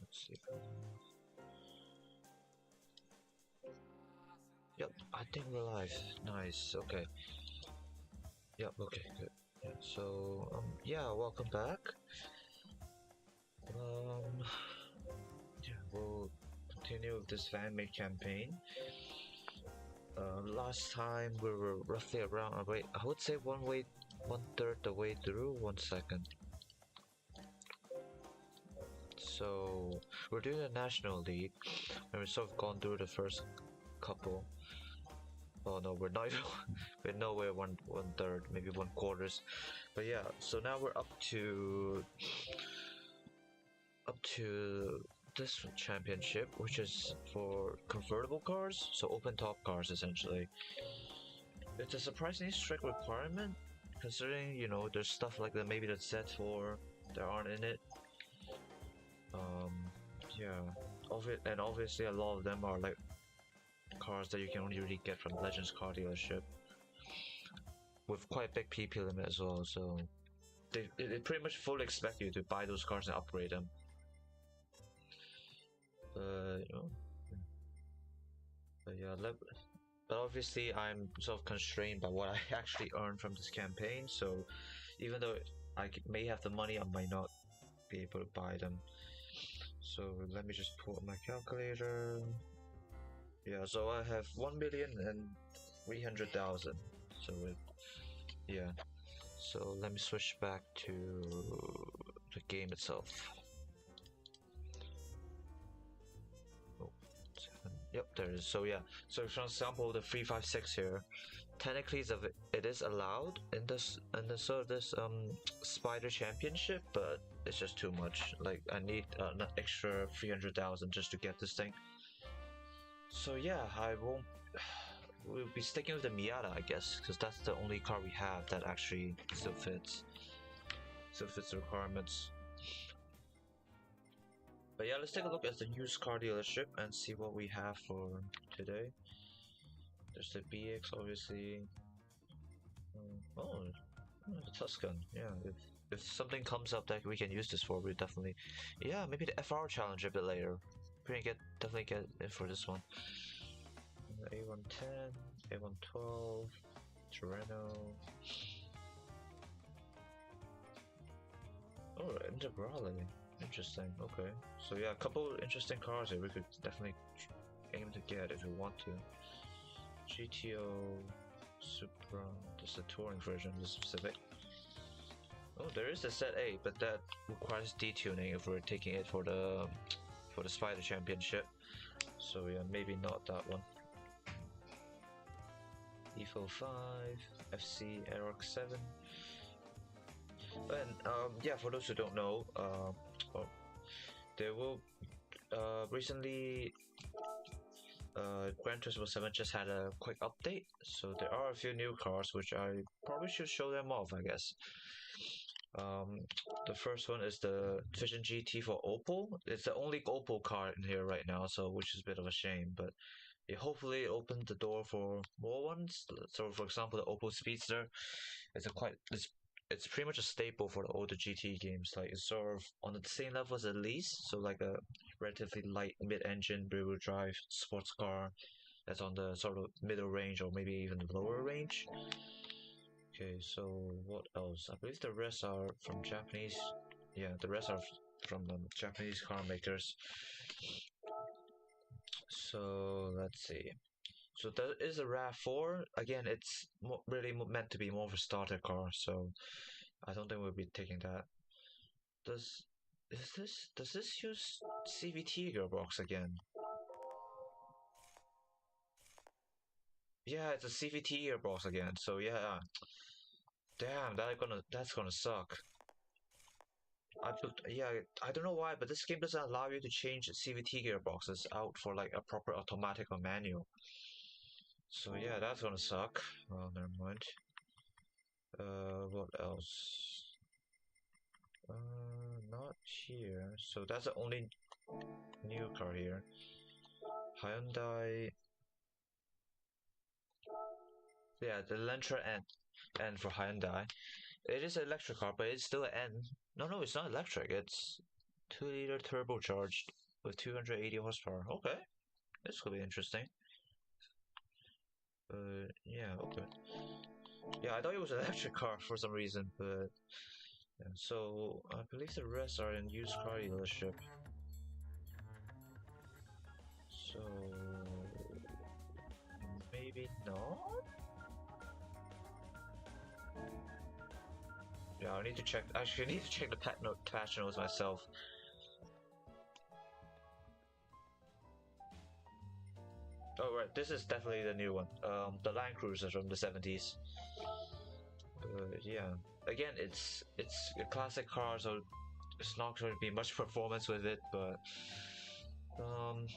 Let's see. Yep, I think we're live. Nice. Okay. Yep. Okay. Good. Yeah. So yeah, welcome back. Yeah, we'll continue with this fan-made campaign. Last time we were roughly around. Wait, I would say one third the way through. 1 second. So we're doing the National League, and we've sort of gone through the first couple. Oh no, we're not even. We're nowhere one third, maybe 1/4. But yeah, so now we're up to this championship, which is for convertible cars, so open top cars essentially. It's a surprisingly strict requirement, considering there's stuff like that maybe that's set for that aren't in it. Yeah, and obviously a lot of them are like cars that you can only really get from Legends car dealership, with quite a big PP limit as well. So they pretty much fully expect you to buy those cars and upgrade them. But yeah, but obviously I'm sort of constrained by what I actually earn from this campaign. So even though I may have the money, I might not be able to buy them. So let me just pull up my calculator. Yeah, so I have 1,300,000. So yeah. So let me switch back to the game itself. Oh, 7. Yep, there it is. So yeah. So for example, the 356 here, technically it is allowed in this Spider Championship, but it's just too much. Like I need an extra 300,000 just to get this thing. So yeah, we'll be sticking with the Miata, I guess, because that's the only car we have that actually still fits the requirements. But yeah, let's take a look at the used car dealership and see what we have for today. There's the BX, obviously. Oh, the Tuscan. Yeah, if something comes up that we can use this for, we definitely. Yeah, maybe the FR challenge a bit later. Definitely get it for this one. A110, A112, Torino. Oh, Integrale. Interesting. Okay. So yeah, a couple interesting cars here we could definitely aim to get if we want to. GTO, Supra. This is the touring version of the specific. Oh, there is the Set A, but that requires detuning if we're taking it for the Spider Championship. So yeah, maybe not that one. EFO 5, FC Aerox 7. And yeah, for those who don't know, there will recently Gran Turismo 7 just had a quick update, so there are a few new cars which I probably should show them off, I guess. The first one is the Vision GT for Opel. It's the only Opel car in here right now, so which is a bit of a shame, but it hopefully opened the door for more ones. So for example, the Opel Speedster is it's pretty much a staple for the older GT games. Like it's sort of on the same level as Elise, so like a relatively light mid-engine rear-wheel drive sports car that's on the sort of middle range or maybe even lower range. Okay, so what else? I believe the rest are from Japanese. Yeah, the rest are from Japanese car makers. So let's see. So there is a RAV4. Again, it's really meant to be more of a starter car, so I don't think we'll be taking that. Does this use CVT gearbox again? Yeah, it's a CVT gearbox again. So yeah, damn, that's gonna suck. Yeah, I don't know why, but this game doesn't allow you to change CVT gearboxes out for like a proper automatic or manual. So yeah, that's gonna suck. Well, never mind. What else? Not here. So that's the only new car here. Hyundai. Yeah, the Elantra N for Hyundai. It is an electric car, but it's still an N. No, it's not electric. 2-liter turbocharged with 280 horsepower. Okay, this could be interesting. Yeah, okay. Yeah, I thought it was an electric car for some reason, but yeah, so I believe the rest are in used car dealership. So maybe not. Yeah, I need to check. Actually, I need to check the patch notes myself. Oh right, this is definitely the new one. The Land Cruiser from the 70s. Yeah, again, it's a classic car, so it's not going to be much performance with it, but um,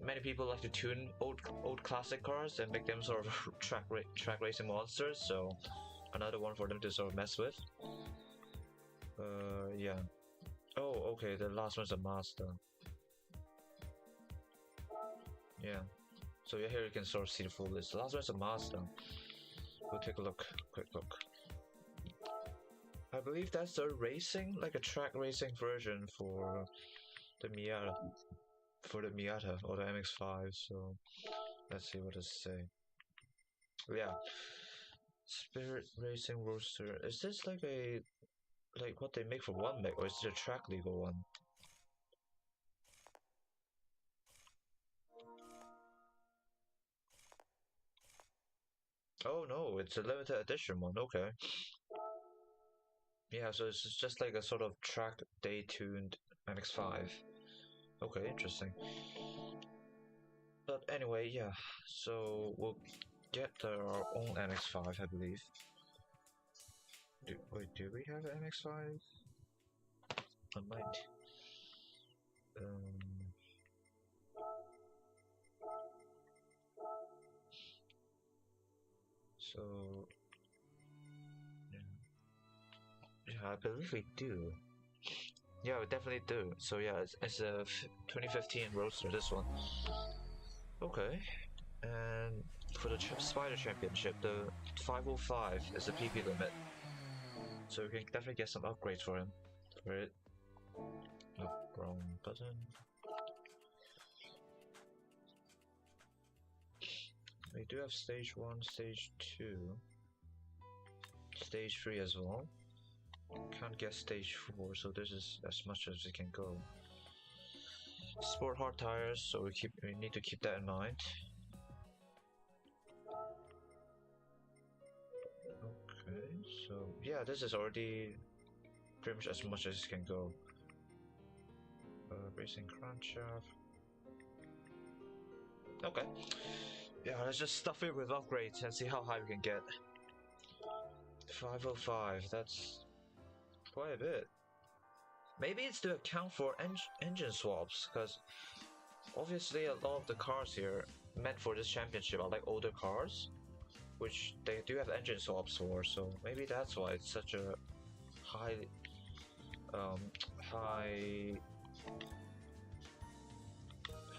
many people like to tune old classic cars and make them sort of track racing monsters. So another one for them to sort of mess with. Yeah. Oh, okay. The last one's a Mazda. Yeah. So yeah, here you can sort of see the full list. The last one's a Mazda. We'll take a look. Quick look. I believe that's the racing, like a track racing version for the Miata. For the Miata or the MX-5. So let's see what it say. Yeah. Spirit Racing Roadster. Is this like what they make for one mech, or is it a track legal one? Oh no, it's a limited edition one. Okay. Yeah, so it's just like a sort of track day tuned MX-5. Okay, interesting. But anyway, yeah. So we'll get our own MX-5, I believe. Wait, do we have an MX-5? I might. Um, so yeah, I believe we do. Yeah, we definitely do. So yeah, it's a 2015 Roadster. This one. Okay. And for the Spider Championship, the 505 is the PP limit. So we can definitely get some upgrades for him. For it. No, wrong button. We do have stage 1, stage 2, stage 3 as well. Can't get stage 4, so this is as much as we can go. Sport hard tires, so we need to keep that in mind. Okay, so yeah, this is already pretty much as it can go. Racing crankshaft. Okay. Yeah, let's just stuff it with upgrades and see how high we can get. 505, that's quite a bit. Maybe it's to account for engine swaps, because obviously a lot of the cars here meant for this championship are like older cars, which they do have engine swaps for, so maybe that's why it's such a high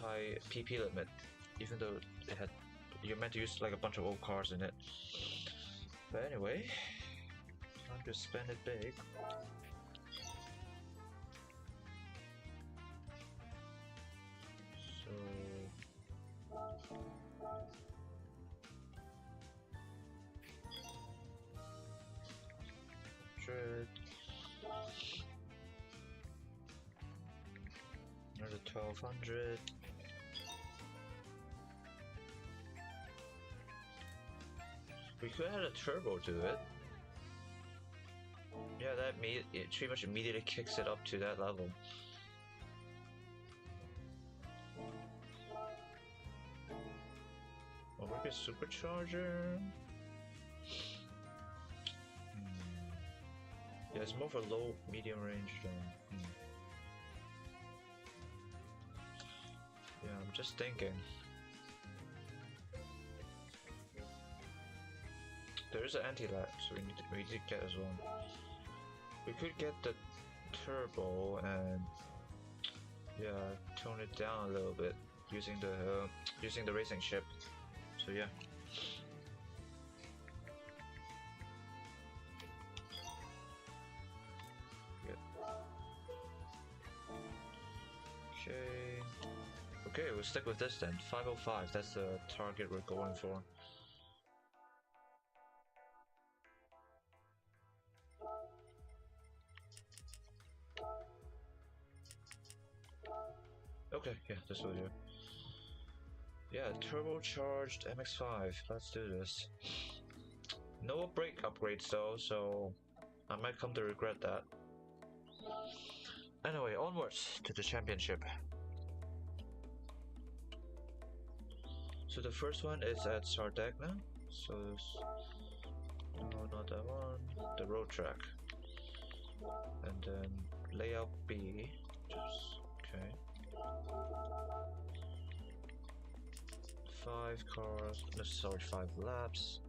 high PP limit, even though you're meant to use like a bunch of old cars in it. But anyway, time to spend it big. So 100, another 1200. We could add a turbo to it. Yeah, it pretty much immediately kicks it up to that level. Or maybe a supercharger? Yeah, it's more for low, medium range though. Yeah, I'm just thinking. There is an anti-lag, so we need to get as well. We could get the turbo and yeah, tone it down a little bit using the racing chip. So yeah. Okay. Okay, we'll stick with this then. 505, that's the target we're going for. Okay, yeah, this will do. Yeah, turbocharged MX-5. Let's do this. No brake upgrades though, so I might come to regret that. Anyway, onwards to the championship. So the first one is at Sardegna. So no, not that one. The road track. And then layout B. Just okay. 5 cars. No, sorry, 5 laps.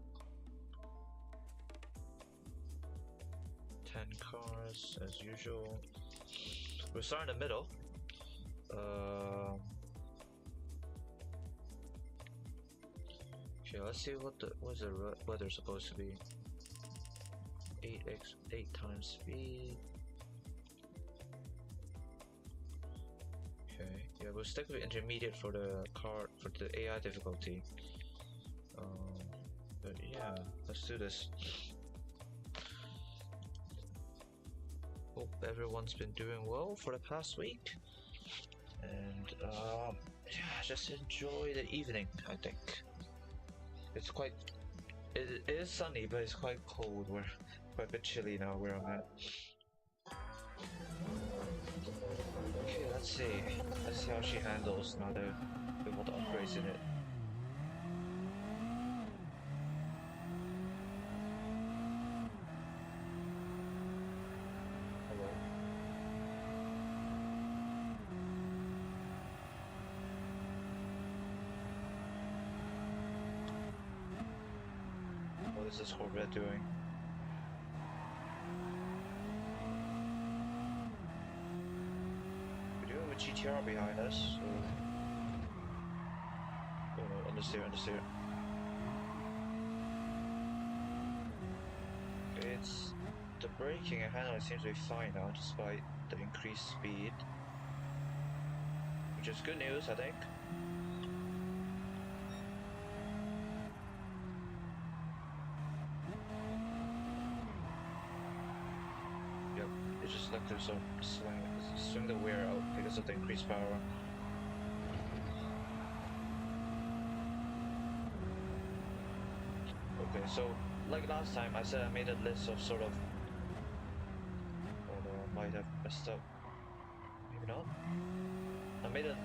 10 cars as usual. We'll start in the middle. Okay, let's see what the weather supposed to be. 8 times speed. Okay, yeah, we'll stick with intermediate for the AI difficulty. But yeah, let's do this. Hope everyone's been doing well for the past week, and yeah, just enjoy the evening. I think it's quite. It is sunny, but it's quite cold. We're quite a bit chilly now where I'm at. Okay, let's see. Let's see how she handles now that with all the upgrades in it. Hello. What is this Corvette doing? We do have a GTR behind us, so... Oh no, understeer. It's... The braking and handling seems to be fine now, despite the increased speed. Which is good news, I think. Yep, it's just like there's a swing the wear out because of the increased power. Okay, so like last time, I said I made a list of sort of. Although I might have messed up. Maybe not.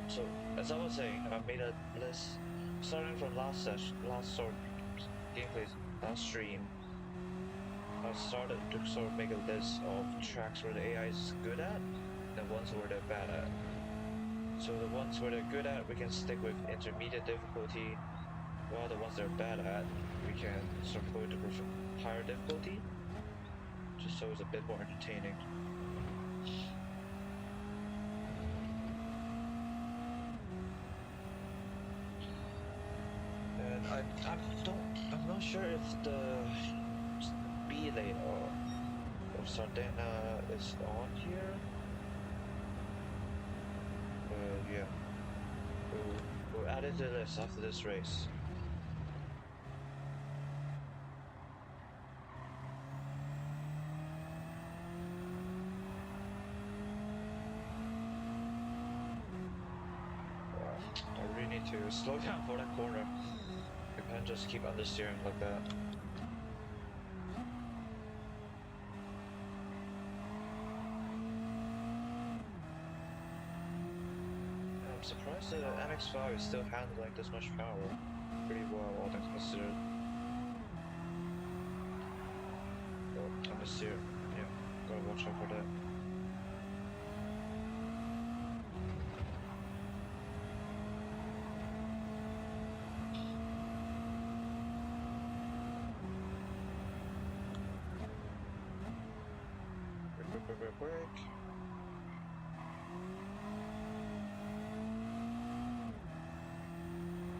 So as I was saying, I made a list starting from last sort of gameplay, last stream. I started to sort of make a list of tracks where the AI is good at, and the ones where they're bad at. So the ones where they're good at, we can stick with intermediate difficulty, while the ones they're bad at, we can sort of go into higher difficulty, just so it's a bit more entertaining. And I'm not sure if the B lane of Sardegna is on here. Yeah, we'll add it to the list after this race. I really need to slow down for that corner. I can't just keep understeering like that. I'm surprised that the MX-5 is still handling this much power pretty well, all things considered. Oh, understeer. Yeah, gotta watch out for that. Break.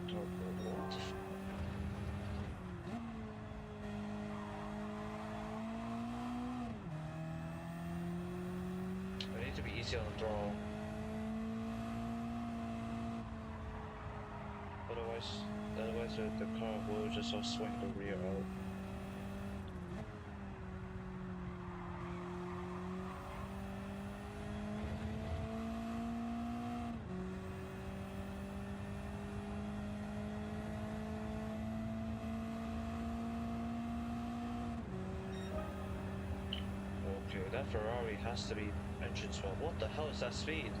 Oh, what? I need to be easy on the draw. otherwise the car will just sort of swing the rear out. Okay, that Ferrari has to be engine swap. What the hell is that speed?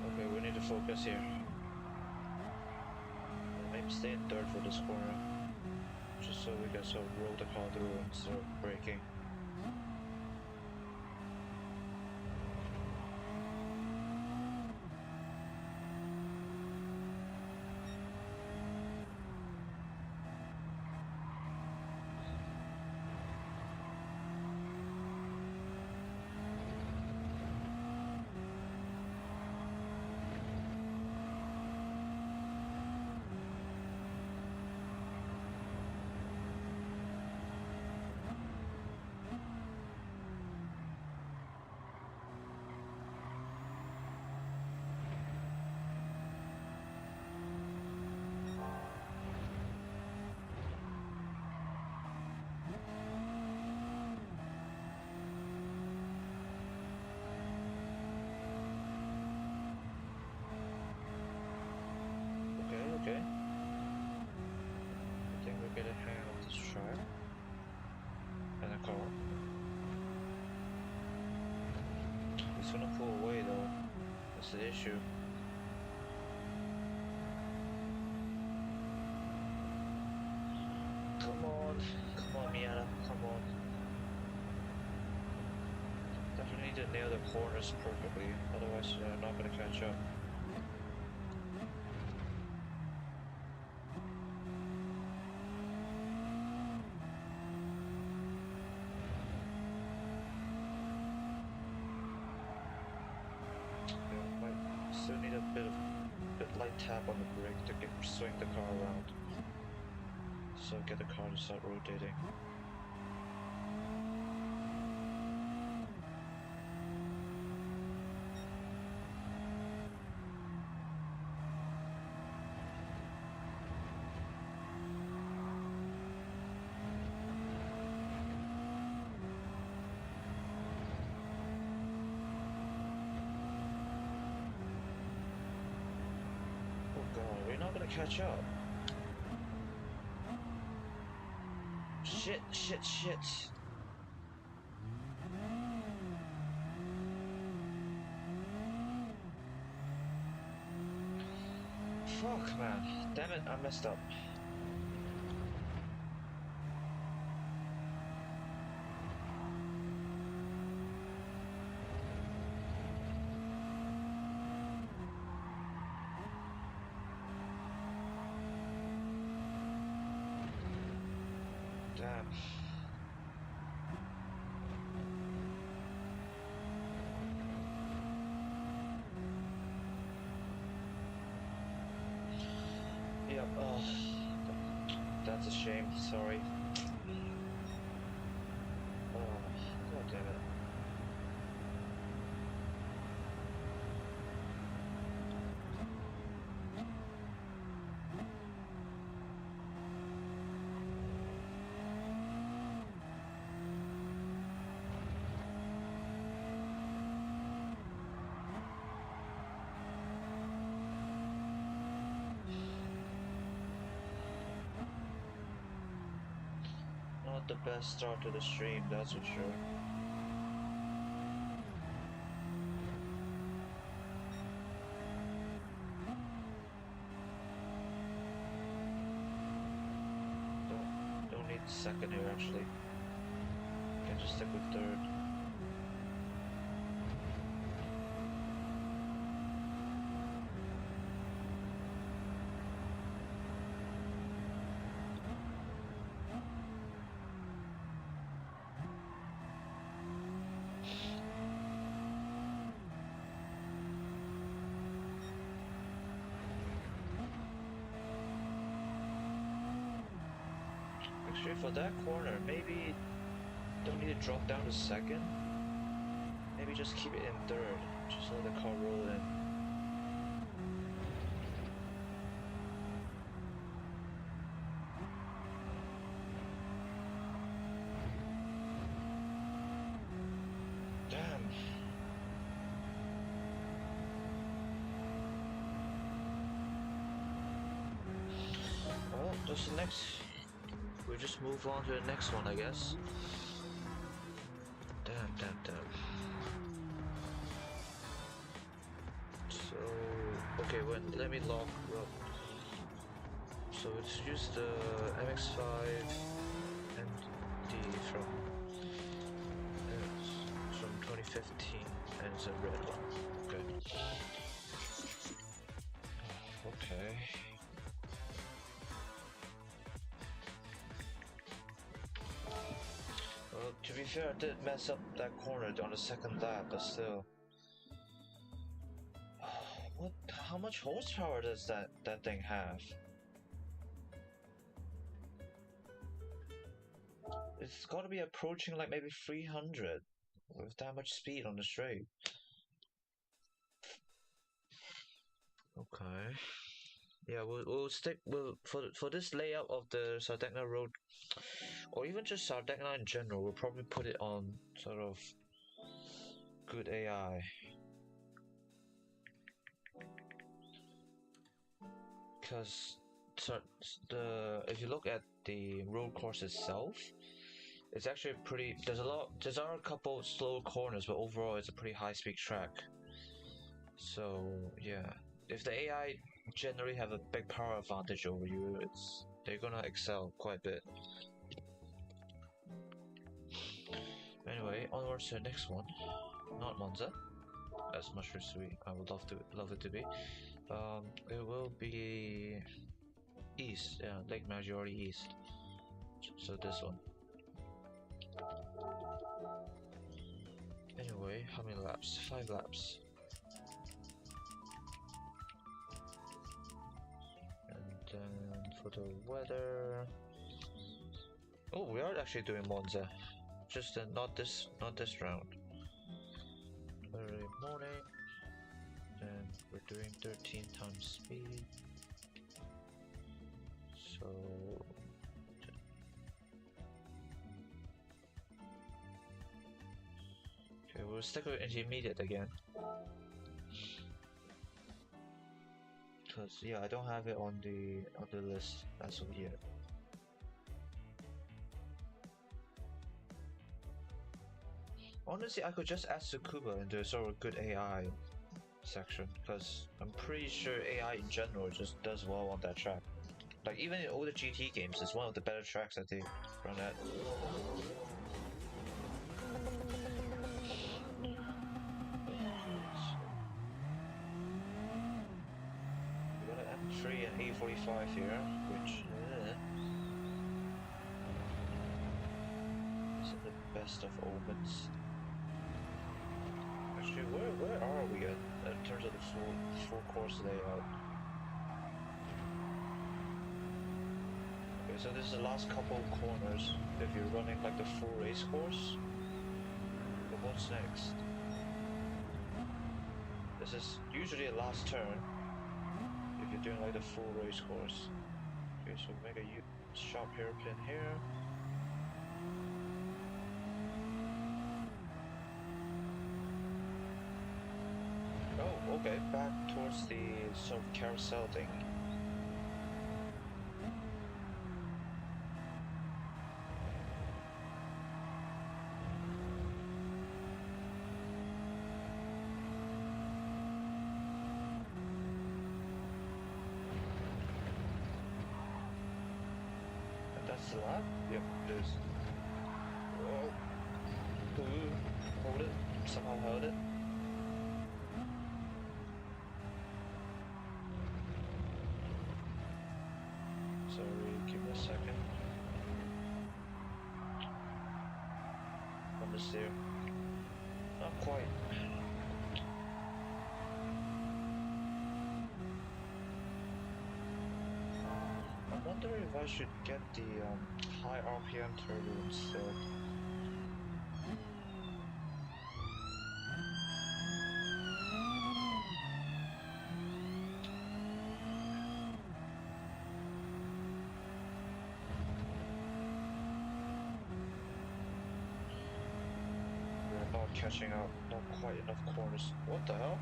Okay, we need to focus here. Maybe stay in third for this corner. Just so we can sort of roll the car through instead of braking. Okay. I think we're getting hang of this track. And a car. He's gonna pull away though. That's the issue. Come on Miata, come on. Definitely need to nail the corners perfectly, otherwise I'm not gonna catch up. Still need a bit light tap on the brake to swing the car around. So get the car to start rotating. We're not gonna catch up. Shit. Fuck, man. Damn it, I messed up. Damn. Yep, that's a shame, sorry. Oh, god damn it. Not the best start to the stream, that's for sure. Don't need second here actually. Can just stick with third. Actually, for that corner, maybe don't need to drop down to second. Maybe just keep it in third. Just let the car roll in. Damn. Well, just the next. We'll just move on to the next one, I guess. Damn. So, okay, let me lock up. So it's just the MX-5 ND from 2015, and it's a red one. Okay. Okay. Well, to be fair, I did mess up that corner on the second lap, but still. What? How much horsepower does that thing have? It's got to be approaching like maybe 300 with that much speed on the straight. Okay. Yeah, we'll stick for this layout of the Sardegna road, or even just Sardegna in general. We'll probably put it on sort of good AI, because if you look at the road course itself, it's actually pretty. There are a couple slow corners, but overall it's a pretty high speed track. So yeah, if the AI generally have a big power advantage over you, they're gonna excel quite a bit. Anyway, onwards to the next one. Not Monza, as much as I would love it to be. It will be East, yeah, Lake Maggiore East. So this one. Anyway, how many laps? 5 laps. And then for the weather, oh, we are actually doing Monza, just not this round. Early morning, and we're doing 13 times speed. So okay, we'll stick with intermediate again. Because yeah, I don't have it on the list as of yet. Honestly, I could just add Tsukuba into sort of good AI section, because I'm pretty sure AI in general just does well on that track. Like even in older GT games, it's one of the better tracks that they run at. We got an M3 and A45 here, which isn't the best of omens. Actually, where are we in terms of the full course layout? Okay, so this is the last couple of corners if you're running like the full race course. But what's next? This is usually a last turn if you're doing like the full race course. Okay, so make a sharp hairpin here. Oh, okay, back towards the sort of carousel thing. And that's the lap? Yep, it is. Whoa. Hold it. Somehow held it. Sorry, give me a second. Almost there. Not quite. I wonder if I should get the high RPM turbo instead. We're not catching up, not quite enough corners. What the hell?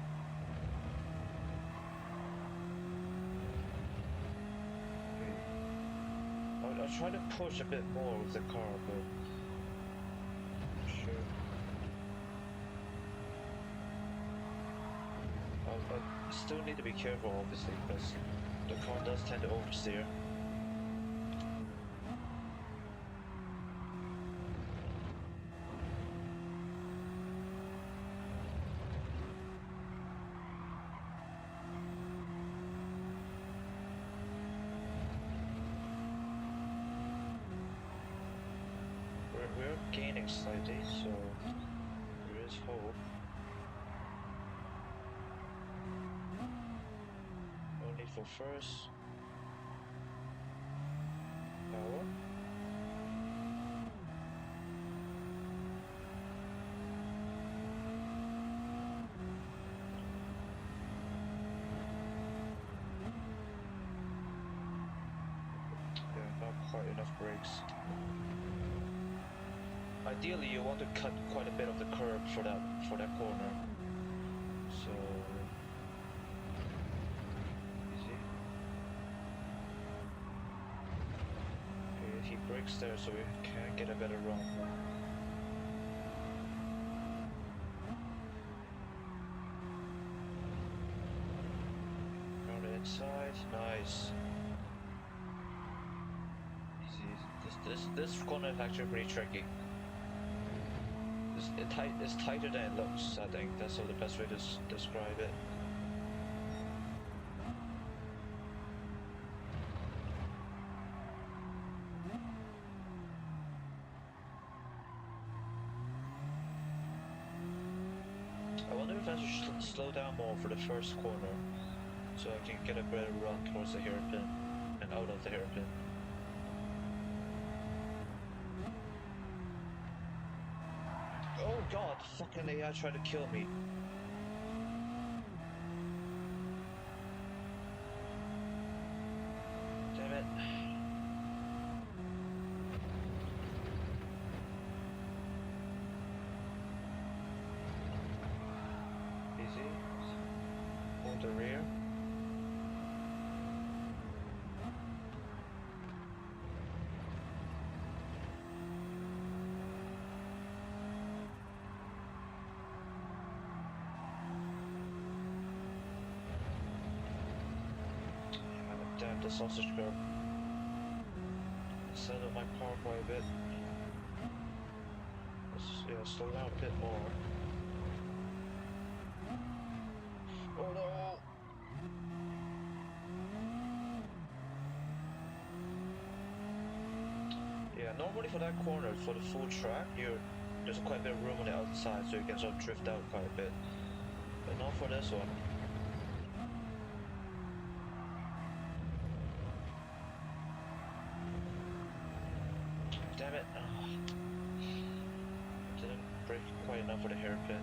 I'll try to push a bit more with the car, but sure. I still need to be careful, obviously, because the car does tend to oversteer. We're gaining slightly, so there is hope. Only for first power. Yeah, not quite enough brakes. Ideally, you want to cut quite a bit of the curb for that corner. So easy. Okay, he brakes there, so we can get a better run. Around the inside, nice. Easy. This corner is actually pretty tricky. It's tighter than it looks, I think. That's the best way to describe it. I wonder if I should slow down more for the first corner, so I can get a better run towards the hairpin and out of the hairpin. Oh god, fucking AI tried to kill me. Damn it. Easy. Hold the rear. Damn, the sausage curb. Set up my car quite a bit. Let's slow down a bit more. Oh no! Yeah, normally for that corner, for the full track, there's quite a bit of room on the outside, so you can sort of drift out quite a bit. But not for this one. Damn it. Oh. Didn't brake quite enough for the hairpin.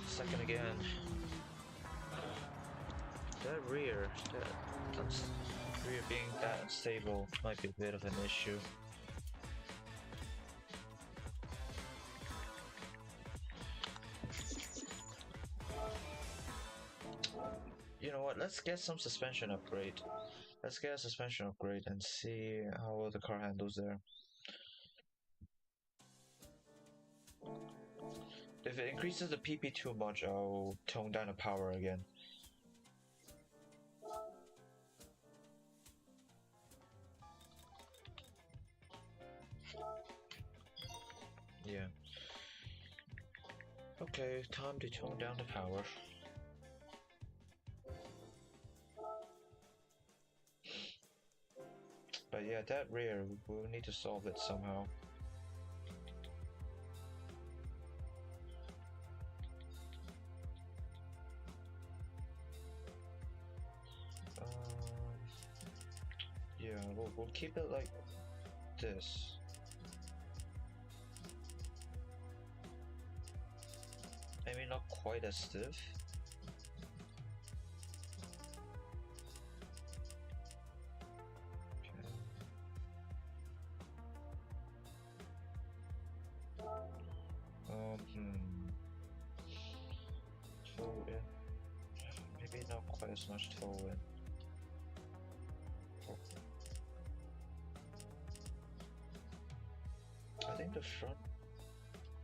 Second again. That rear being that unstable might be a bit of an issue. You know what, let's get some suspension upgrade. Let's get a suspension upgrade and see how well the car handles there. If it increases the PP too much, I'll tone down the power again. Yeah. Okay, time to tone down the power. But yeah, that rear, we'll need to solve it somehow. Yeah, we'll keep it like this. Maybe not quite as stiff. Toe in. Maybe not quite as much toe in. I think the front,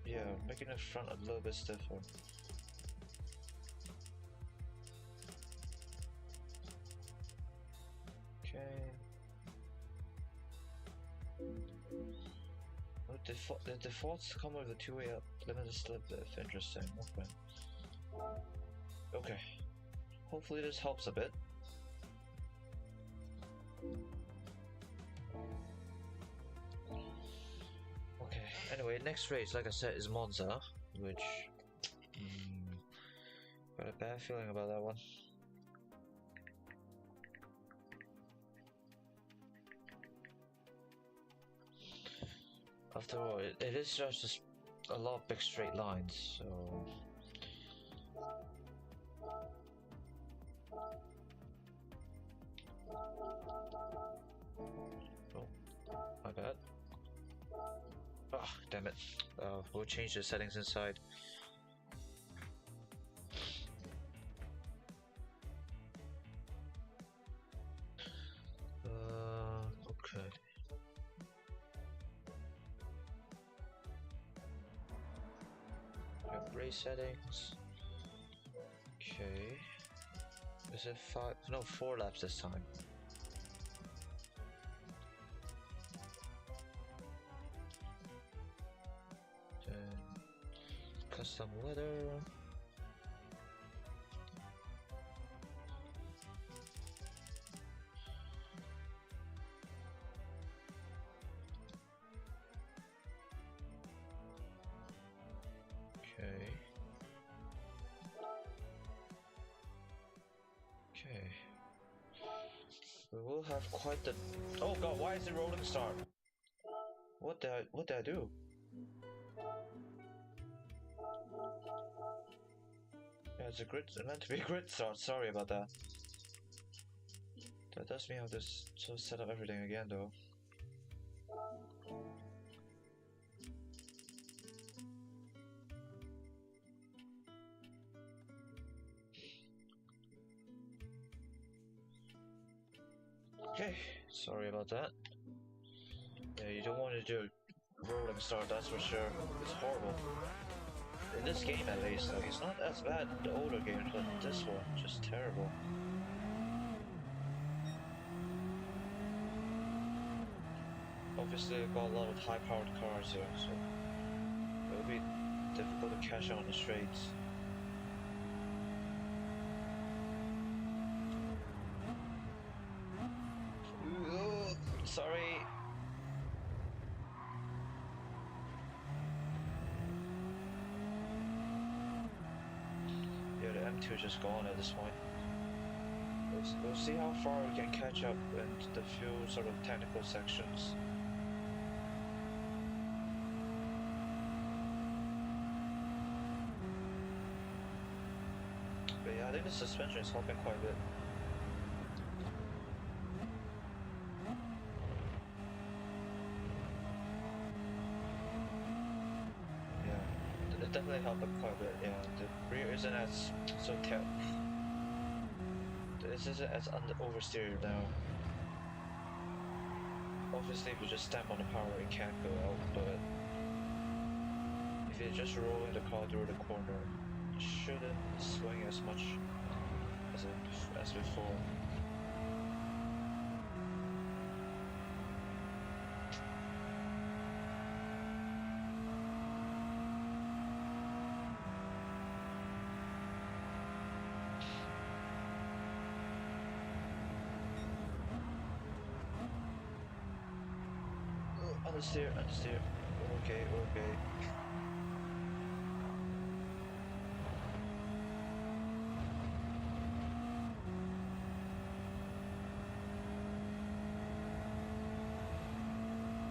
yeah, making the front a little bit stiffer. Okay. The defaults come with a two-way limited slip diff. Interesting. Okay. Okay. Hopefully this helps a bit. Okay. Anyway, next race, like I said, is Monza, which got a bad feeling about that one. After all, it is just a lot of big straight lines, so... Oh, my bad. Ah, damn it. We'll change the settings inside. Okay. Race settings. Okay. Is it 5? No, 4 laps this time. Then custom weather. Okay. Okay. We will have quite the... Oh god, why is it rolling start? What did I do? Yeah, it's meant to be a grid start, sorry about that. That does mean I have to set up everything again though. Okay, sorry about that. Yeah, you don't want to do a rolling start, that's for sure. It's horrible. In this game at least, like, it's not as bad in the older games, but this one, just terrible. Obviously, I've got a lot of high-powered cars here, so it'll be difficult to catch on the straights. Sorry. Yeah, the M2 is just gone at this point. We'll see how far we can catch up in the few sort of technical sections. But yeah, I think the suspension is helping quite a bit. Yeah, it definitely helped up quite a bit. Yeah, the rear isn't as so kept. This isn't as oversteered now. Obviously, if you just stamp on the power, it can't go out, but if you're just rolling the car through the corner, it shouldn't swing as much as before. understeer, understeer. Okay, okay.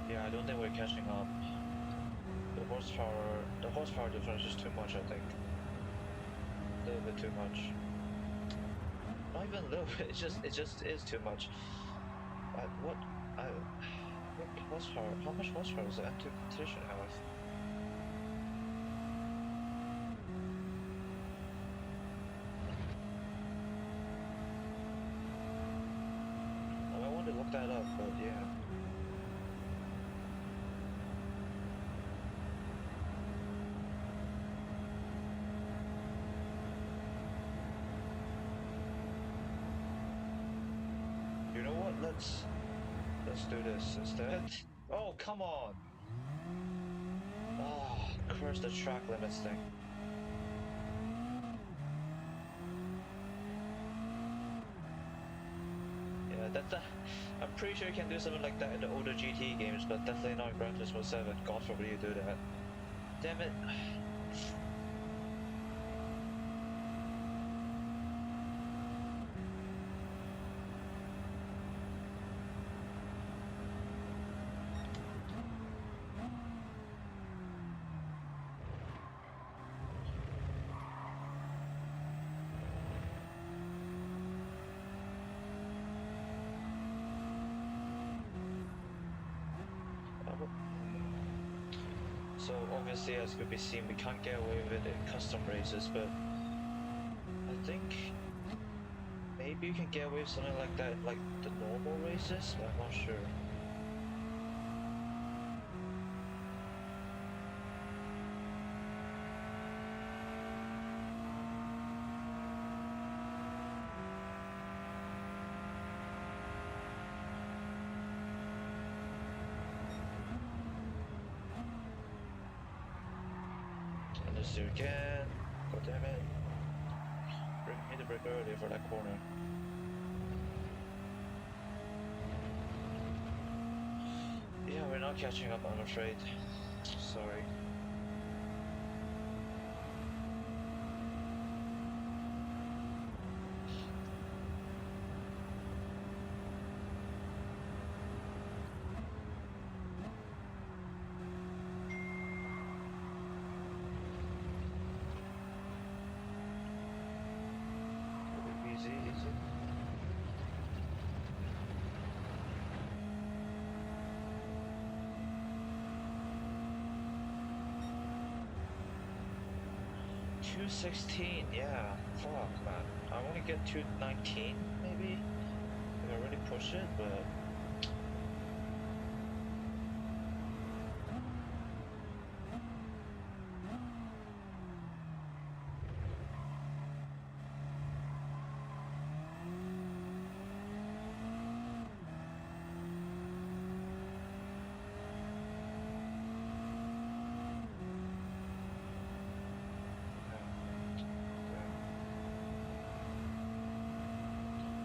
Yeah, I don't think we're catching up. The horsepower difference is too much, I think. A little bit too much. Not even a little bit. It just is too much. What? What horsepower? How much horsepower does the M2 competition have? I wanted to look that up, but yeah. You know what? Let's do this instead. Oh, come on! Ah, curse the track limits thing. Yeah, I'm pretty sure you can do something like that in the older GT games, but definitely not in Gran Turismo 7. God forbid you do that. Damn it. So obviously, as could be seen, we can't get away with it in custom races, but I think maybe you can get away with something like that in like the normal races, but I'm not sure. Unless you can. God damn it. Need to brake earlier for that corner. Yeah, we're not catching up, I'm afraid. Sorry. Easy, easy. $216, yeah. Fuck, man. I want to get $219, maybe? If I really push it, but...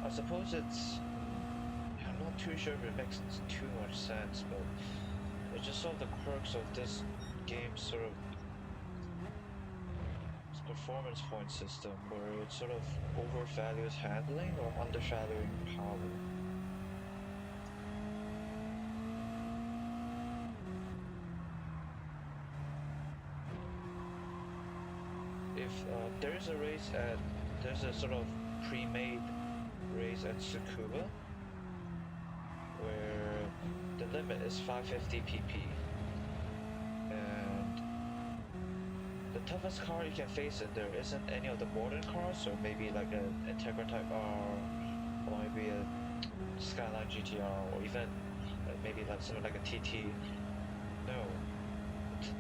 I suppose I'm not too sure if it makes too much sense, but it's just sort of the quirks of this game's sort of performance point system, where it sort of overvalues handling or undervaluing power. If there's a sort of pre-made race at Tsukuba where the limit is 550 pp, and the toughest car you can face in there isn't any of the modern cars, or maybe like an Integrale Type R, or maybe a Skyline GTR, or even maybe like something like a TT. No,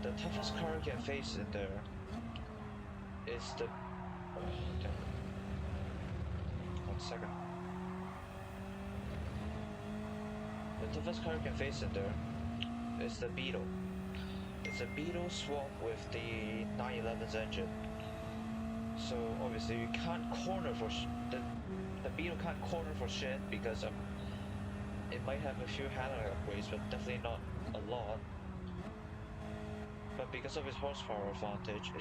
the toughest car you can face in there is the... damn. 1 second. The toughest car you can face in there is the Beetle. It's a Beetle swapped with the 911's engine. So obviously you can't corner for the Beetle can't corner for shit because it might have a few handling upgrades, but definitely not a lot. But because of its horsepower advantage,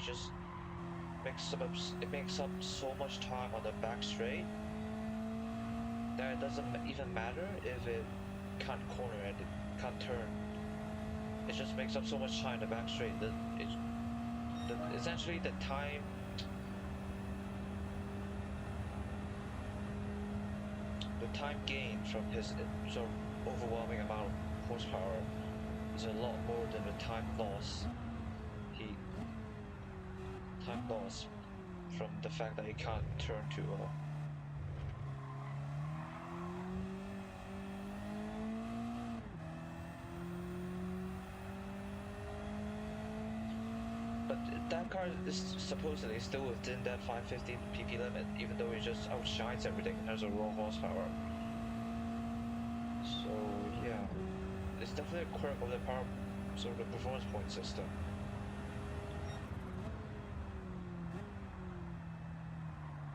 it makes up so much time on the back straight that it doesn't even matter if it can't corner and it can't turn. It just makes up so much time in the back straight that essentially the time gain from his sort of overwhelming amount of horsepower is a lot more than the time loss from the fact that he can't turn too well. But that car is supposedly still within that 550 pp limit, even though it just outshines everything in terms of raw horsepower. So yeah, it's definitely a quirk of the power, sort of the performance point system.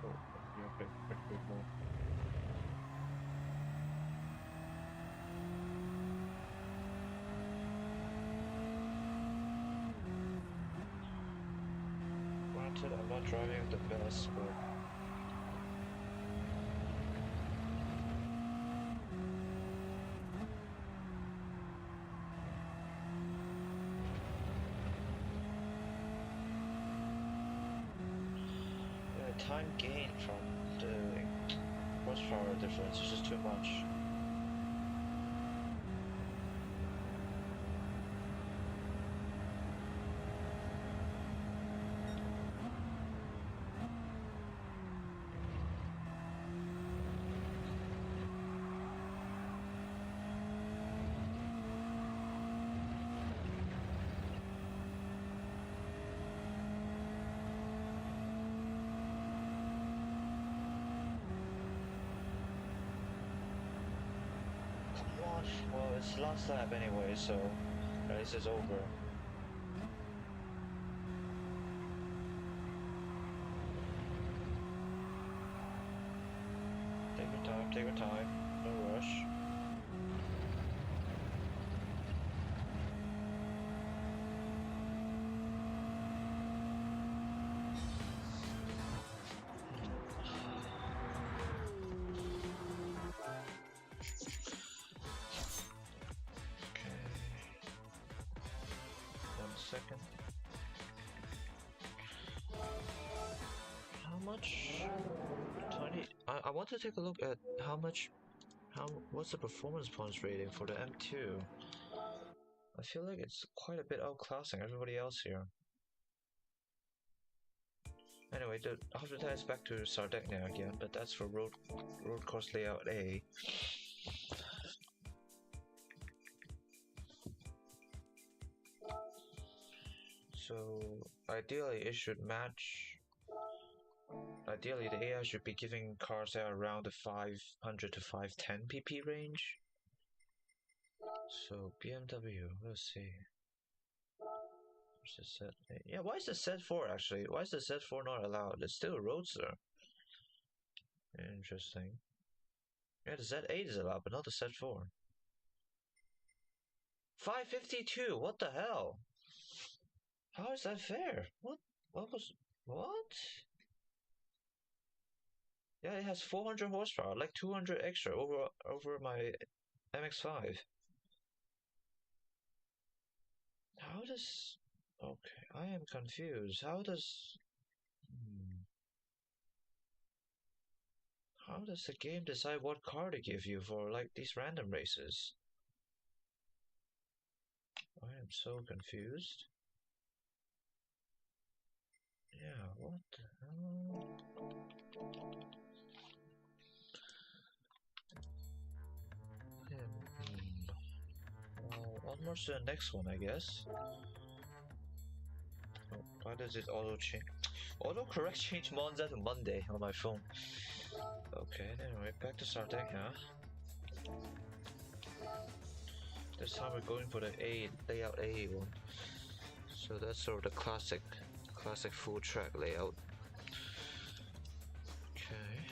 Oh, yeah, big more. Granted, I'm not driving the best, but time gain from the horsepower difference is just too much. Well, it's last lap anyway, so race is over. Take your time, no rush. Second. How much? 20. I want to take a look at what's the performance points rating for the M2? I feel like it's quite a bit outclassing everybody else here. Anyway, after that it's back to Sardegna again, but that's for road course layout A. So ideally it should match. Ideally the AI should be giving cars that are around the 500 to 510 pp range. So BMW, let's see. Where's the Z8? Yeah, why is the Z4 actually? Why is the Z4 not allowed? It's still a Roadster. Interesting. Yeah, the Z8 is allowed, but not the Z4. 552, what the hell? How is that fair? What was... What? Yeah, it has 400 horsepower, like 200 extra over my MX-5. How does... Okay, I am confused. How does... How does the game decide what car to give you for, like, these random races? I am so confused. Yeah, what the hell? Onwards to the next one, I guess. Oh, why does it auto change? Auto correct change Monza to Monday on my phone. Okay, anyway, back to Sardinia. This time we're going for the layout A one. So that's sort of the classic full track layout. Okay.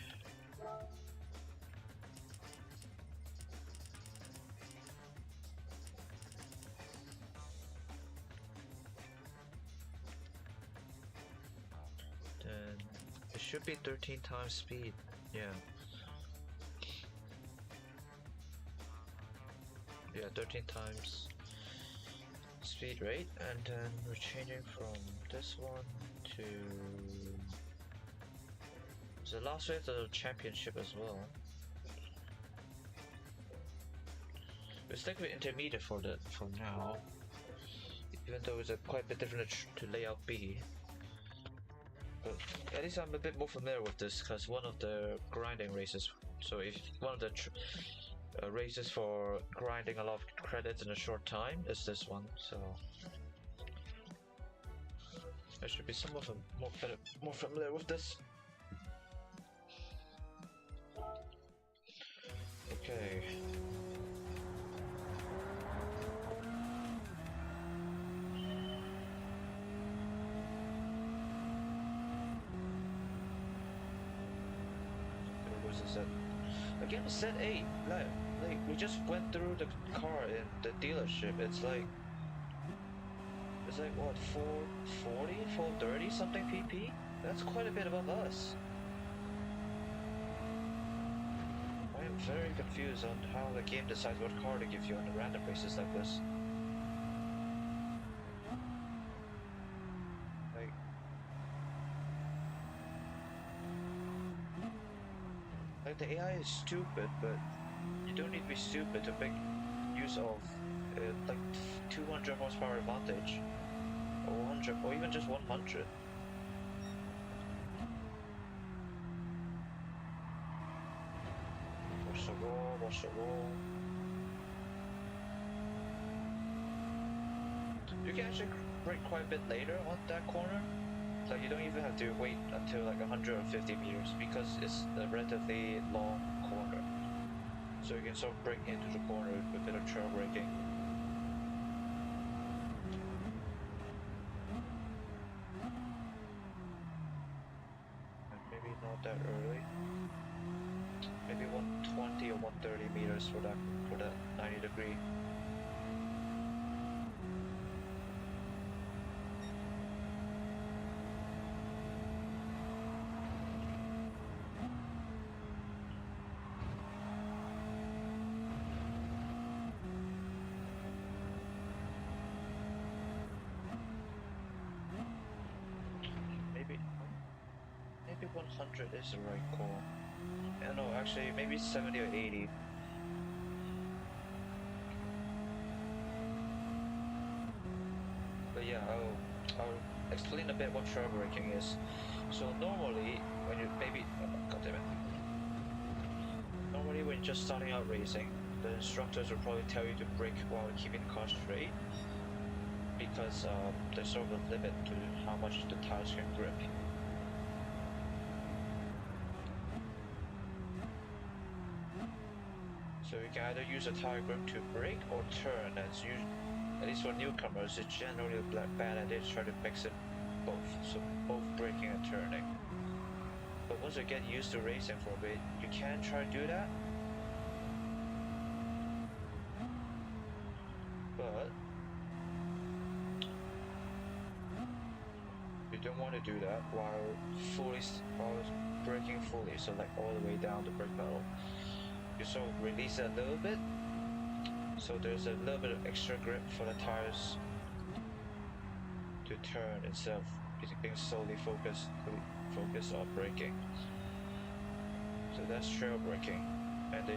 should be 13 times speed. Yeah. Yeah, 13 times speed rate, and then we're changing from this one to the last race of the championship as well. We'll stick with intermediate for now, even though it's a quite a bit different to layout B. But at least I'm a bit more familiar with this because one of the grinding races. So if one of the races for grinding a lot of credits in a short time is this one, so I should be somewhat more familiar with this. Okay. What is it? Again, set 8. Like we just went through the car in the dealership. It's like what, 440, 430 something PP? That's quite a bit above us. I am very confused on how the game decides what car to give you on the random races like this. Like the AI is stupid, but you don't need to be stupid to make use of like 200 horsepower advantage, or 100, or even just 100. Watch the roll. You can actually brake quite a bit later on that corner. Like you don't even have to wait until like 150 meters because it's a relatively long corner. So you can sort of brake into the corner with a bit of trail braking. And maybe not that early. Maybe 120 or 130 meters for that 90 degree. Maybe 100 is the right call. No, actually, maybe 70 or 80. But yeah, I'll explain a bit what trail braking is. So normally, when you normally when you're just starting out racing, the instructors will probably tell you to brake while keeping the car straight, because there's sort of a limit to how much the tires can grip. So you can either use a tire grip to brake or turn. At least for newcomers, it's generally a bad idea to try to mix it both. So both braking and turning. But once you get used to racing for a bit, you can try to do that. But you don't want to do that while braking fully. So like all the way down the brake pedal. You sort of release it a little bit, so there's a little bit of extra grip for the tires to turn instead of being solely focused on braking. So that's trail braking, and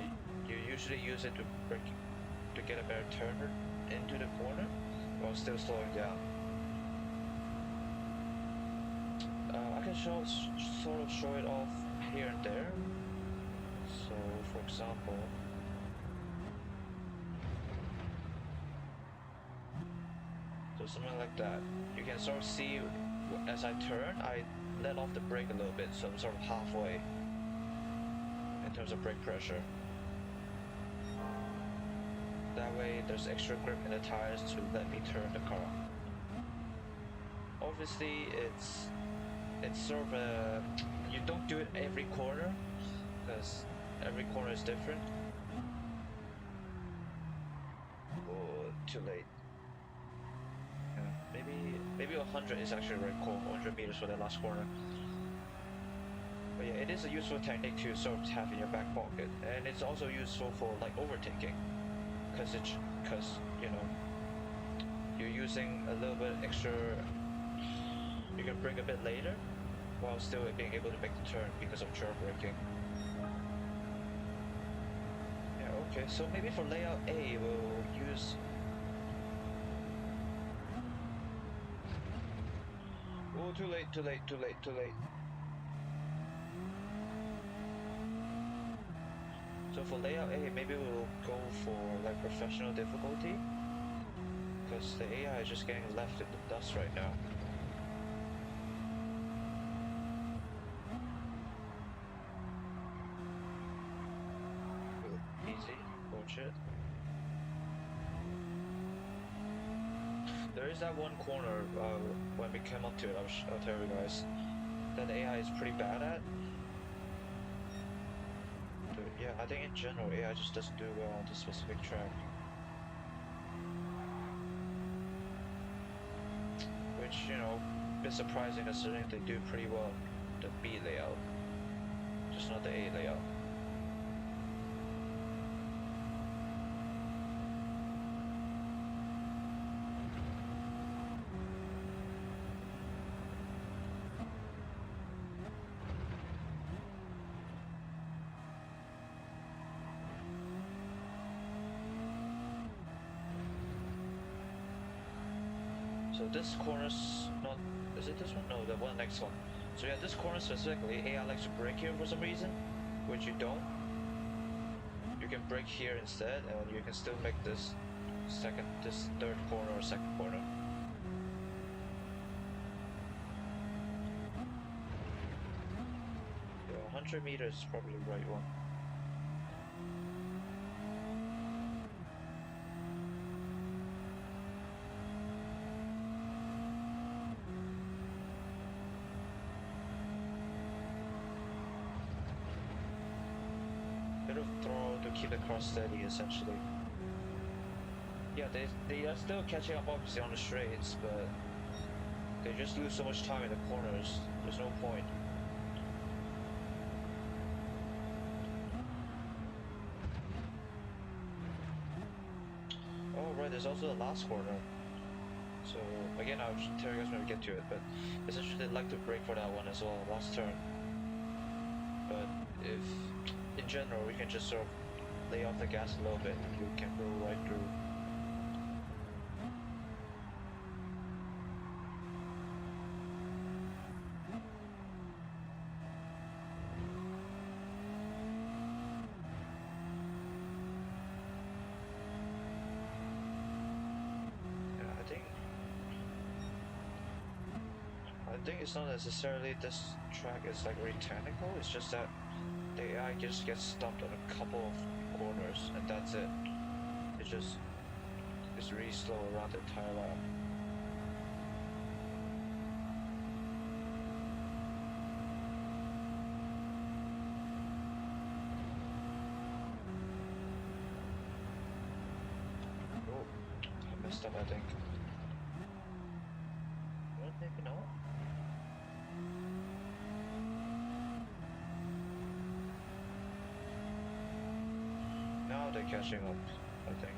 you usually use it to get a better turn into the corner while still slowing down. I can sort of show it off here and there. So, for example, so something like that. You can sort of see as I turn, I let off the brake a little bit, so I'm sort of halfway in terms of brake pressure. That way, there's extra grip in the tires to let me turn the car. Obviously, it's sort of you don't do it every corner because every corner is different. Oh, too late. Yeah, maybe 100 is actually the right call. 100 meters for that last corner. But yeah, it is a useful technique to sort of have in your back pocket, and it's also useful for like overtaking, because you know you're using a little bit extra. You can brake a bit later, while still being able to make the turn because of curve braking. Yeah, okay, so maybe for layout A, we'll use. Oh, too late, too late, too late, too late. So for layout A, maybe we'll go for like professional difficulty, because the AI is just getting left in the dust right now. Easy, watch it. There is that one corner when we came up to it, I'll tell you guys, that AI is pretty bad at. But yeah, I think in general AI just doesn't do well on this specific track. Which, you know, a bit surprising considering they do pretty well the B layout, just not the A layout. So this corner's not, is it this one? No, the one next one. So yeah, this corner specifically, AI likes to brake here for some reason, which you don't. You can brake here instead, and you can still make this third corner or second corner. Yeah, 100 meters is probably the right one. Bit of throw to keep the car steady, essentially. Yeah, they are still catching up obviously on the straights, but they just lose so much time in the corners. There's no point. Oh right, there's also the last corner. So again, I'll tell you guys when we get to it, but essentially they'd like to brake for that one as well, last turn. But if, in general, we can just sort of lay off the gas a little bit and you can go right through. I think it's not necessarily this track is like very technical, it's just that the AI just gets stumped on a couple of corners and that's it. It's really slow around the entire lap. Oh, I messed up I think. Well, maybe not. Now they're catching up, I think.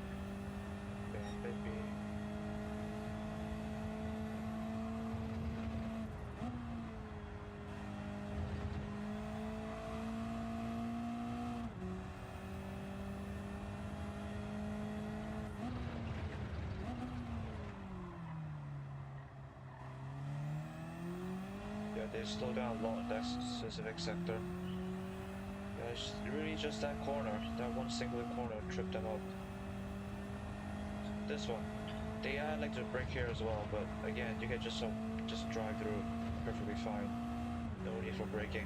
Yeah, maybe. Yeah, they slow down a lot in that specific sector. Yeah, it's really just that corner, that one single corner tripped them up. This one, they like to brake here as well, but again, you can just drive through perfectly fine. No need for braking.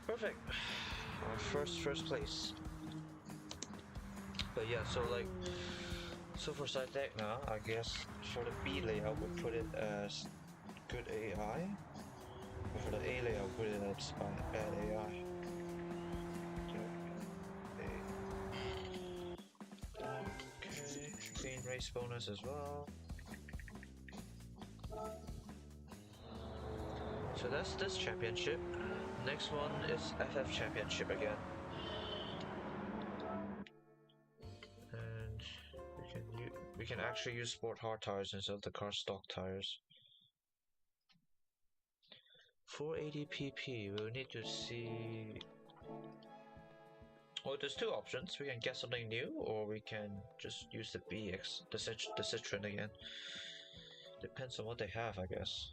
Perfect. First place. But yeah, so for side deck now, I guess for the B layout we'll put it as good AI. But for the A layout, put it as bad AI. Okay, clean race bonus as well. So that's this championship. Next one is FF championship again. And we can actually use sport hard tires instead of the car stock tires. 480 pp. We'll need to see. Well, there's two options. We can get something new, or we can just use the BX, the Citroen again. Depends on what they have, I guess.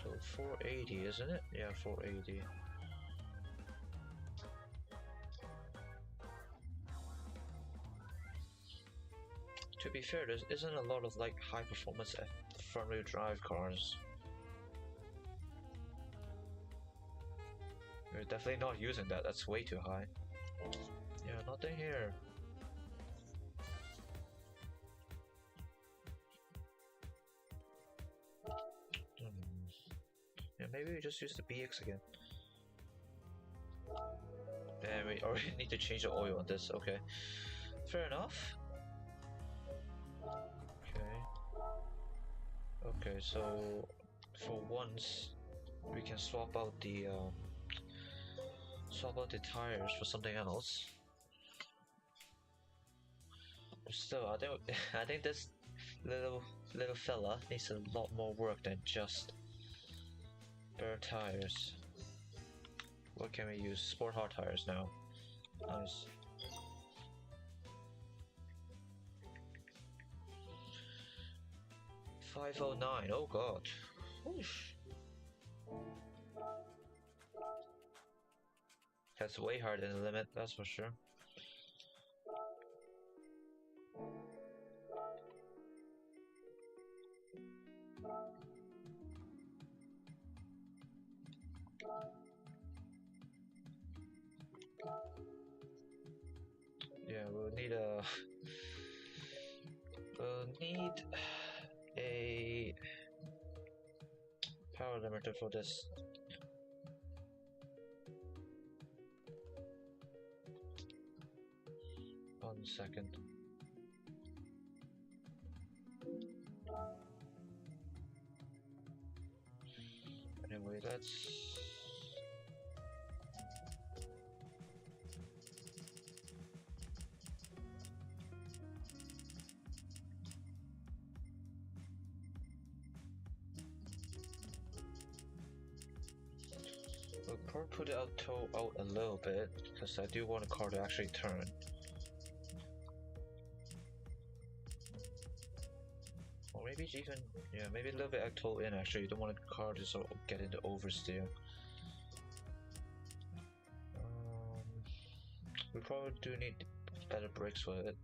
So 480, isn't it? Yeah, 480. To be fair, there isn't a lot of like high performance front wheel drive cars. We're definitely not using that, that's way too high. Yeah, nothing here. Yeah, maybe we just use the BX again. And we already need to change the oil on this, okay. Fair enough. Okay, so for once we can swap out the tires for something else. Still, I think this little fella needs a lot more work than just bare tires. What can we use? Sport hard tires now. Nice. $509. Oh god. Oof. That's way higher than the limit, that's for sure. Yeah, we'll need a power limiter for this. One second. Anyway, let's we'll probably put it out a little bit because I do want a car to actually turn. Or maybe even, yeah, maybe a little bit toe in actually. You don't want a car to sort of get into oversteer. We probably do need better brakes for it.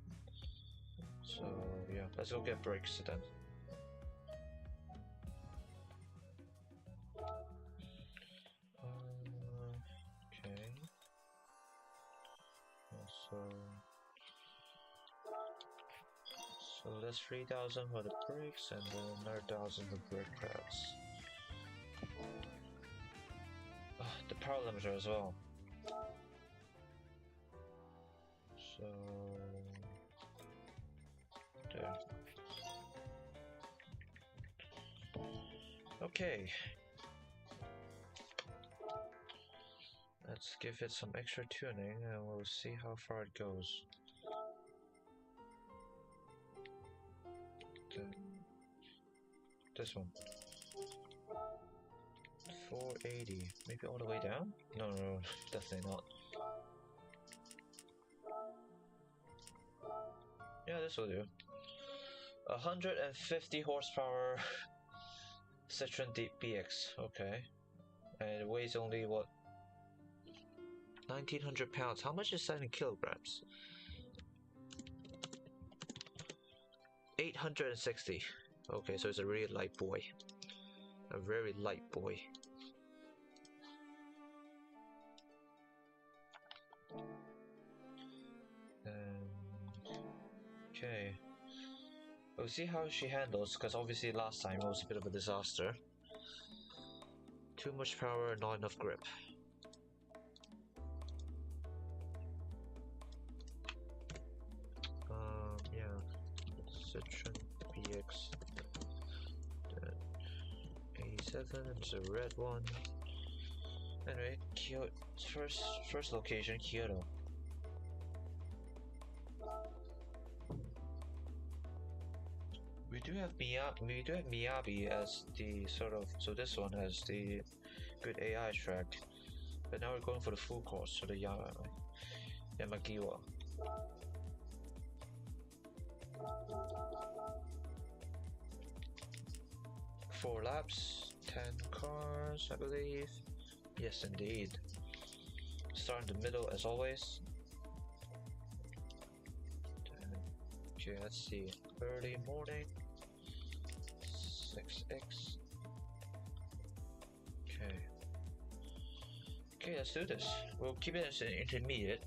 So yeah, let's go get brakes then. Okay. So that's 3,000 for the brakes and then another 1,000 for brake pads. The power limiter as well. So there. Okay. Let's give it some extra tuning and we'll see how far it goes. This one. 480. Maybe all the way down? No, definitely not. Yeah, this will do. 150 horsepower Citroen BX. Okay. And it weighs only what? 1,900 pounds. How much is that in kilograms? 860. Okay, so it's a really light boy. A very light boy. Okay. We'll see how she handles, because obviously last time it was a bit of a disaster. Too much power, not enough grip. Yeah. Citroen 7, it's a red one. Anyway, Kyoto, first location, Kyoto. We do have Miyabi as the sort of, so this one has the good AI track. But now we're going for the full course, so the Yamagiwa. 4 laps, 10 cars, I believe. Yes, indeed. Start in the middle as always. Okay, let's see. Early morning. 6x. Okay. Okay, let's do this. We'll keep it as an intermediate.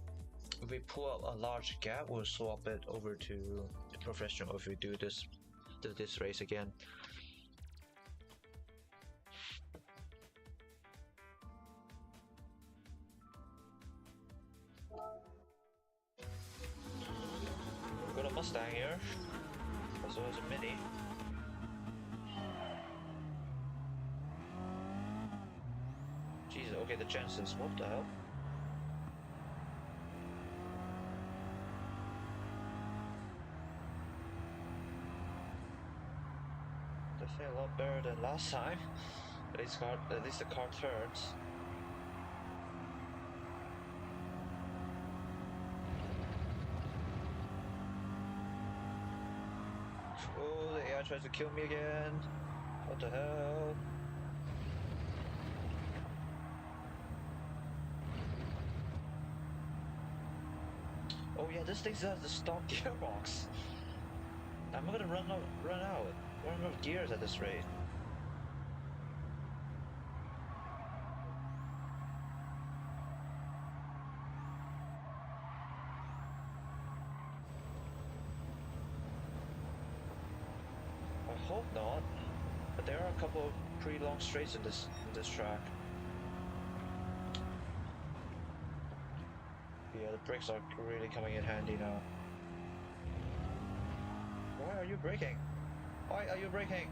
If we pull up a large gap, we'll swap it over to the professional if we do this race again. We've got a Mustang here, as well as a Mini. Jesus, okay, the Jensens, what the hell? Definitely a lot better than last time. At least the car turns. Oh, the AI tries to kill me again. What the hell? Oh yeah, this thing has the stock gearbox. I'm gonna run out of gears at this rate. I hope not, but there are a couple of pretty long straights in this track. Yeah, the brakes are really coming in handy now. Why are you braking? Why are you braking?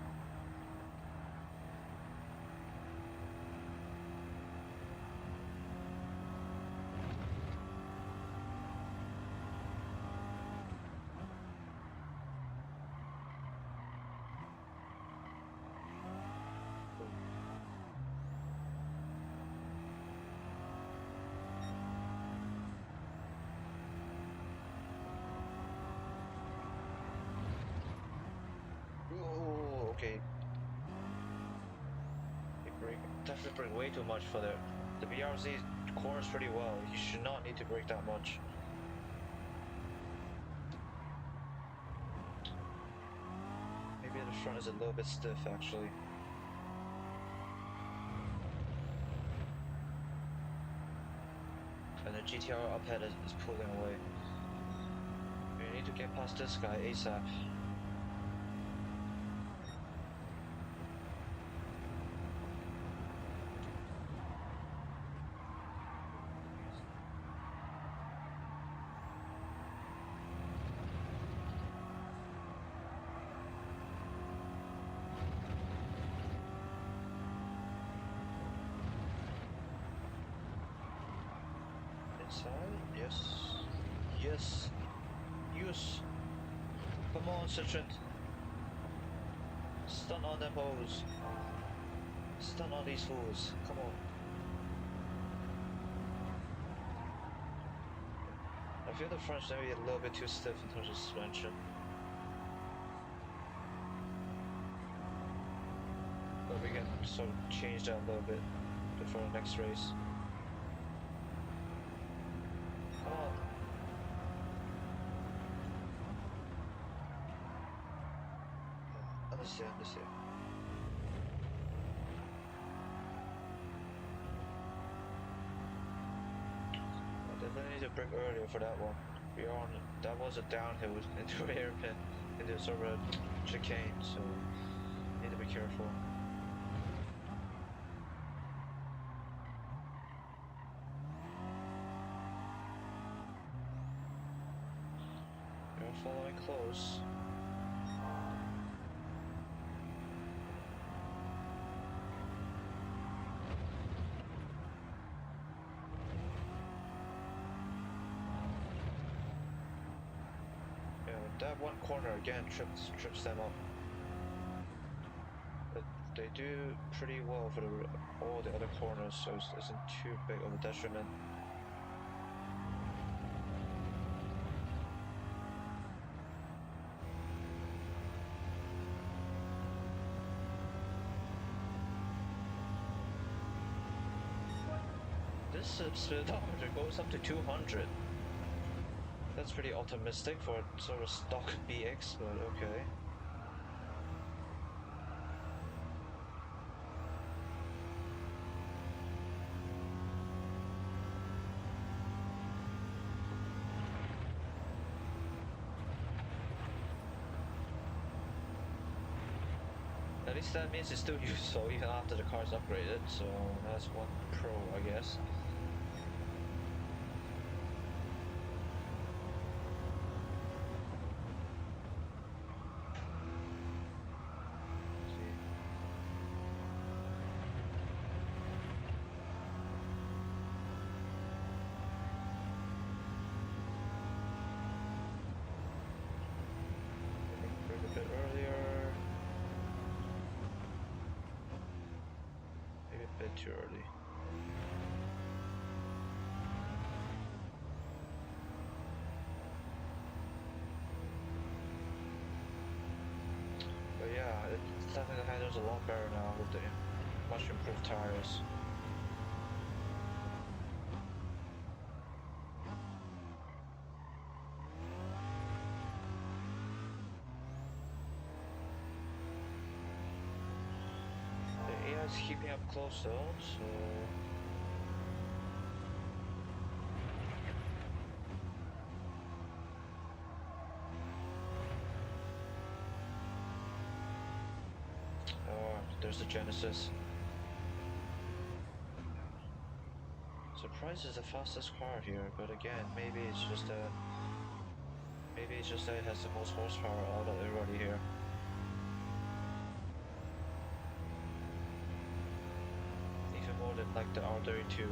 Ooh, okay. You definitely brake way too much for the BRZ corners pretty well. You should not need to brake that much. Maybe the front is a little bit stiff actually. And the GTR up ahead is pulling away. We need to get past this guy ASAP. Yes. Yes. Use. Come on, Citroen. Stun on them hoes. Stun on these fools. Come on. I feel the front's maybe a little bit too stiff in terms of suspension. But we can sort of change that a little bit before the next race. Understand. I definitely need to brake earlier for that one. That was a downhill into an hairpin, into sort of a chicane, so need to be careful. We're following close. that one corner again trips them up. But they do pretty well for all the other corners, so it isn't too big of a detriment. This speedometer goes up to 200. That's pretty optimistic for a sort of stock BX, but okay. At least that means it's still useful even after the car's upgraded, so that's one pro, I guess. A bit earlier. Maybe a bit too early. But yeah, definitely the handles a lot better now with the much improved tires. The AI is keeping up close though, so there's the Genesis. Surprise is the fastest car here, but again, maybe it's just that it has the most horsepower out of everybody here. Even more than like the R32.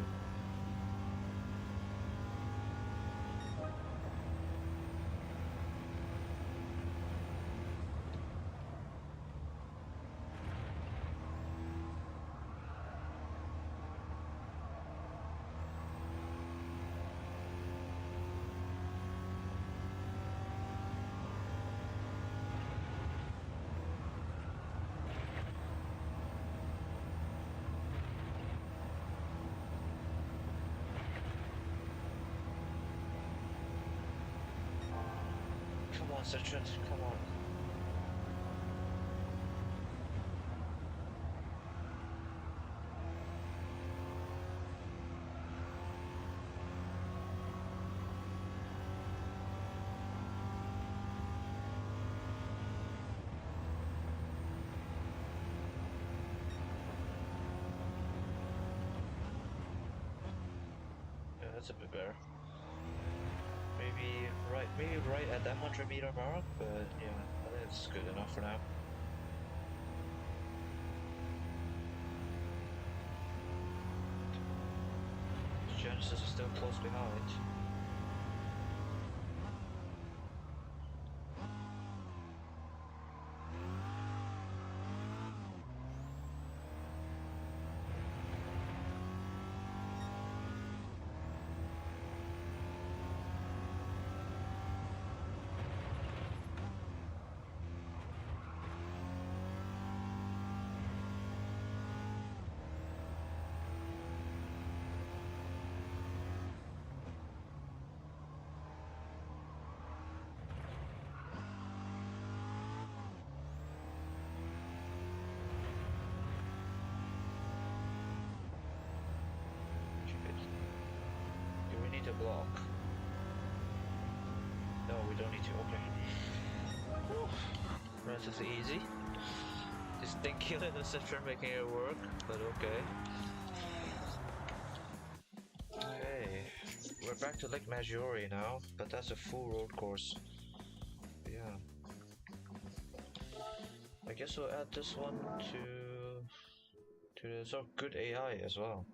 Come on, Citroen, come on. Yeah, that's a bit better. Maybe right at that 100-meter mark, but yeah, I think it's good enough for now. Genesis is still close behind. Do we need to block? No, we don't need to, okay. Relatively easy. Just thinking of the Citroen making it work, but okay. Okay, we're back to Lake Maggiore now, but that's a full road course. Yeah. I guess we'll add this one to the sort of good AI as well.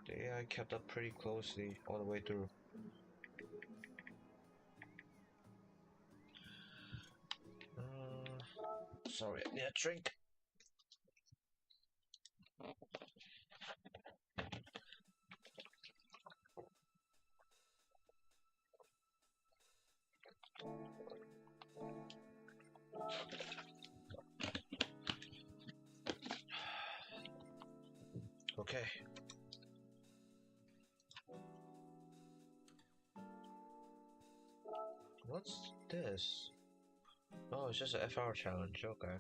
The AI kept up pretty closely all the way through. sorry, I need a drink. Okay. What's this? Oh, it's just a FR challenge, okay.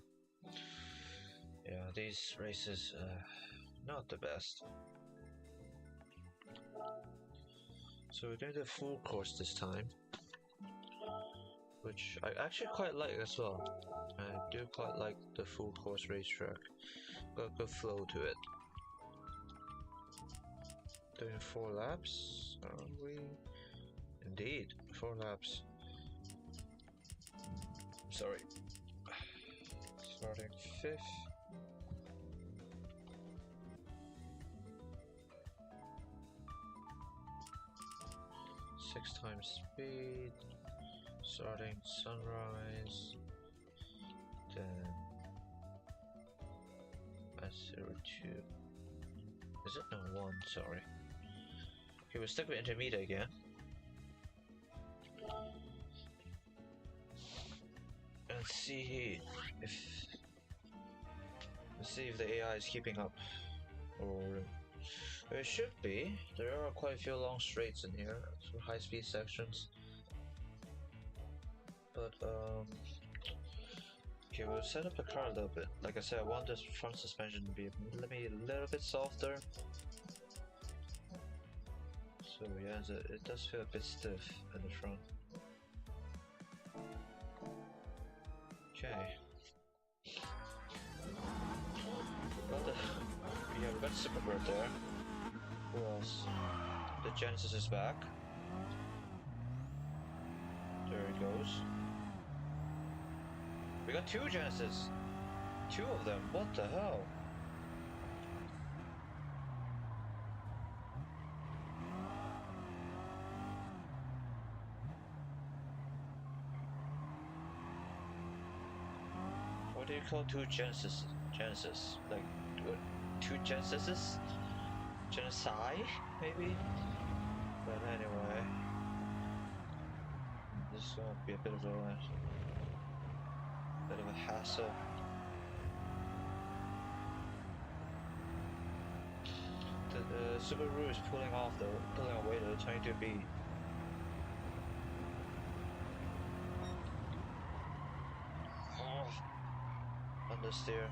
Yeah, these races, not the best. So we're doing the full course this time, which I actually quite like as well. I do quite like the full course racetrack. Got a good flow to it. Doing 4 laps, are we? Indeed, 4 laps. Sorry. Starting 5th. Six times speed. Starting sunrise. Then S02. Is it? No, 1, sorry. Okay, we'll stick with intermediate again. Let's see if the AI is keeping up, or it should be. There are quite a few long straights in here for high-speed sections, but okay, we'll set up the car a little bit. Like I said, I want this front suspension to be maybe a little bit softer. So yeah, it does feel a bit stiff in the front. Okay. Yeah, we got Superbird there. Who else? The Genesis is back. There it goes. We got 2 Genesis! 2 of them, what the hell? What do you call 2 Genesis? Like, what, 2 Genesises? Genocide, maybe? But anyway, this is gonna be a bit of a hassle. The Subaru is pulling off though, pulling away the 22B. Oh, understeer.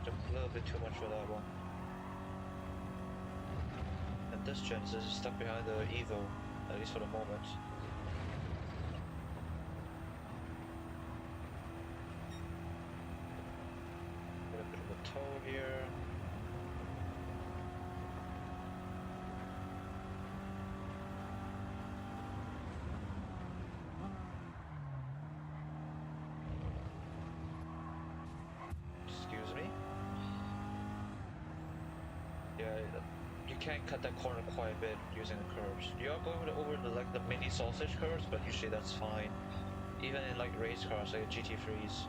A little bit too much for that one. And this Genesis is stuck behind the Evo, at least for the moment. Got a bit of a tow here. Excuse me. Yeah, you can't cut that corner quite a bit using the curves. You are going over the mini sausage curves, but usually that's fine. Even in like race cars like GT3s.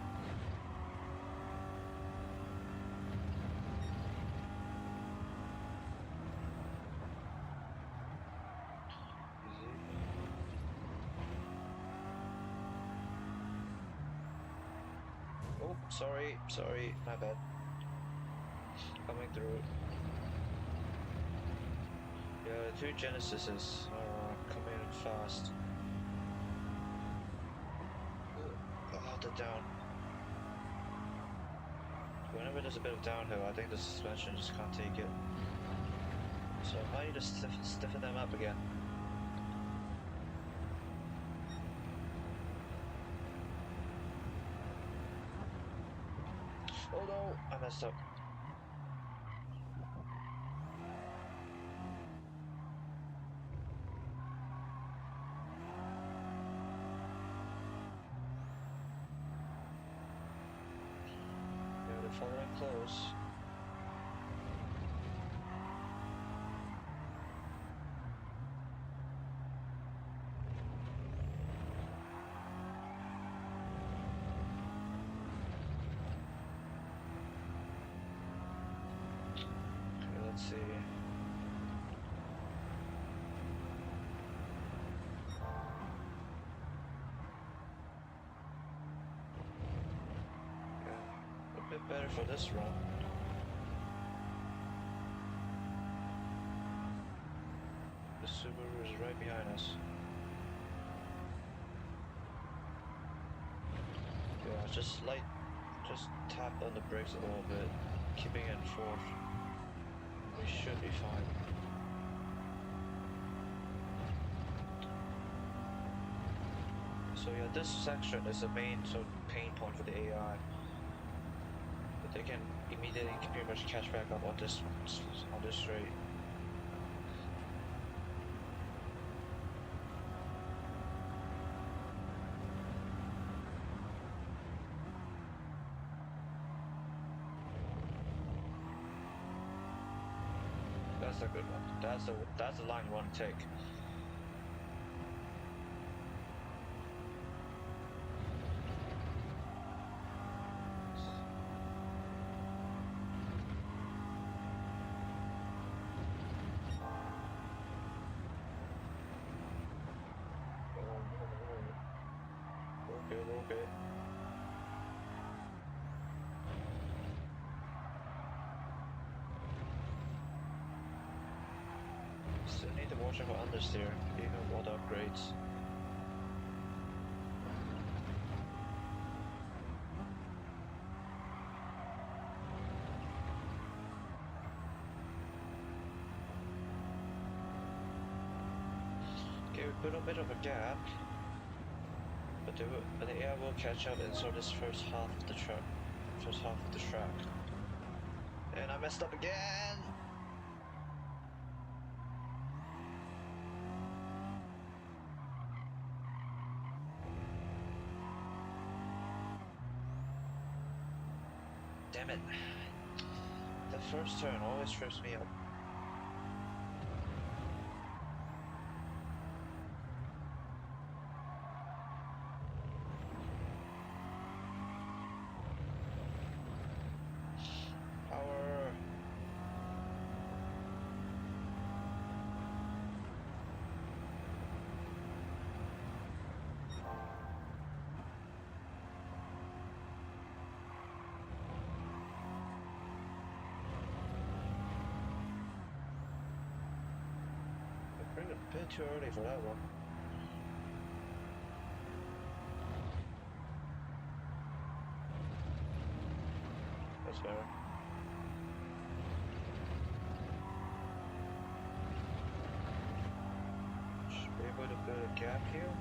Oh, sorry, my bad. Coming through. Yeah, 2 Genesises are coming in fast. Hold it down. Whenever there's a bit of downhill, I think the suspension just can't take it. So I might need to stiffen them up again. Oh no, I messed up. close. Okay, let's see. A bit better for this run. The Subaru is right behind us. Yeah, just tap on the brakes a little bit, keeping it in fourth. We should be fine. So yeah, this section is the main sort of pain point for the AI. But they can immediately pretty much catch back up on this straight. That's a good one. That's the line you want to take. Okay. Still need to watch out for understeer, even with all the upgrades. Okay, we put a bit of a gap, but the AI will catch up in sort of this first half of the track. And I messed up again! Damn it. The first turn always trips me up. Power. A bit too early for that one. That's better. Should be able to build a gap here.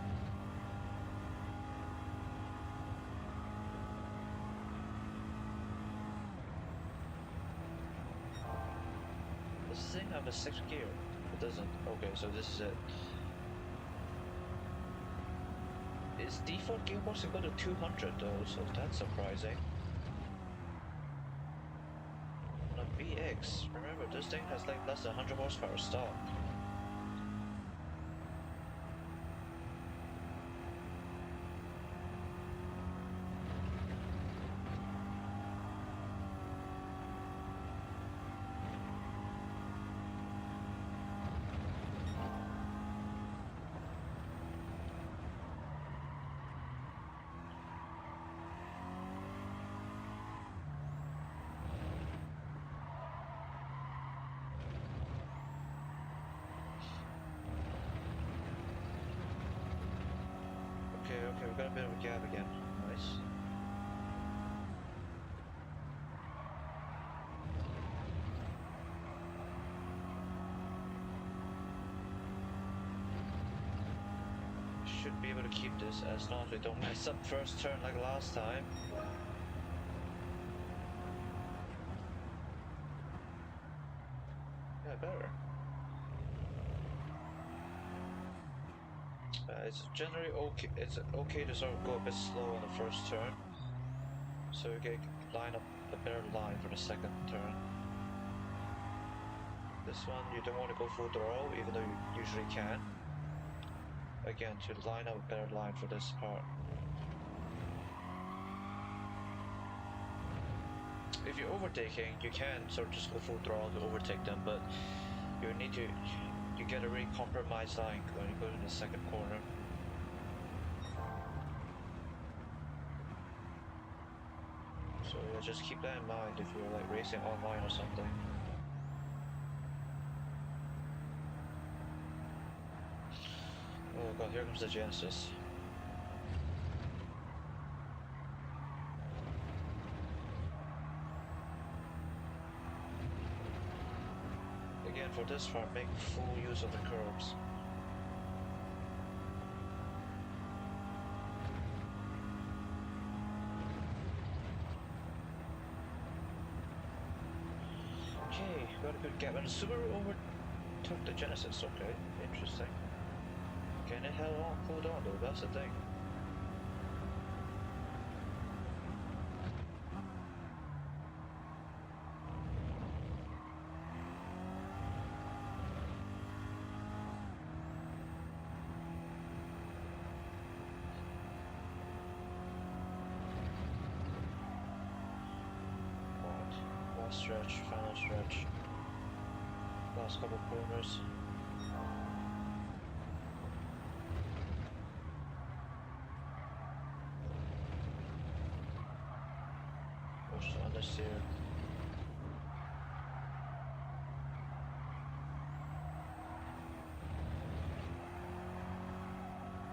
Does this thing have a 6th gear? It doesn't. Okay, so this is it. Its default gearbox can go to 200 though, so that's surprising. On a BX, remember this thing has like less than 100 horsepower stock. Okay, we got a bit of a gap again. Nice. Should be able to keep this as long as we don't mess up first turn like last time. Yeah, better. It's generally okay. It's okay to sort of go a bit slow on the first turn. So you can line up a better line for the second turn. This one you don't want to go full throttle, even though you usually can. Again, to line up a better line for this part. If you're overtaking, you can sort of just go full throttle to overtake them, but you need to you get a really compromised line when you go to the second corner. So yeah, just keep that in mind if you're like racing online or something. Oh god, here comes the Genesis. Again, for this part, make full use of the curbs. Okay, got a good gap. And the Subaru overtook the Genesis. Okay, interesting. Can it hold on though? That's the thing. Stretch, final stretch, last couple corners. Push to understeer.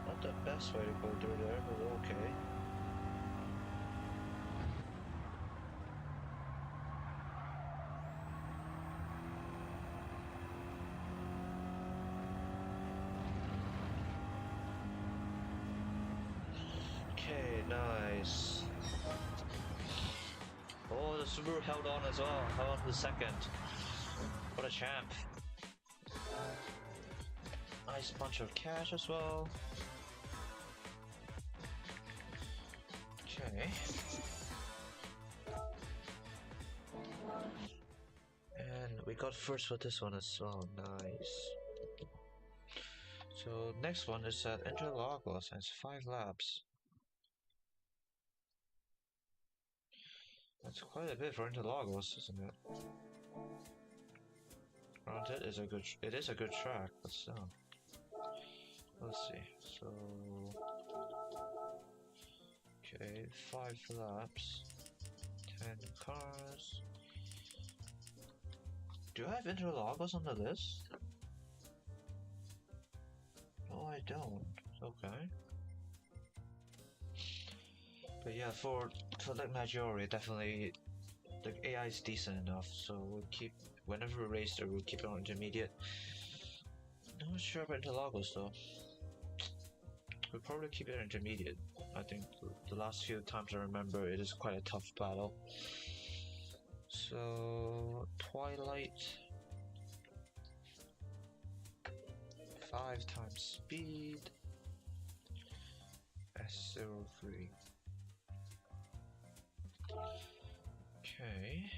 Not the best way to go through there, but okay. Okay, nice. Oh, the Subaru held on as well. Held on to the second. What a champ. Nice bunch of cash as well. Okay. And we got first for this one as well. Nice. So next one is at Interlagos and it's 5 laps. That's quite a bit for Interlagos, isn't it? Granted, it is a good track, but still. Let's see. So okay, 5 laps, 10 cars. Do I have Interlagos on the list? No, I don't. Okay. But yeah, for like Maggiore, definitely the AI is decent enough, so we'll keep whenever we race there, we'll keep it on intermediate. Not sure about Interlagos though. We'll probably keep it on intermediate. I think the last few times I remember it is quite a tough battle. So Twilight, 5 times speed, S03. Okay.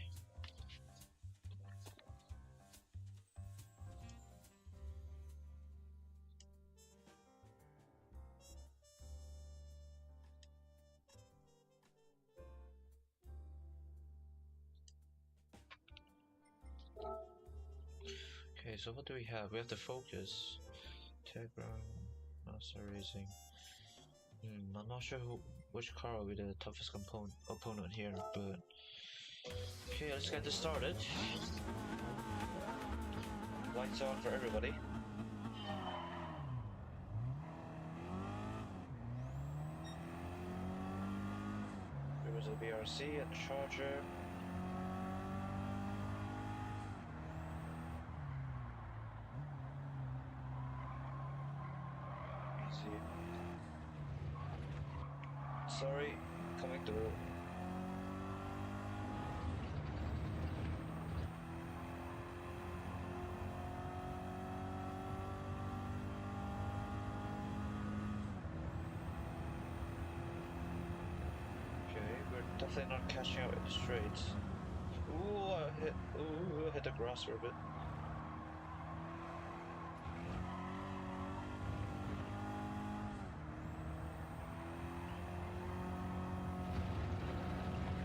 Okay, so what do we have? We have the Focus, Integrale, Master Racing. I'm not sure which car will be the toughest opponent here, but okay, let's get this started. Lights on for everybody. There was a BRC and a Charger. Easy. Sorry, coming through. definitely not catching up in the straights. Ooh, I hit the grass for a bit.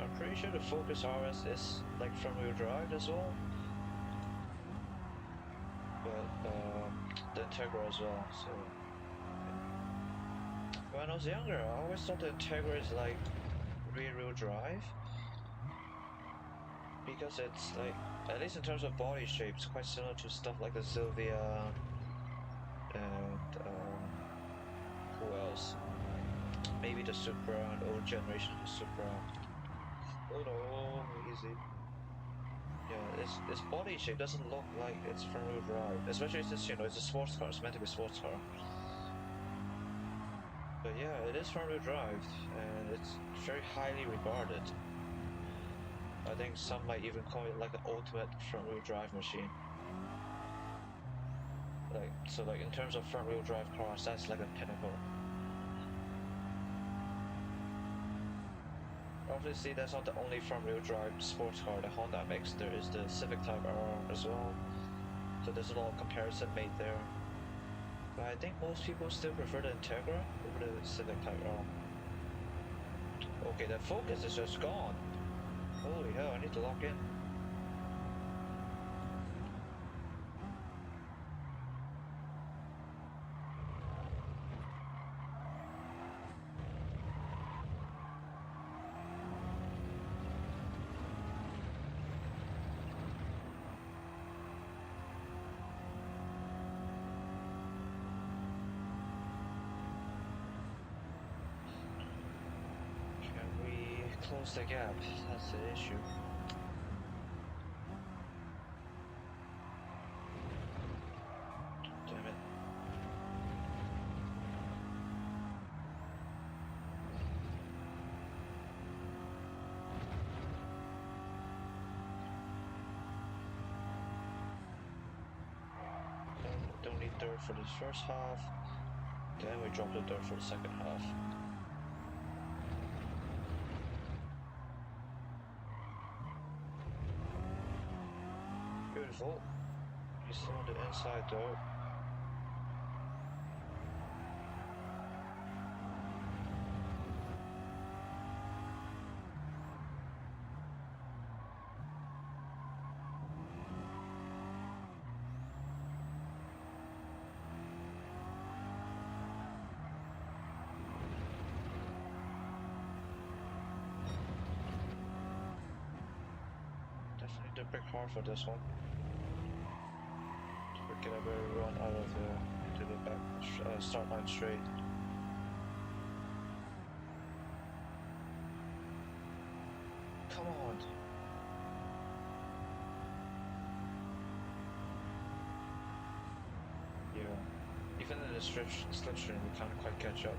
I'm pretty sure the Focus RS is like front wheel drive as well. But the Integra as well, so when I was younger I always thought the Integra is like rear wheel drive because it's like, at least in terms of body shape, it's quite similar to stuff like the Sylvia and who else? Maybe the Supra, an old generation of the Supra. Oh no, easy. Yeah, its body shape doesn't look like it's front wheel drive, especially since it's a sports car. It's meant to be a sports car. But yeah, it is front wheel drive, and it's very highly regarded. I think some might even call it like an ultimate front wheel drive machine. Like in terms of front wheel drive cars, that's like a pinnacle. Obviously, that's not the only front wheel drive sports car that Honda makes. There is the Civic Type R as well. So there's a lot of comparison made there. But I think most people still prefer the Integra over the Civic Type R. Okay, the Focus is just gone. Holy hell, I need to lock in. Close the gap, that's the issue. Damn it. Don't need dirt for this first half, then we drop the dirt for the second half. Beautiful. He's still on the inside though. Definitely the big hard for this one. Get a very run out of into the back start line straight. Come on. Yeah. Even in the slipstream, we can't quite catch up.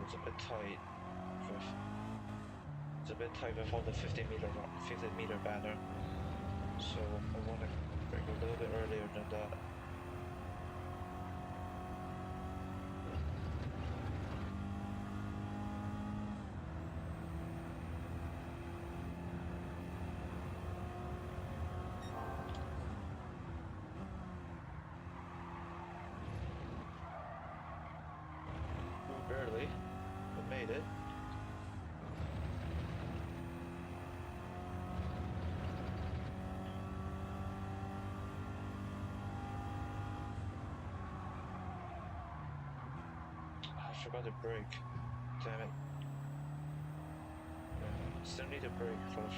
It's a bit tight. It's a bit tight with all the 50 meter banner. So I want to break a little bit earlier than that. Barely, but made it. I forgot to brake. Damn it. Yeah, still need a brake for the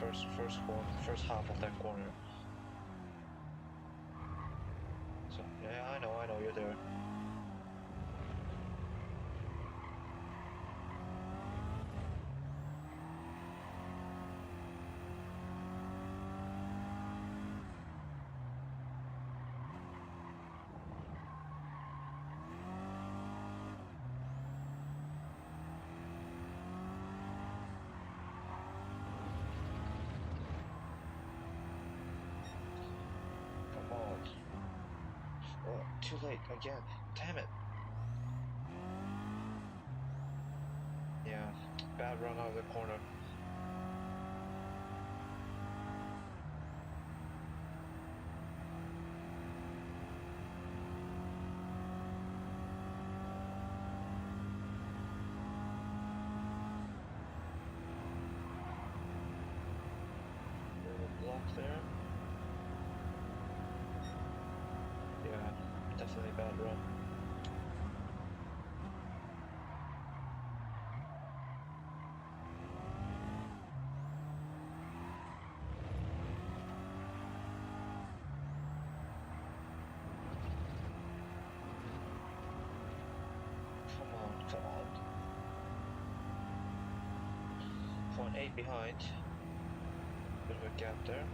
first half of that corner. So yeah, I know you're there. too late again. Damn it. Yeah, bad run out of the corner. Block there. Yeah, definitely bad run. Come on. 0.8 behind. Bit of a gap there.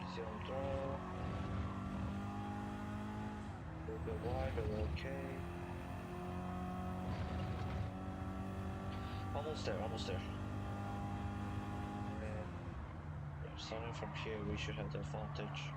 Easy on throw. A little bit wide, but we're okay. Almost there. And starting from here, we should have the advantage.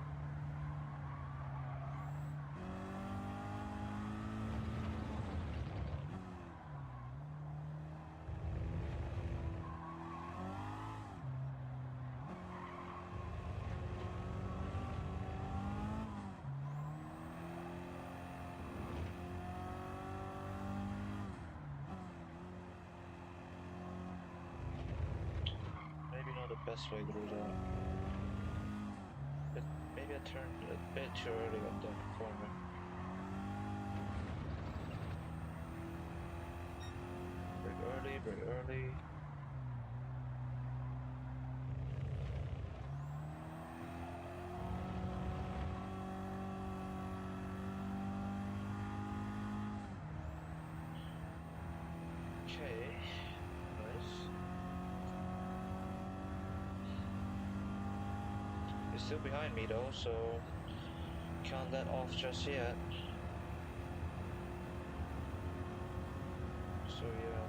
Maybe not the best way through that. But maybe I turned a bit too early on the corner. Brake early. Okay, nice. You're still behind me though, so can't let off just yet. So yeah.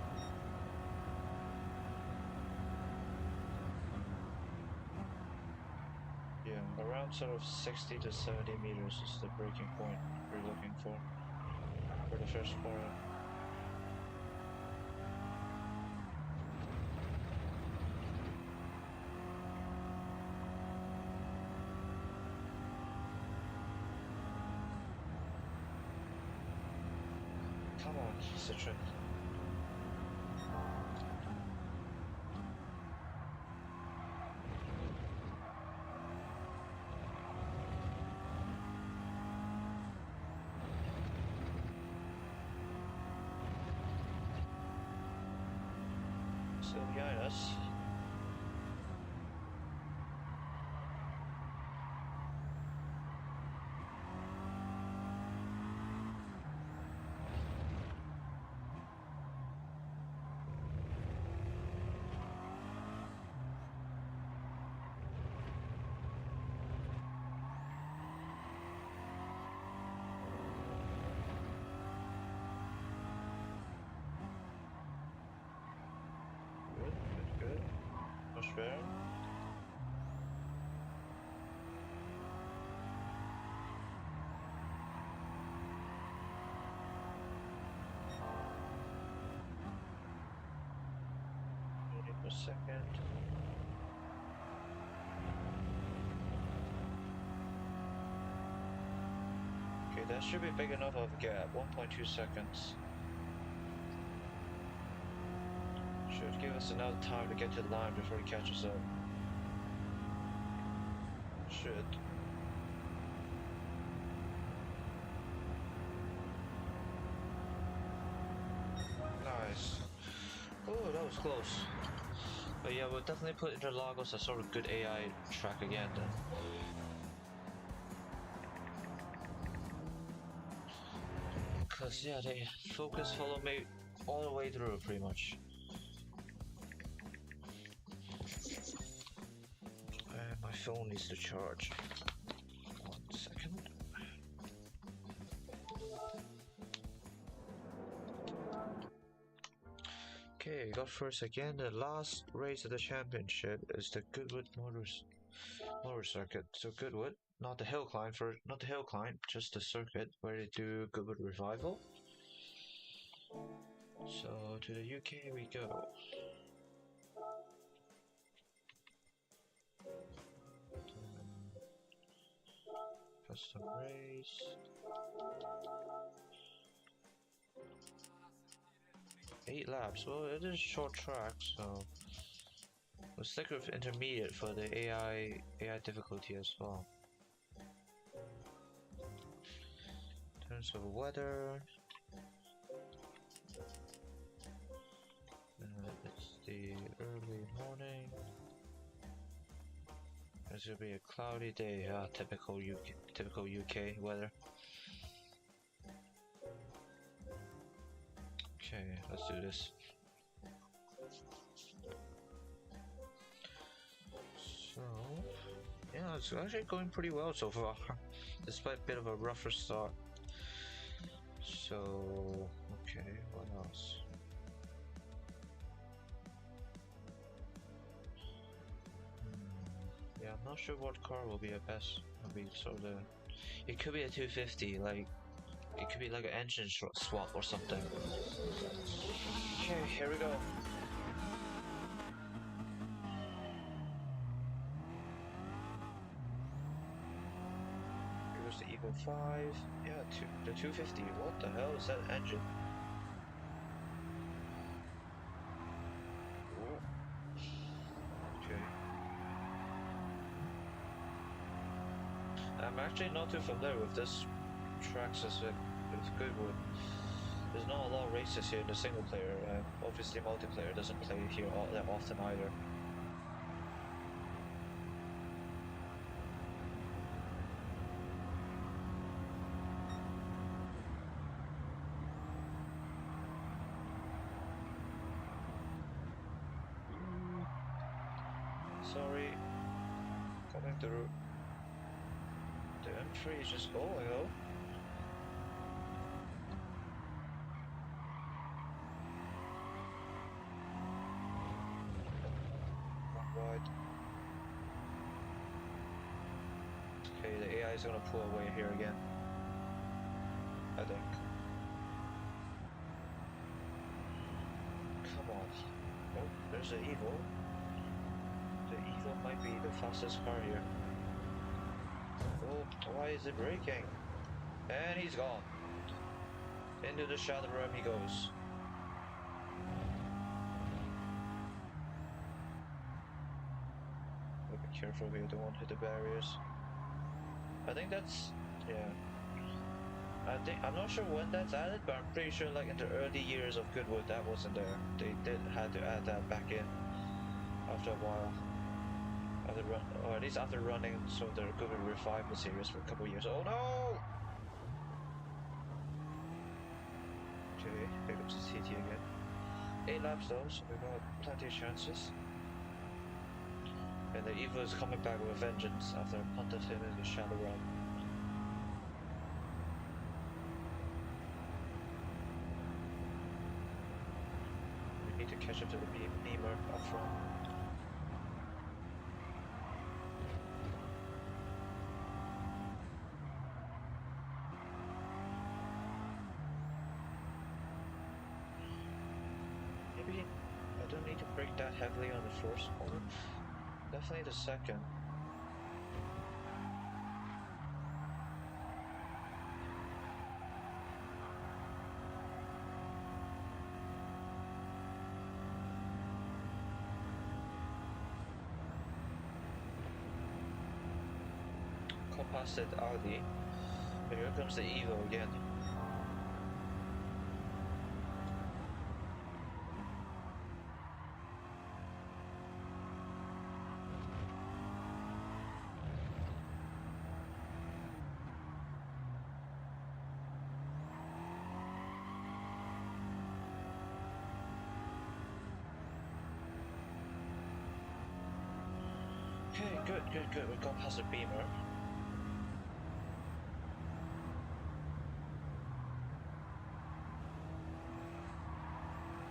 Yeah, around sort of 60 to 70 meters is the braking point we're looking for the first corner. Come on, Citroen. Still behind us. Good. Much better. Waiting for a second. Okay, that should be big enough of a gap. 1.2 seconds. Should give us enough time to get to the line before he catches up. Should. Nice. Oh, that was close. But yeah, we'll definitely put Interlagos as sort of good AI track again then. Cause yeah, they focus follow me all the way through pretty much. And my phone needs to charge. 1 second. Okay, Okay, we got first again. The last race of the championship is the Goodwood Motor Circuit. So Goodwood, not the hill climb not the hill climb, just the circuit where they do Goodwood Revival. So to the UK we go. Custom race. 8 laps. Well, it is a short track, so we'll stick with intermediate for the AI difficulty as well. In terms of weather, it's the early morning. It's gonna be a cloudy day. Typical UK weather. Okay, let's do this. So, yeah, it's actually going pretty well so far, despite a bit of a rougher start. So, okay, what else? Yeah, I'm not sure what car will be the best. It could be a 250, like it could be like an engine swap or something. Okay, here we go. Here's the Evo 5. Yeah, the 250. What the hell is that engine? Okay. I'm actually not too familiar with this track system with Goodwood. There's not a lot of races here in the single player, and obviously multiplayer doesn't play here that often either. Sorry, coming through. The M3 is just going though. Right. Okay, the AI is gonna pull away here again, I think. Come on. Oh, there's the Evo. The Evo might be the fastest car here. Oh, why is it braking? And he's gone. Into the shadow room he goes. Be careful here, don't want to hit the barriers. I think that's, yeah. I'm not sure when that's added, but I'm pretty sure like in the early years of Goodwood that wasn't there. They did had to add that back in after a while. Or at least after running so the Goodwood Revival series for a couple of years. Oh no! Okay, pick up the CT again. 8 laps though, so we've got plenty of chances. And the Evo is coming back with a vengeance after I punted him in the shadow realm. We need to catch up to the Beamer up front. Maybe I don't need to brake that heavily on the first corner. Definitely the second. Got past that Audi. But here comes the Evo again. Okay, good. We got past the Beamer.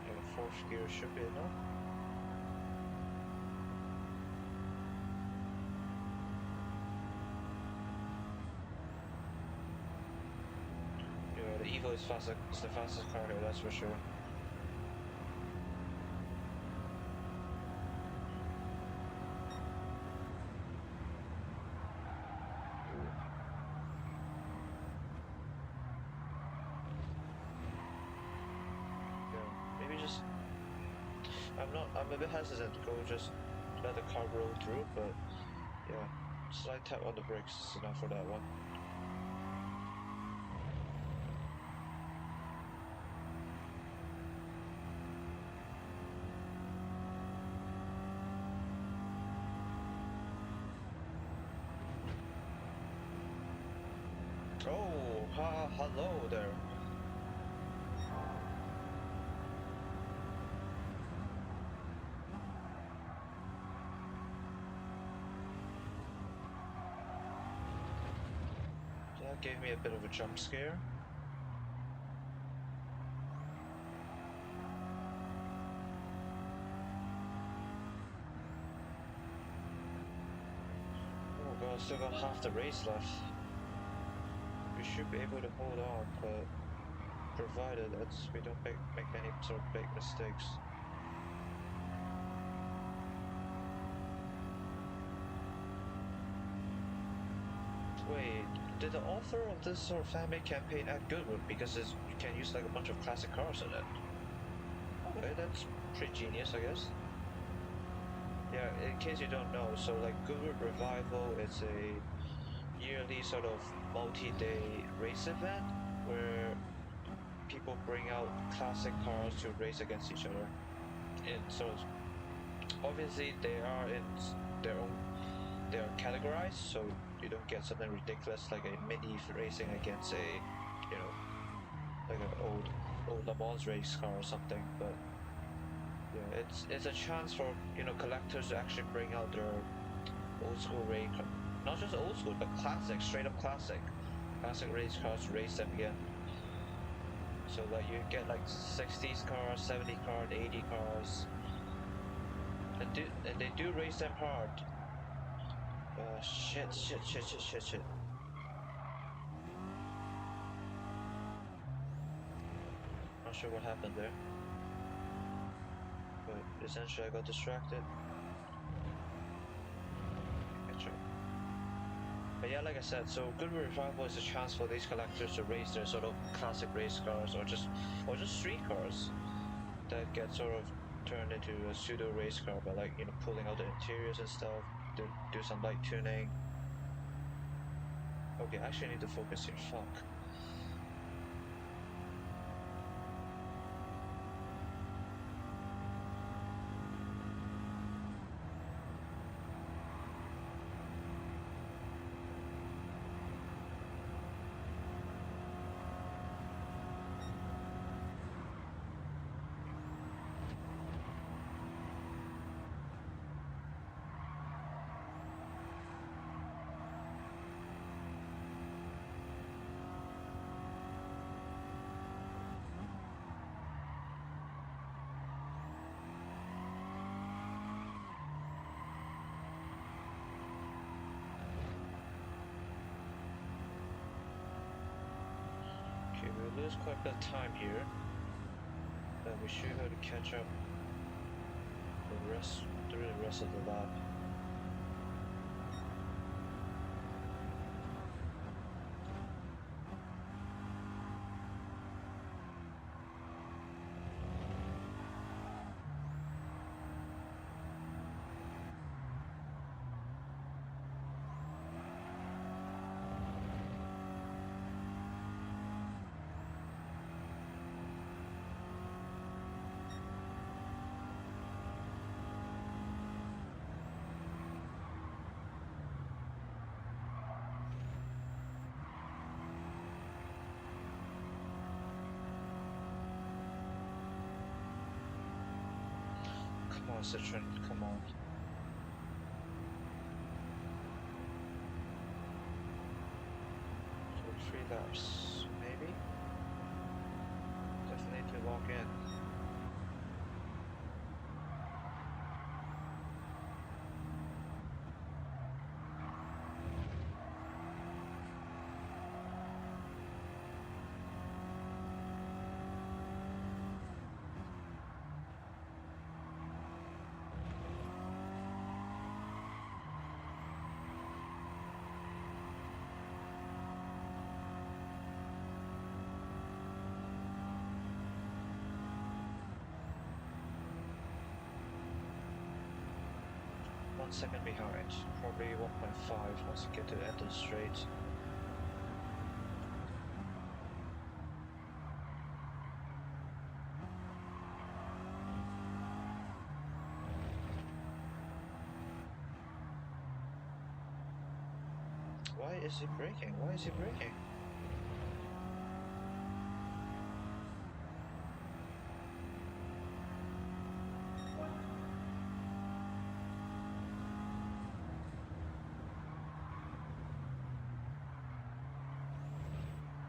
Yeah, 4 4th gear should be enough. Yeah, the Evo is faster. It's the fastest car here, that's for sure. I'm a bit hesitant to go just let the car roll through, but yeah, slight tap on the brakes is enough for that one. Oh, hello there. That gave me a bit of a jump scare. Oh god, still got half the race left. We should be able to hold on, but provided that we don't make any sort of big mistakes. Wait, did the author of this sort of family campaign add Goodwood because you can use like a bunch of classic cars in it? Okay, that's pretty genius, I guess. Yeah, in case you don't know, so like Goodwood Revival is a yearly sort of multi-day race event where people bring out classic cars to race against each other. And so obviously they are in their own, they are categorized, so you don't get something ridiculous like a mini racing against a, you know, like an old Le Mans race car or something. But yeah, it's a chance for, you know, collectors to actually bring out their old school race, not just old school, but classic, straight up classic race cars to race them again. So like you get like 60s cars, 70 cars, 80 cars, and they do race them hard. Shit. Not sure what happened there, but essentially I got distracted. But yeah, like I said, so Goodwood Revival is a chance for these collectors to race their sort of classic race cars or just street cars that get sort of turned into a pseudo race car by, like, you know, pulling out the interiors and stuff, do some light tuning. Okay, I actually need to focus here, fuck. We lose quite a bit of time here, but we should be able to catch up through the rest of the lap. Come on, Citron, come on. So 3 laps, maybe? Definitely to lock in. 1 second behind. Probably 1.5 once you get to the end of the straight. Why is he braking? Why is he braking?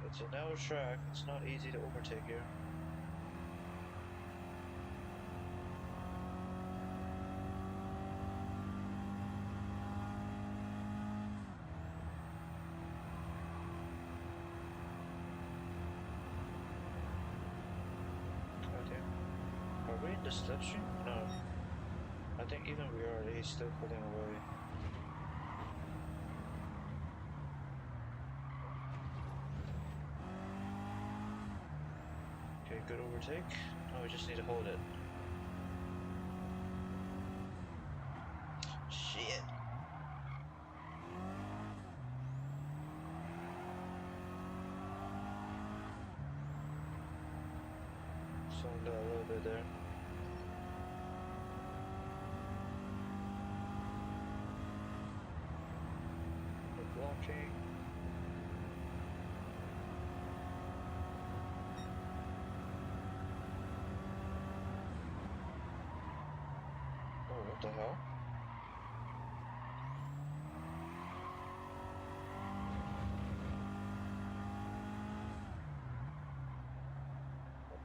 It's a narrow track, it's not easy to overtake here. Are we in the slipstream? No. I think even we are, he's still pulling away. Okay, good overtake. Now we just need to hold it. Shit! Slowing down a little bit there. Blocking. Oh, what the hell?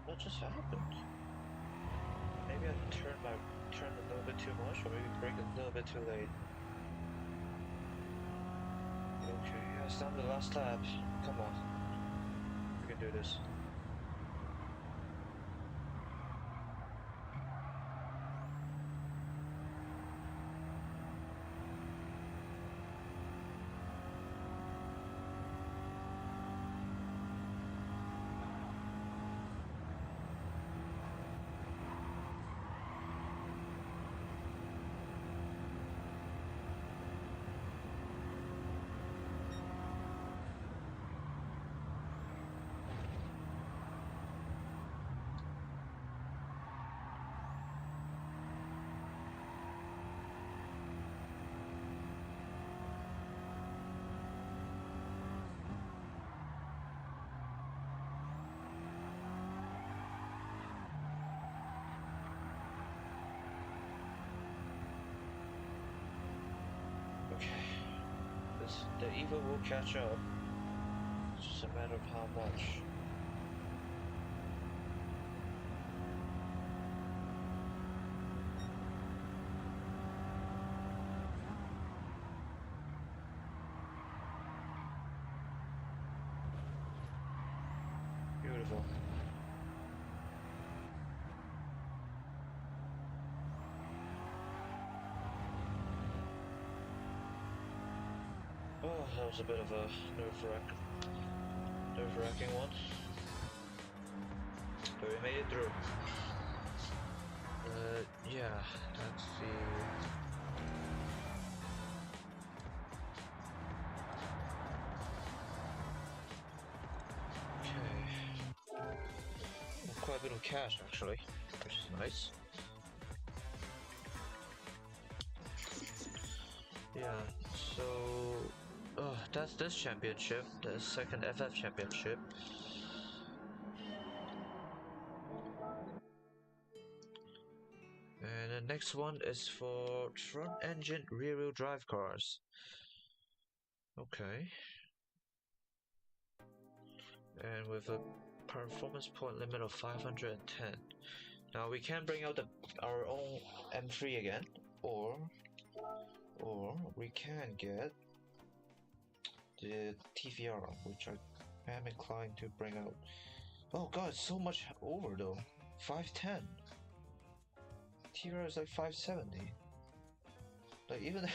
What just happened? Maybe I turned a little bit too much, or maybe brake a little bit too late. Okay, yeah, it's down to the last lap. Come on. We can do this. Okay. The Evo will catch up. It's just a matter of how much. Beautiful. Oh, that was a bit of a nerve-wracking one. But we made it through. Yeah, let's see. Okay. Quite a bit of cash actually, which is nice. Yeah, so that's this championship, the second FF championship. And the next one is for front engine rear wheel drive cars. Okay. And with a performance point limit of 510. Now we can bring out our own M3 again, or we can get the TVR, which I am inclined to bring out. Oh god, it's so much over though. 510. TVR is like 570. Like even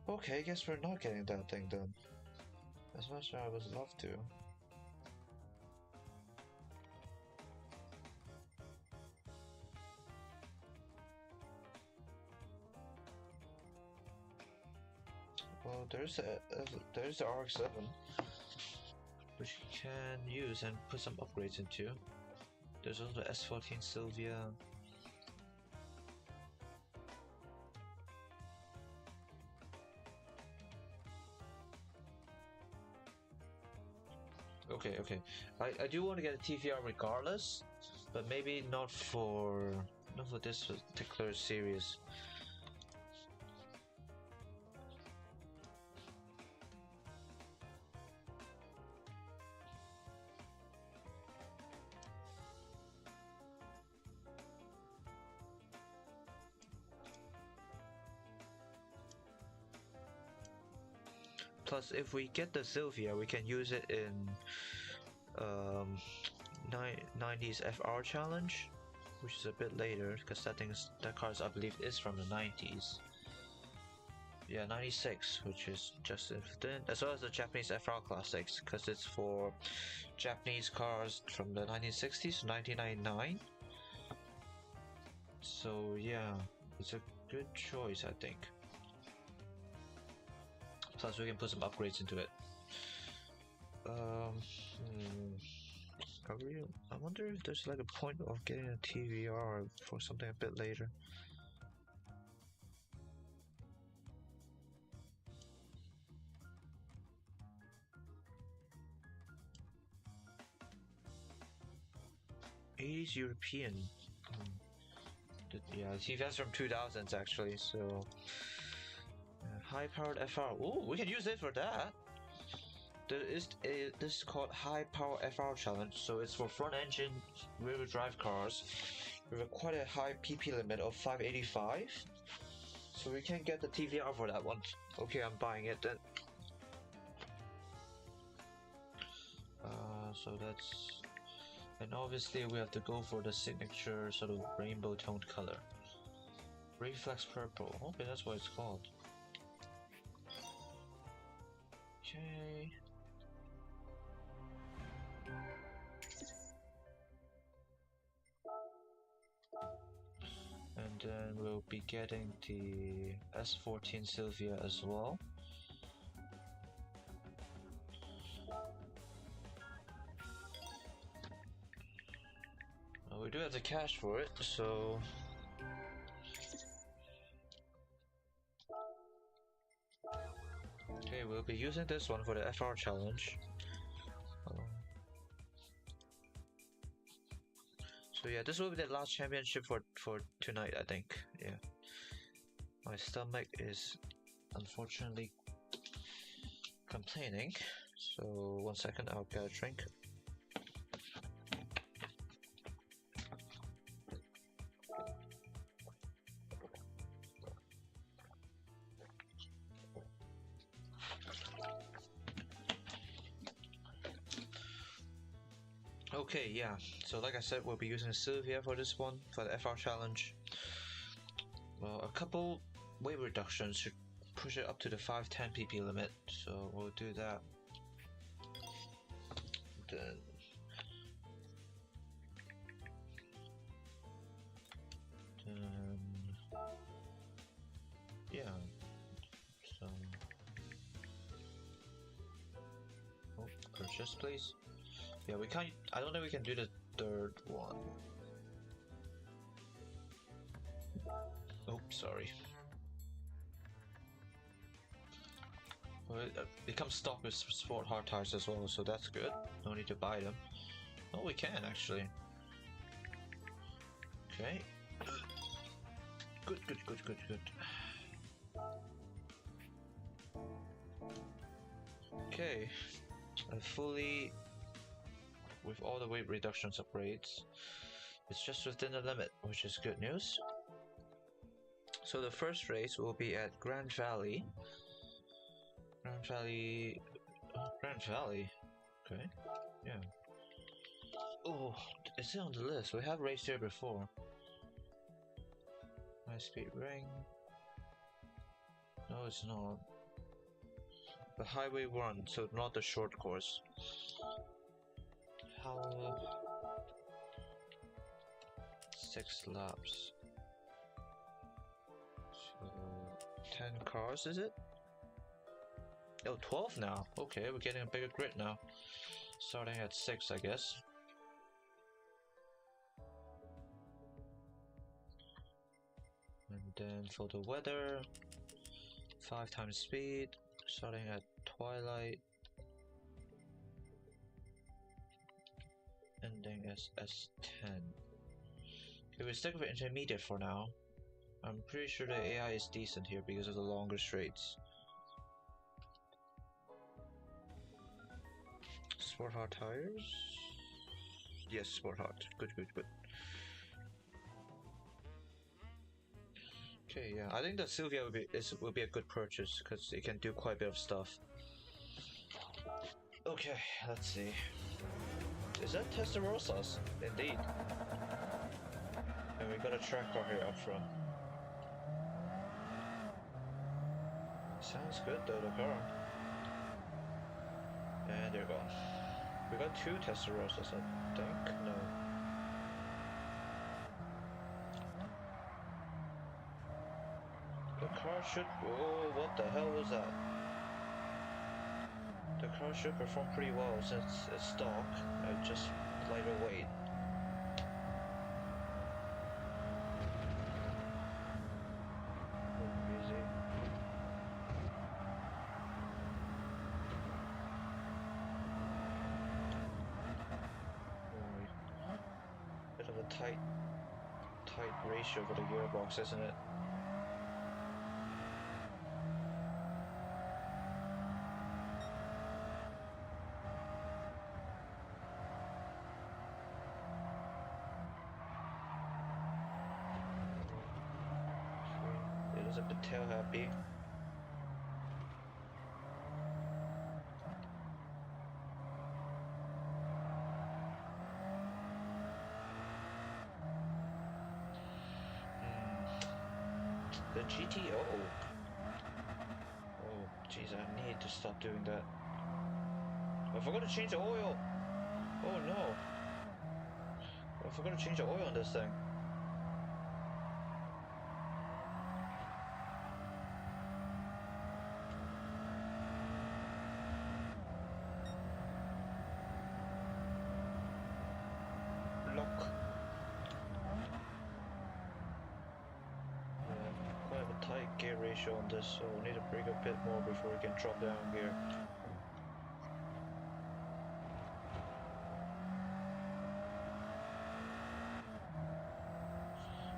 okay, I guess we're not getting that thing done. As much as I would love to. there's the RX-7, which you can use and put some upgrades into. There's also the S14 Sylvia. Okay. I do want to get a TVR regardless, but maybe not for this particular series. Plus, if we get the Sylvia, we can use it in 90s FR challenge, which is a bit later because that car I believe is from the 90s. Yeah, 96, which is just within, as well as the Japanese FR classics, because it's for Japanese cars from the 1960s to 1999. So yeah, it's a good choice, I think. Plus, we can put some upgrades into it. I wonder if there's like a point of getting a TVR for something a bit later. '80s European. Yeah, TVS from 2000s actually. So high-powered FR. Oh, we can use it for that. This is called High Power FR Challenge, so it's for front engine rear drive cars with quite a high PP limit of 585. So we can get the TVR for that one. Okay, I'm buying it then. So that's, and obviously we have to go for the signature sort of rainbow toned color. Reflex purple. Okay, that's what it's called. Okay. And then we'll be getting the S14 Sylvia as well. We do have the cash for it, so okay, we'll be using this one for the FR challenge. So yeah, this will be the last championship for tonight, I think. Yeah, my stomach is unfortunately complaining, so 1 second, I'll get a drink. Okay, yeah, so like I said, we'll be using Sylvia for this one, for the FR challenge. Well, a couple weight reductions should push it up to the 510 PP limit, so we'll do that. Then yeah, so purchase please. Yeah, we can't, I don't think we can do the third one. Oh, sorry. Well, it comes stock with sport hard tires as well, so that's good. No need to buy them. Oh, we can actually. Okay. Good. Okay. Fully, with all the weight reductions upgrades, it's just within the limit, which is good news. So the first race will be at Grand Valley. Grand Valley. Okay. Yeah. Oh, is it on the list? We have raced here before. High speed ring. No, it's not. The highway run, so not the short course. How? 6 laps. So 10 cars, is it? Oh, 12 now. Okay, we're getting a bigger grid now. Starting at 6, I guess. And then for the weather, 5 times speed, starting at twilight, ending as S10. Okay, we stick with intermediate for now. I'm pretty sure the AI is decent here because of the longer straights. Sport hard tires? Yes, sport hard. Good, good, good. Okay, yeah, I think that Sylvia will be a good purchase because it can do quite a bit of stuff. Okay, let's see. Is that Testarossas? Indeed. And we got a track car here up front. Sounds good though, the car. And they're gone. We got 2 Testarossas, I think? No. The car should... Oh, what the hell was that? The car should perform pretty well since it's stock, just lighter weight. Easy. Bit of a tight ratio for the gearbox, isn't it? It is a bit tail happy. The GTO. Oh, jeez, I need to stop doing that. I forgot to change the oil. Oh no. I forgot to change the oil on this thing. Lock. Quite a tight gear ratio on this, so we need to brake a bit more before we can drop down gear.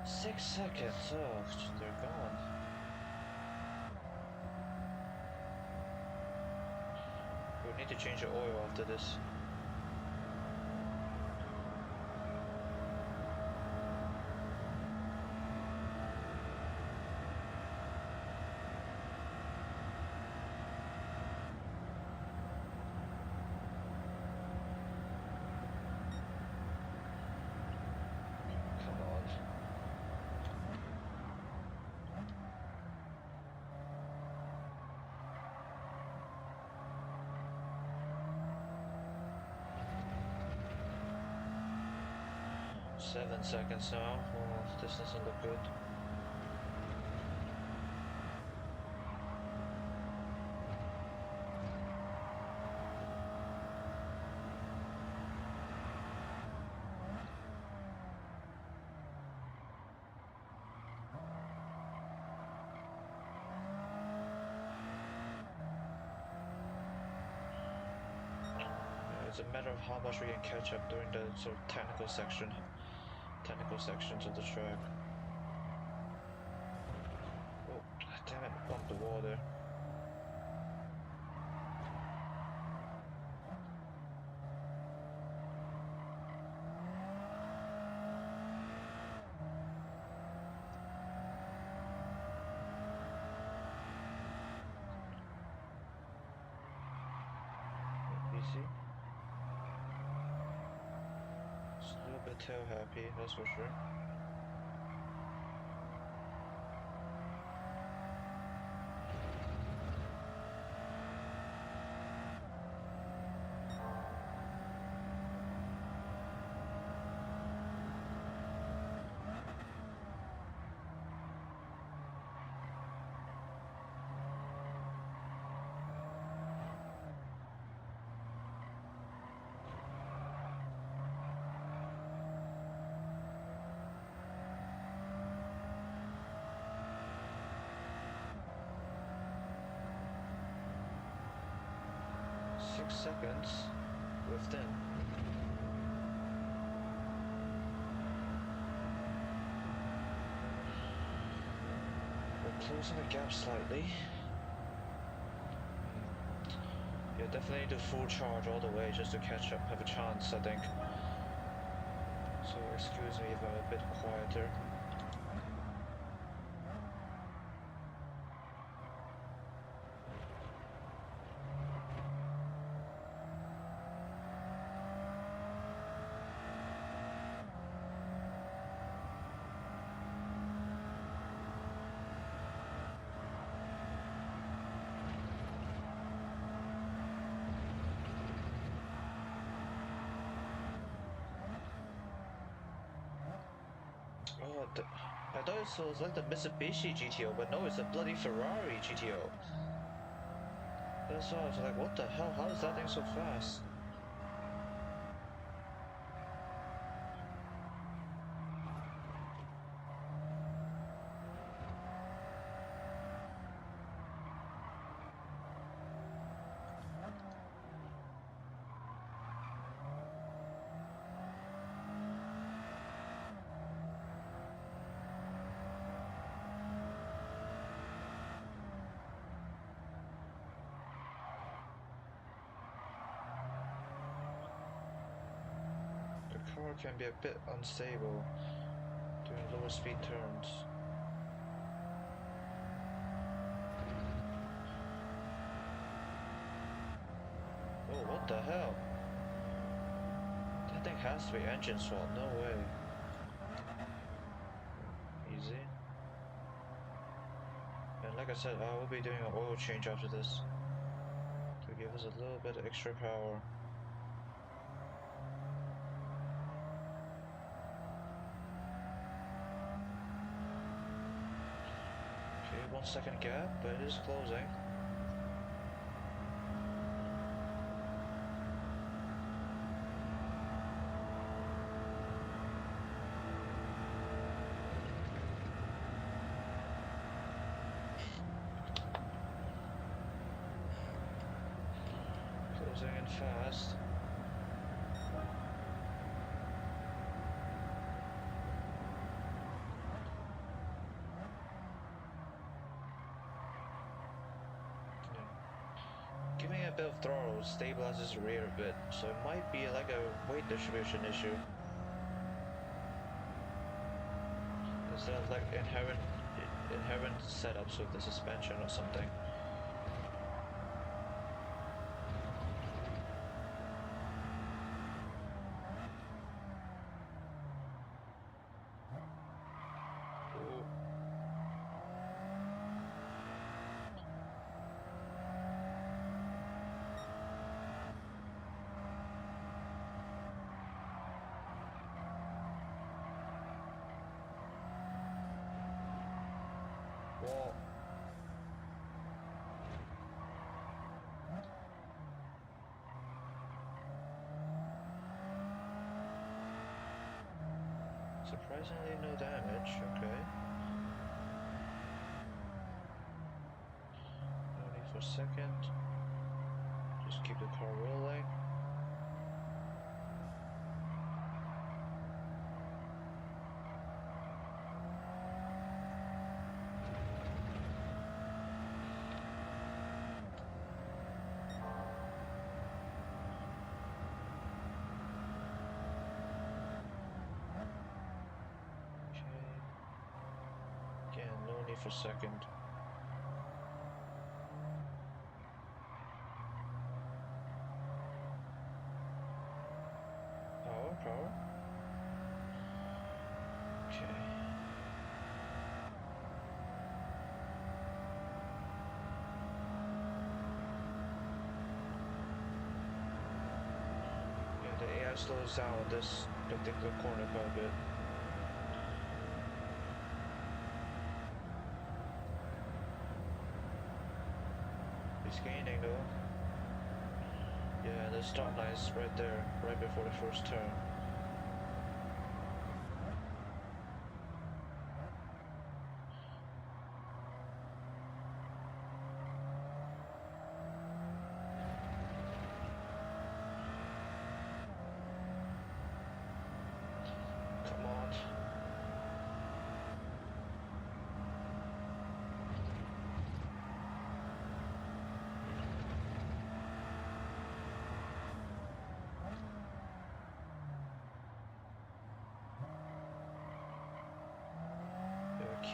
6 seconds. Oh, they're gone. We need to change the oil after this. Come on. Seven seconds now. Oh, this doesn't look good. It's a matter of how much we can catch up during the sort of technical sections of the track. Oh, damn it, bumped the wall there. Easy. Just a little bit tail happy, that's for sure. 6 seconds within. We're closing the gap slightly. Yeah, definitely need to full charge all the way just to catch up, have a chance, I think. So excuse me if I'm a bit quieter. Oh, I thought it was like the Mitsubishi GTO, but no, it's a bloody Ferrari GTO. That's why I was like, what the hell? How is that thing so fast? The car can be a bit unstable during lower speed turns. Oh, what the hell? That thing has to be engine swap, no way. Easy. And like I said, I will be doing an oil change after this to give us a little bit of extra power. Okay, 1 second gap, but it is closing. Closing in fast. Giving it a bit of throttle stabilizes the rear a bit, so it might be like a weight distribution issue. Instead of like inherent setups with the suspension or something. Wall. Surprisingly no damage, okay. No need for a second. Just keep the car rolling. Again, no need for second. Power. Okay. Yeah, the AI slows down this particular corner quite a bit. He's gaining though. Yeah, the start line is right there, right before the first turn.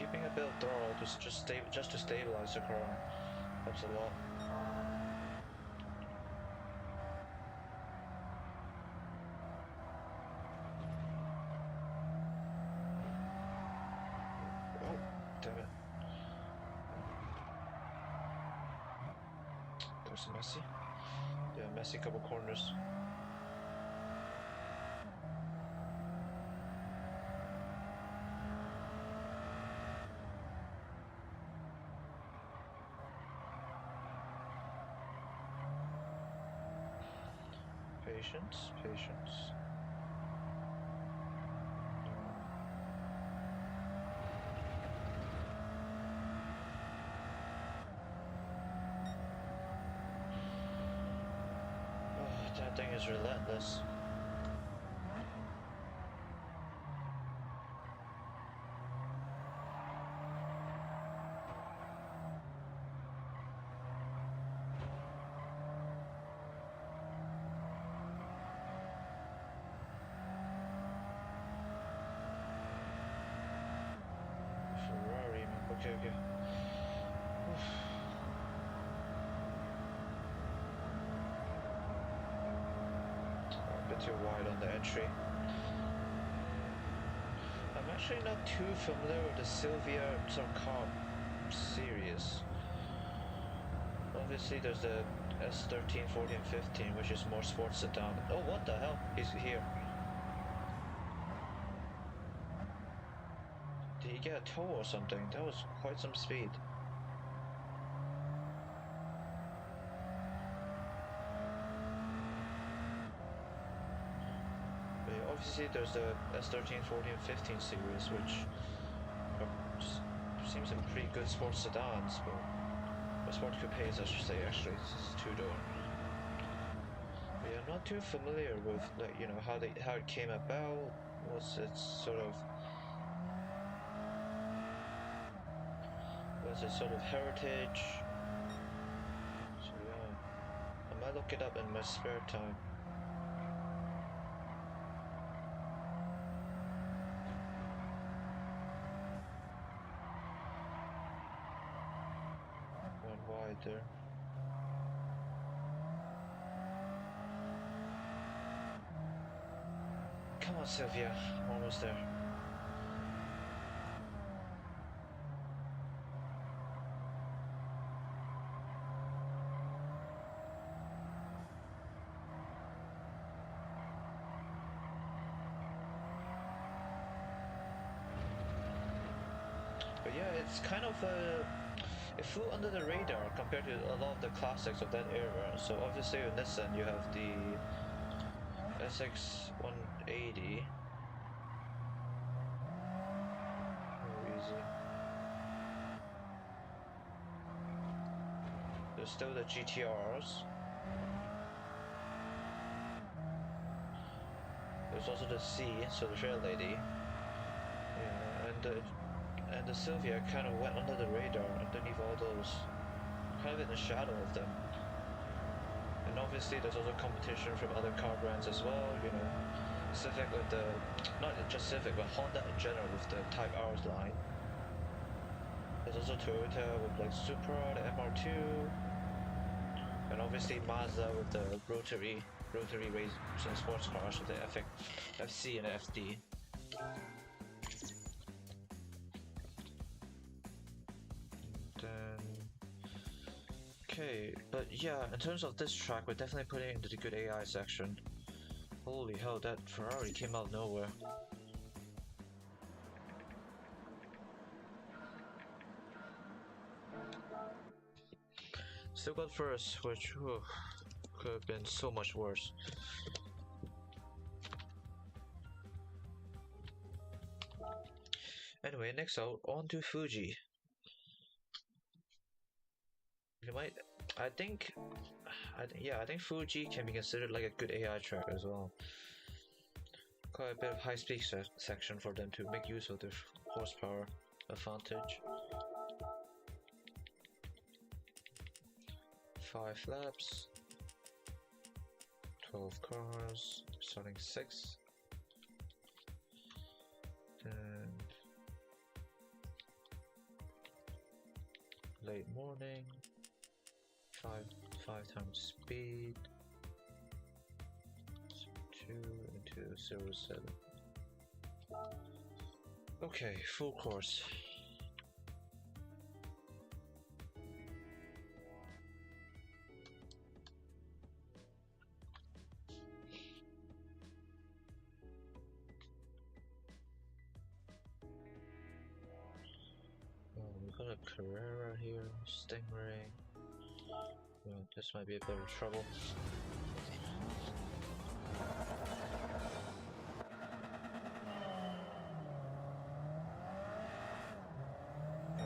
keeping a bit of throttle just to stabilize the car helps a lot. Oh, damn it. There's a messy. Yeah, messy couple corners. Patience, patience. Oh, that thing is relentless. Ferrari, man. Okay, okay. Oof. A bit too wide on the entry. I'm actually not too familiar with the Sylvia sort of car series. Obviously, there's the S13, 14, 15, which is more sports sedan. Oh, what the hell? He's here. Did he get a tow or something? That was quite some speed. But yeah, obviously, there's the S13, 14, 15 series, which seems like pretty good sports sedans, but sport coupes, I should say. Actually, this is two-door. But yeah, I'm not too familiar with how it came about. Was it sort of heritage? So yeah, I might look it up in my spare time. Went wide there. Come on, Sylvia, almost there. But yeah, it's kind of it flew under the radar compared to a lot of the classics of that era. So obviously with Nissan you have the SX180. Oh, easy. There's still the GTRs. There's also the C, so the Fair Lady. Yeah, and the Sylvia kind of went under the radar underneath all those, kind of in the shadow of them. And obviously there's also competition from other car brands as well, Civic with the, not just Civic, but Honda in general with the Type R's line. There's also Toyota with like Supra, the MR2, and obviously Mazda with the rotary race sports cars with the FC and the FD. Okay, but yeah, in terms of this track, we're definitely putting it into the good AI section. Holy hell, that Ferrari came out of nowhere. Still got first, which could have been so much worse. Anyway, next out, on to Fuji. I think Fuji can be considered like a good AI track as well. Quite a bit of high speed section for them to make use of their horsepower advantage. 5 laps, 12 cars, starting 6, and late morning. Five times speed. 2 into 0.7. Okay, full course. We got a Carrera here, Stingray. This might be a bit of trouble.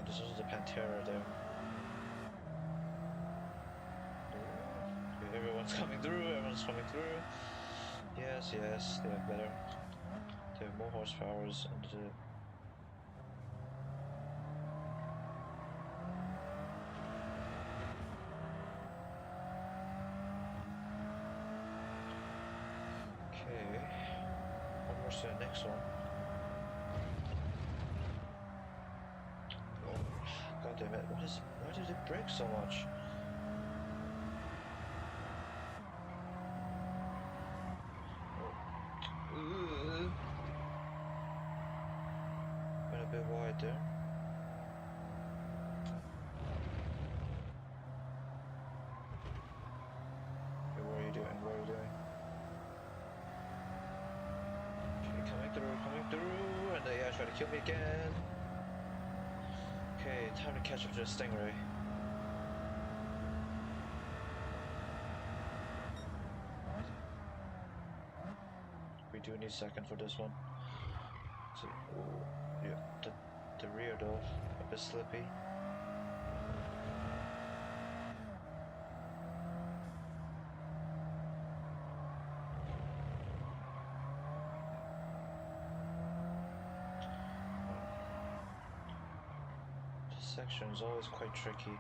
This is the Pantera there. Okay, everyone's coming through, Yes, they have better. They have more horsepowers and okay. Almost to the next one. Oh, God damn it. Why did it break so much? Went a bit wide there. Okay, what are you doing? Okay, coming through, and they try to kill me again. Okay, time to catch up to the Stingray. We do need second for this one. So, yeah, the rear though, a bit slippy. This section is always quite tricky.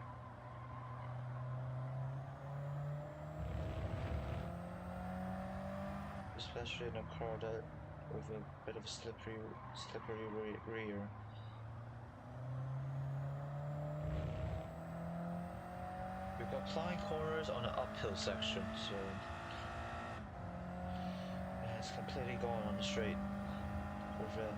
Especially in a car that with a bit of a slippery rear. We've got flying corners on an uphill section, so yeah, it's completely going on the straight. Corvette.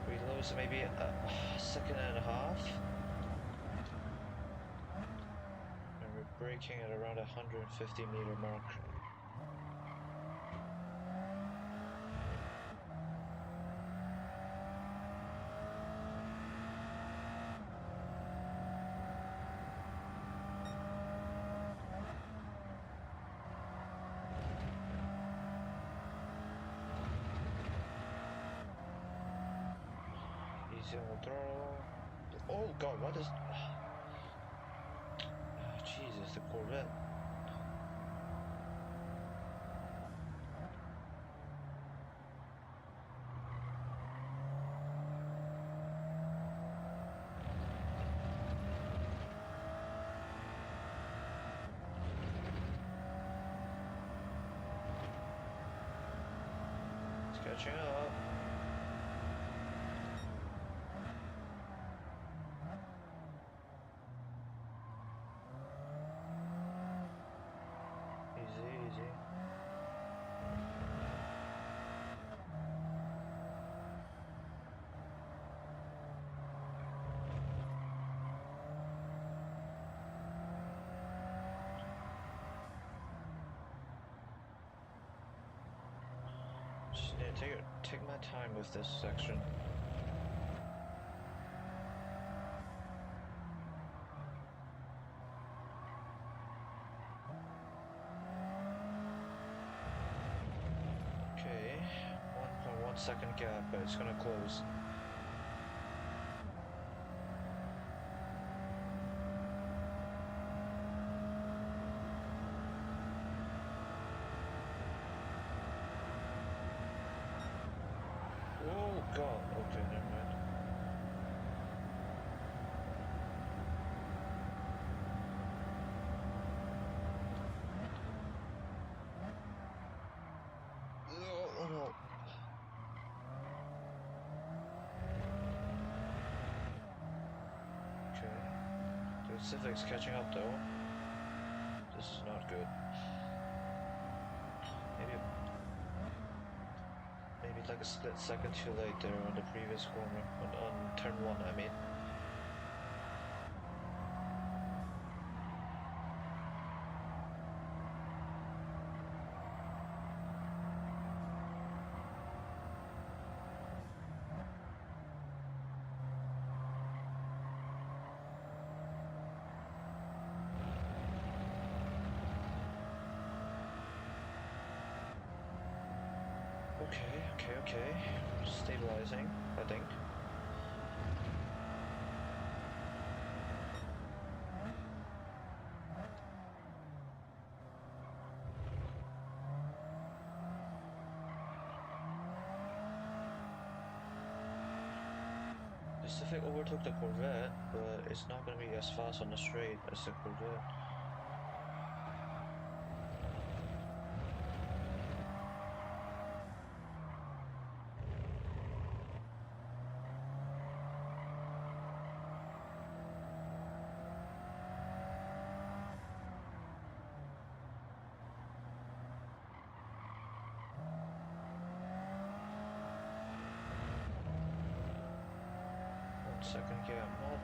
We lose maybe a second and a half. And we're braking at around 150-meter mark. Easy on the throttle. Oh God, what is... Oh, Jesus, the Corvette. It's catching up. Easy. Just need to take my time with this section. Okay, 1.1 second gap, but it's gonna close. Oh God, okay, never mind. Civic's catching up though. This is not good. Maybe like a split second too late there on the previous corner, on turn 1 I mean. Okay. Stabilizing, I think. The Civic overtook the Corvette, but it's not going to be as fast on the straight as the Corvette. Second, yeah, not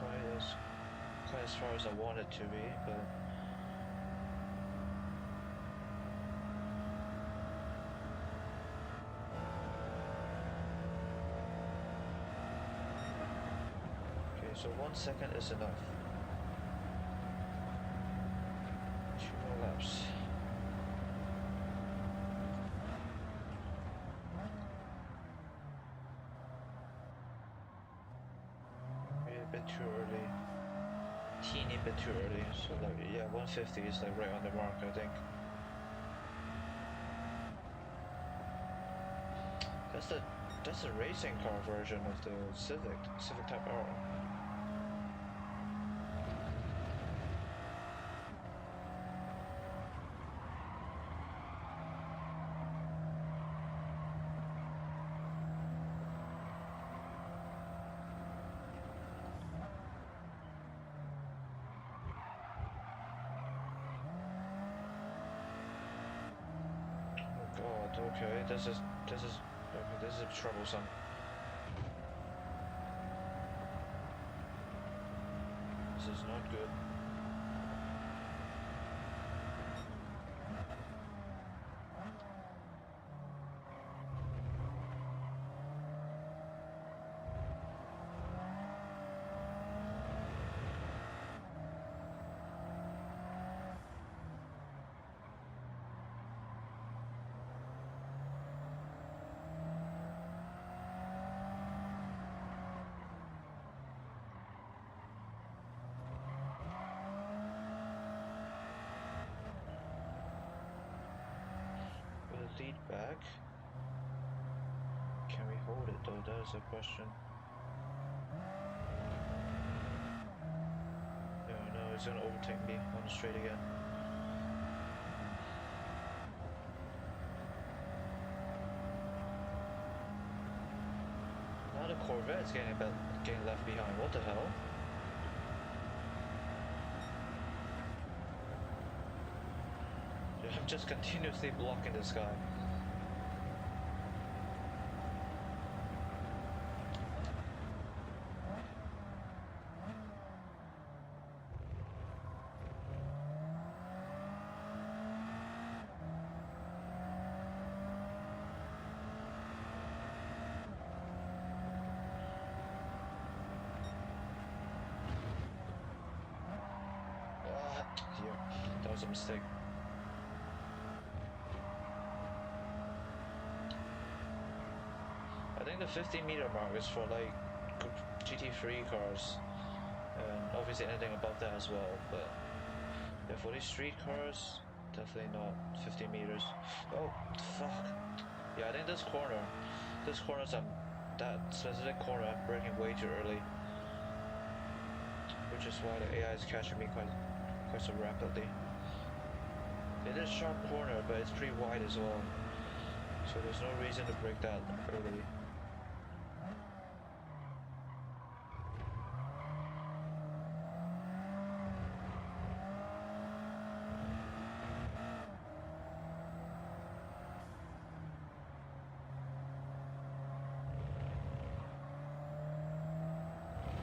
quite as far as I want it to be, but okay, so 1 second is enough. 2 more laps. Bit too early, teeny bit too early. So like, yeah, 150 is like right on the mark, I think. That's the racing car version of the Civic Type R. Okay, this is troublesome. This is not good. Lead back. Can we hold it though? That is a question. No, it's gonna overtake me on the straight again. Now the Corvette's getting left behind. What the hell? I'm just continuously blocking this guy. Yeah, that was a mistake. I think the 50-meter mark is for like GT3 cars, and obviously anything above that as well, but yeah, for these street cars, definitely not 50 meters. Oh, fuck. Yeah, I think this corner's that specific corner, I'm braking way too early, which is why the AI is catching me quite so rapidly. It is a sharp corner, but it's pretty wide as well, so there's no reason to brake that early.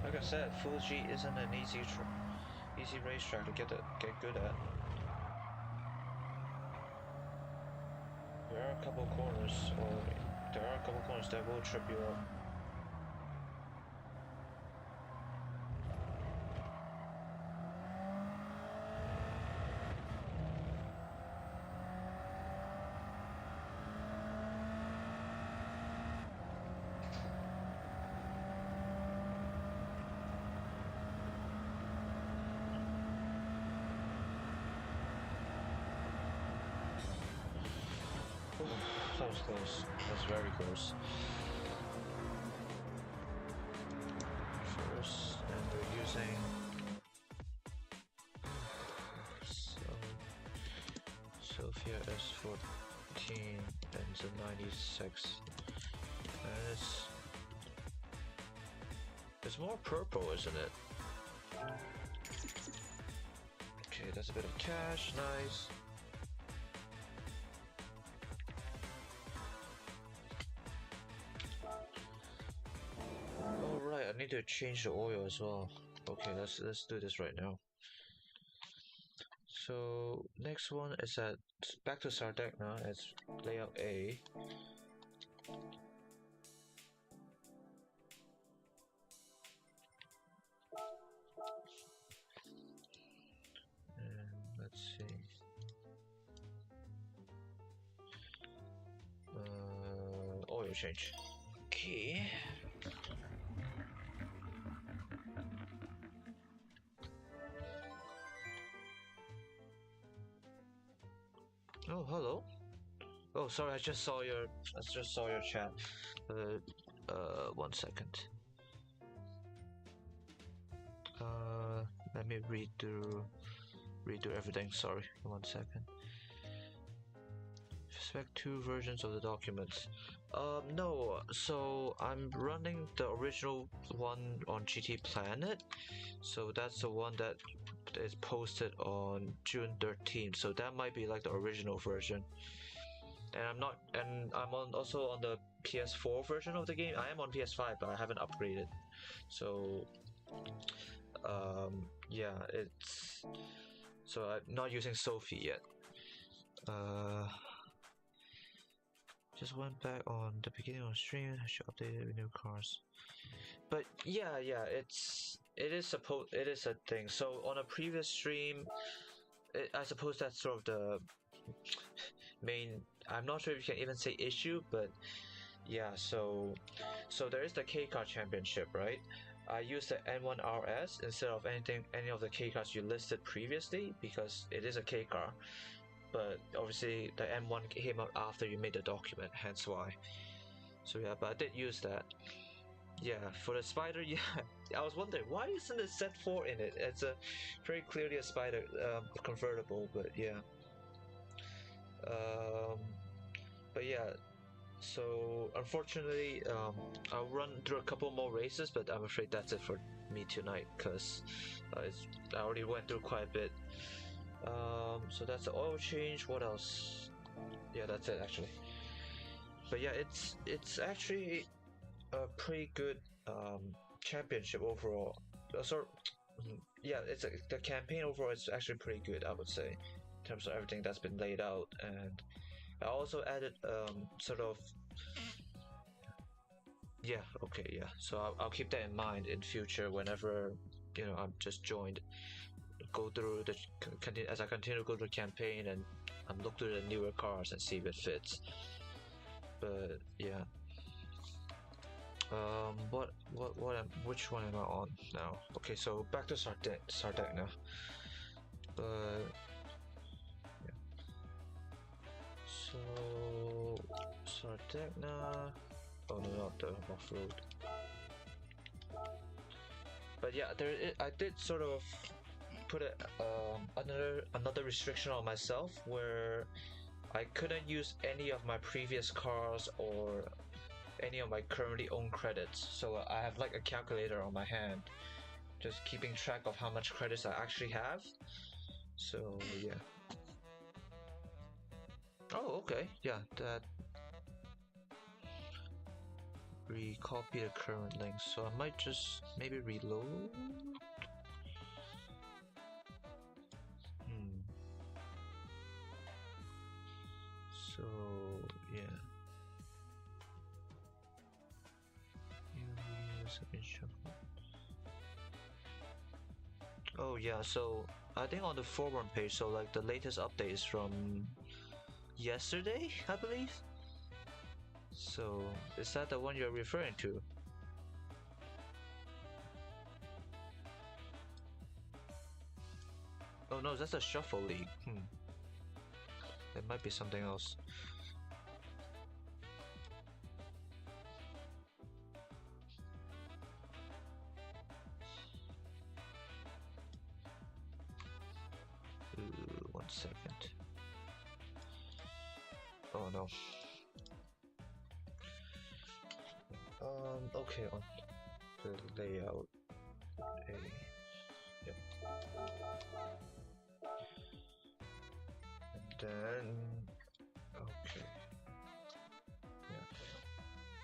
Like I said, Fuji isn't an easy racetrack to get good at. There are a couple corners, that will trip you up. That was close. That was very close. First, and we're using Sophia S14 and the 96. And it's more purple, isn't it? Okay, that's a bit of cash, nice. Alright, I need to change the oil as well. Okay, let's do this right now. So next one is back to Sardegna. It's layout A. And let's see. Oil change. Okay. Oh, hello. Oh, sorry, I just saw your chat. 1 second. Let me redo everything. Sorry, 1 second. Expect 2 versions of the documents. No. So I'm running the original one on GT Planet. So that's the one that is posted on June 13th. So that might be like the original version. And I'm also on the PS4 version of the game. I am on PS5, but I haven't upgraded. So yeah, so I'm not using Sophie yet. Just went back on the beginning of the stream. I should update it with new cars. But yeah, it is a thing. So on a previous stream, I suppose that's sort of the main. I'm not sure if you can even say issue, but yeah. So there is the K car championship, right? I used the N1 RS instead of any of the K cars you listed previously because it is a K car. But obviously the M1 came out after you made the document, hence why. So yeah, but I did use that. Yeah, for the Spider, yeah, I was wondering why isn't it Z4 in it? It's a very clearly a Spider convertible, but yeah. But yeah, so unfortunately, I'll run through a couple more races, but I'm afraid that's it for me tonight because I already went through quite a bit. So that's the oil change. What else? Yeah, that's it actually. But yeah, it's actually a pretty good championship overall. Yeah, the campaign overall is actually pretty good, I would say, in terms of everything that's been laid out. And I also added sort of yeah, okay, yeah. So I'll keep that in mind in future whenever I'm just joined. Go through as I continue to go through the campaign and look through the newer cars and see if it fits. But yeah. Which one am I on now? Okay, so back to Sardegna. But yeah. So Sardegna. Oh no, not the off-road. But yeah, I did sort of put another restriction on myself where I couldn't use any of my previous cars or any of my currently owned credits. So I have like a calculator on my hand, just keeping track of how much credits I actually have. So yeah. Oh, okay. Yeah, recopy the current link, so I might just maybe reload. So yeah. Oh yeah, so I think on the forum page, so like the latest update is from yesterday, I believe. So is that the one you're referring to? Oh no, that's a shuffle league. It might be something else. Ooh, 1 second. Oh no. Okay, on the layout. Yep. And then, okay. Yeah.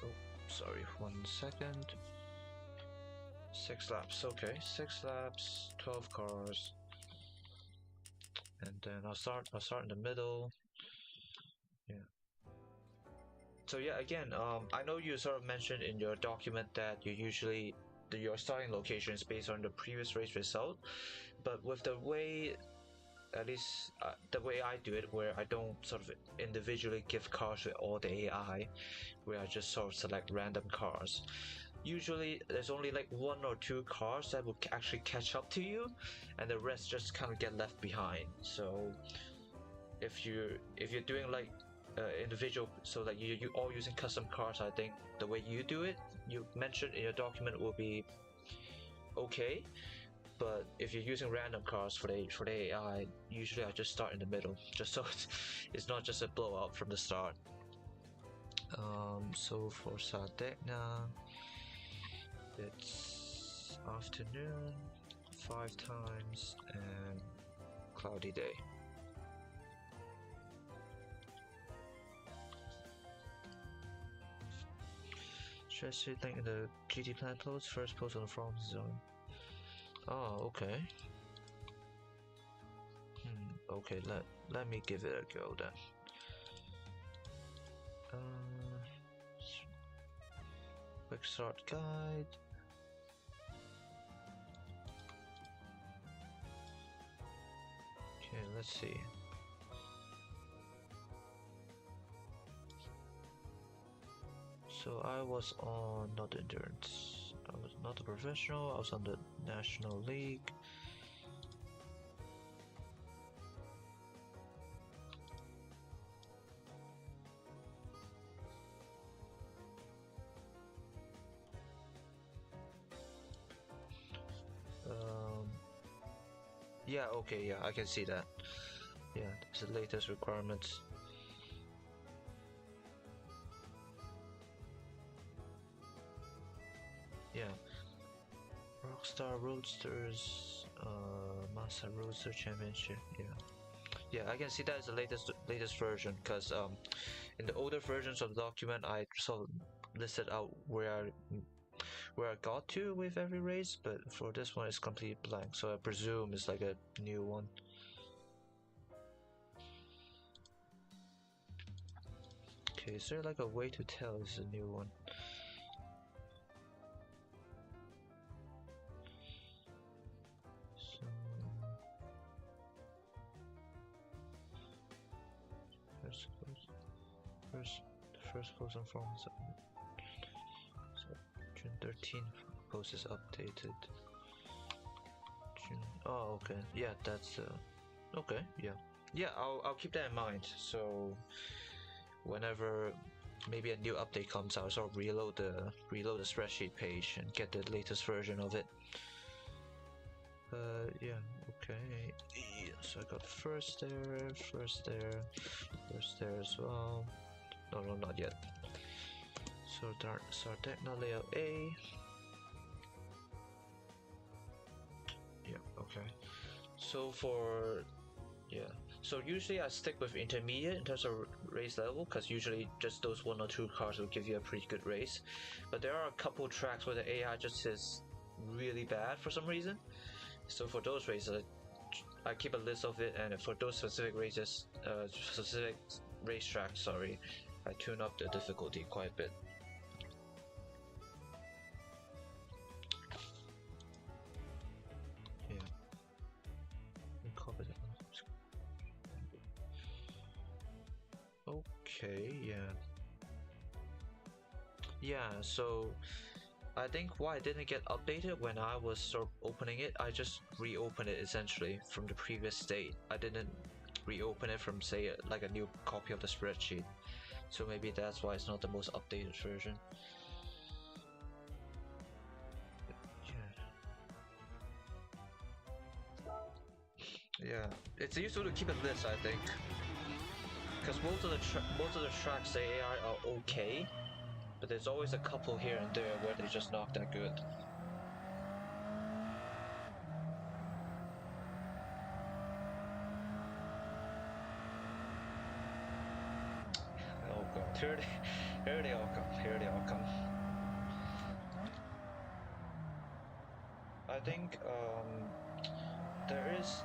Oh, sorry. 1 second. 6 laps. Okay, 6 laps, 12 cars. And then I'll start in the middle. Yeah. So yeah, again, I know you sort of mentioned in your document that your starting location is based on the previous race result, but with the way, at least the way I do it, where I don't sort of individually give cars to all the AI, where I just sort of select random cars. Usually, there's only like 1 or 2 cars that will actually catch up to you, and the rest just kind of get left behind. So if you're doing like individual, so like you all using custom cars, I think the way you do it, you mentioned in your document, will be okay. But if you're using random cars for the AI, usually I just start in the middle, just so it's not just a blowout from the start. So for Sardegna, it's afternoon, 5 times, and cloudy day. Should I see link in the GT Planet post? First post on the forum zone. Oh, okay. Okay, let me give it a go then. Quick start guide. Okay, let's see. So I was on not endurance. I was not a professional. I was on the National League. Yeah, okay, yeah, I can see that. Yeah, it's the latest requirements. Yeah. Rockstar Roadsters, Master Roadster Championship. Yeah, I can see that is the latest version, because in the older versions of the document, I sort of listed out where I got to with every race, but for this one it's completely blank, so I presume it's like a new one. Okay, is there like a way to tell it's a new one? So first post on forum. So June 13th post is updated. Oh, okay. Yeah, that's okay. Yeah. I'll keep that in mind. So whenever maybe a new update comes out, I'll reload the spreadsheet page and get the latest version of it. Yeah. Okay. Yeah, so I got first there as well. No, not yet. So Sardegna layout A. Yeah, okay. So So usually I stick with intermediate in terms of race level, because usually just those one or two cars will give you a pretty good race. But there are a couple tracks where the AI just is really bad for some reason. So for those races, I keep a list of it, and for those specific races, specific racetracks, sorry, I tune up the difficulty quite a bit. Yeah. Okay, yeah. Yeah, so I think why it didn't get updated when I was sort of opening it, I just reopened it essentially from the previous state. I didn't reopen it from, say, like a new copy of the spreadsheet. So maybe that's why it's not the most updated version. Yeah, it's useful to keep a list, I think, because most of the tracks they are okay, but there's always a couple here and there where they're just not that good. Oh god, here they all come. Here they all come. I think there is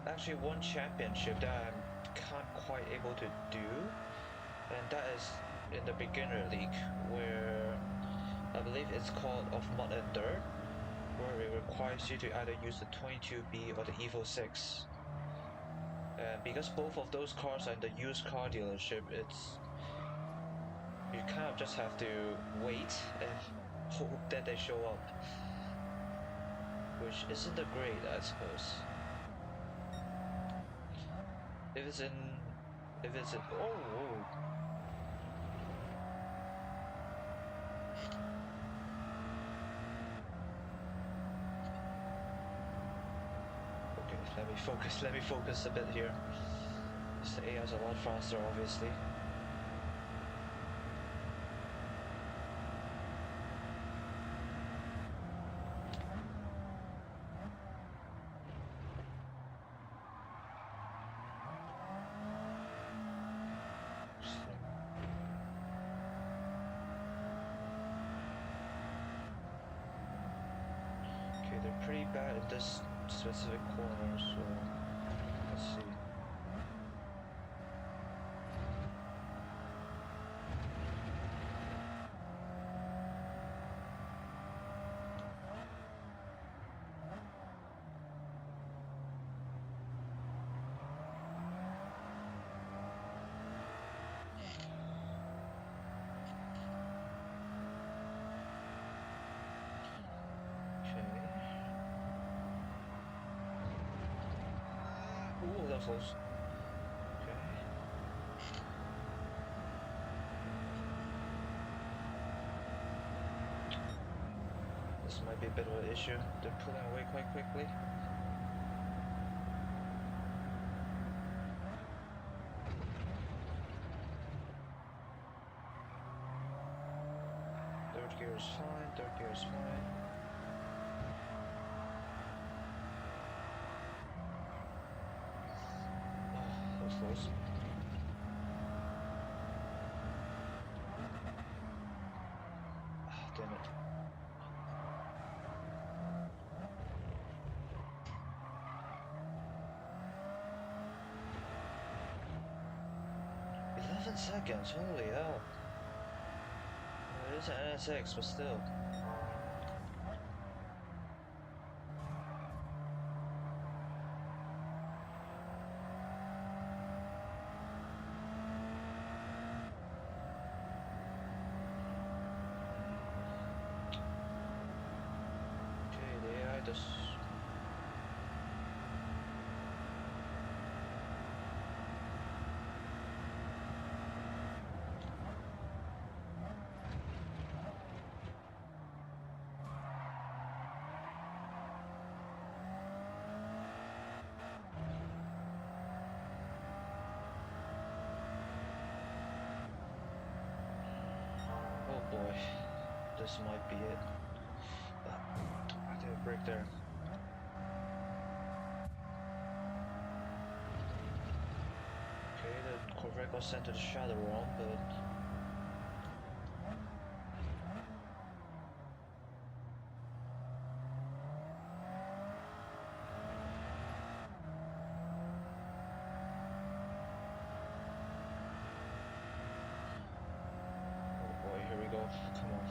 actually one championship that I'm can't quite able to do, and that is in the beginner league, where I believe it's called Of Mud and Dirt, where it requires you to either use the 22B or the Evo 6. And because both of those cars are in the used car dealership, you kind of just have to wait and hope that they show up, which isn't a great, I suppose. If it's in, oh. Okay, let me focus a bit here. This AI is a lot faster, obviously. Okay, they're pretty bad in this specific corner, so let's see. Ooh, that was close. Okay. This might be a bit of an issue. They're pulling away quite quickly. Third gear is fine, third gear is fine. Oh, that was close. Damn it. Seconds, holy hell. It is an NSX, but still. Okay, the AI does. Oh boy, this might be it. I did a break there. got sent to the shadow realm, but oh boy, here we go. Come on.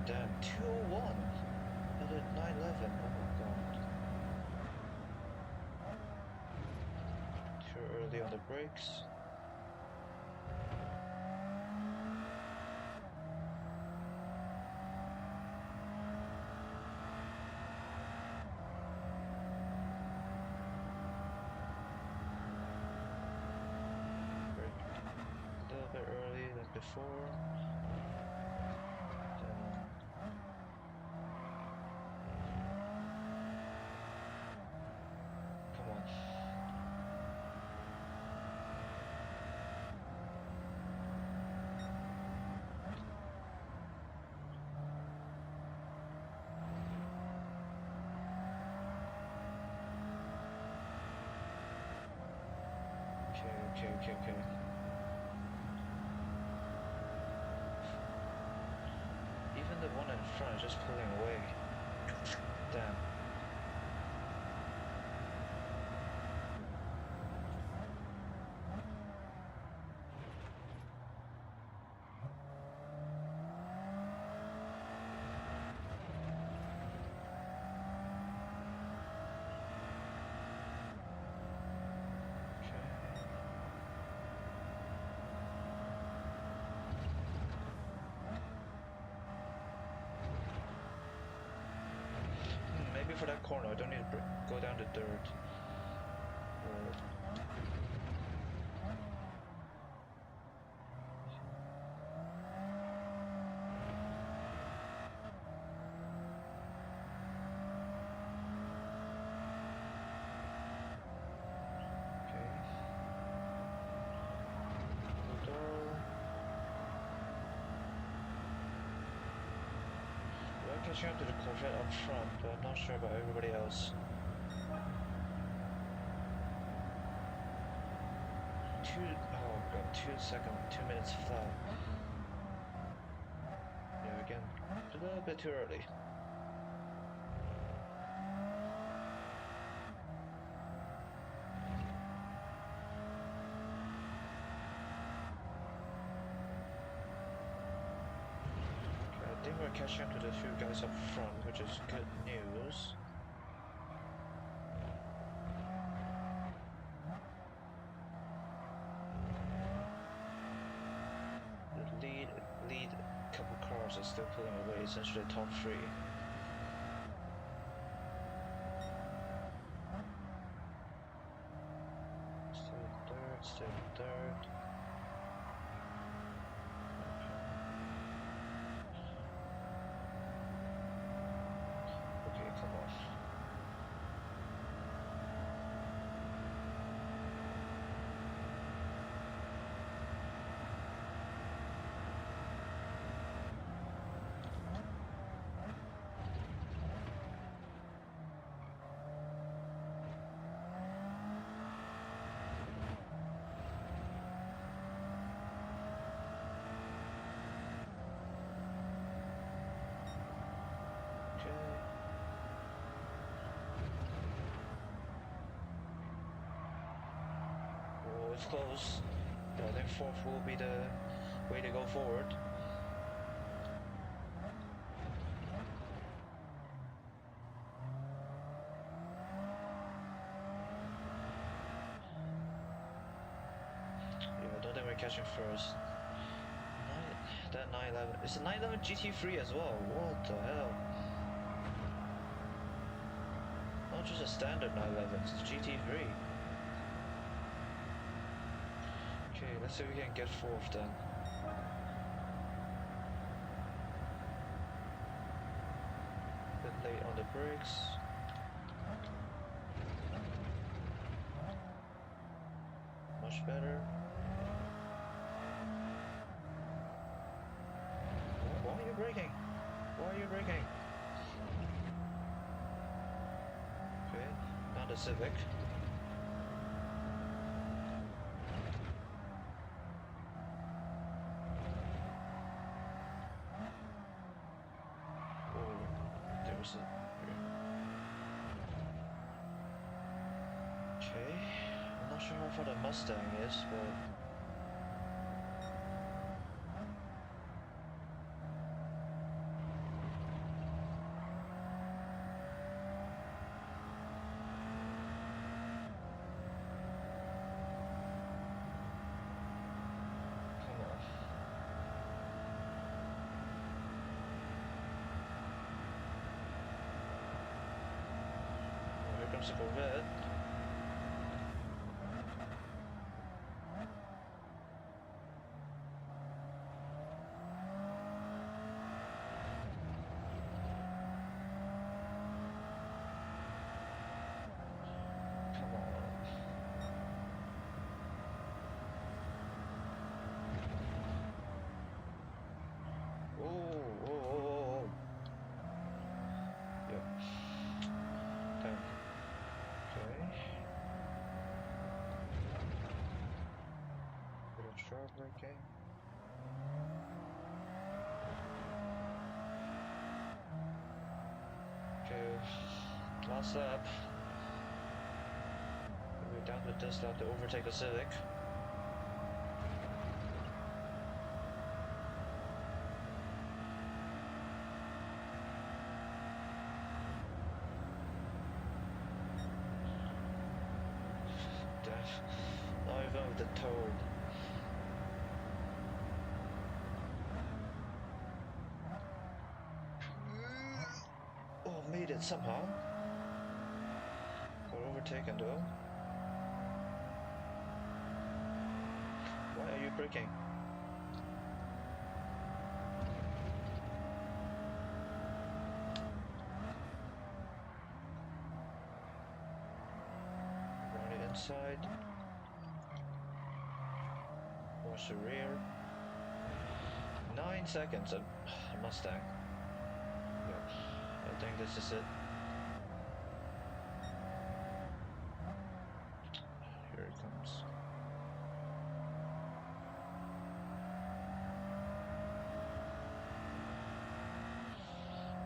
Damn. 201 at a 911. Oh my god. Too early on the brakes. Brake a little bit early than before. Come on. Okay. Even the one in front is just pulling away. Damn. Maybe for that corner, I don't need to go down the dirt. Okay. I'm catching up to the Corvette up front, but I'm not sure about everybody else. Oh god, 2 minutes flat. Yeah, again, a little bit too early. Okay, I think we're catching up to the few guys up front, which is good news. Lead couple cars are still pulling away, essentially top three. Still third. Okay, come on. It's close. But I think fourth will be the way to go forward. Yeah, I don't think we're catching first. That 911. It's a 911 GT3 as well. What the hell? Not just a standard 911, it's a GT3. Okay, let's see if we can get fourth then. A bit late on the brakes. Much better. Honda Civic. Oh, there was a... Okay, I'm not sure how far the Mustang is, but... Come on. Oh, here comes the Corvette. Come on. Oh. Yep. Damn. Okay. Bit of sharp braking. Okay. Last lap. We're down with this lap to overtake the Civic. Not even with the Toad. Oh, made it somehow. Got overtaken though. Why are you braking? Around the inside. Watch the rear. 9 seconds. A Mustang. Yep. I think this is it. Here it comes.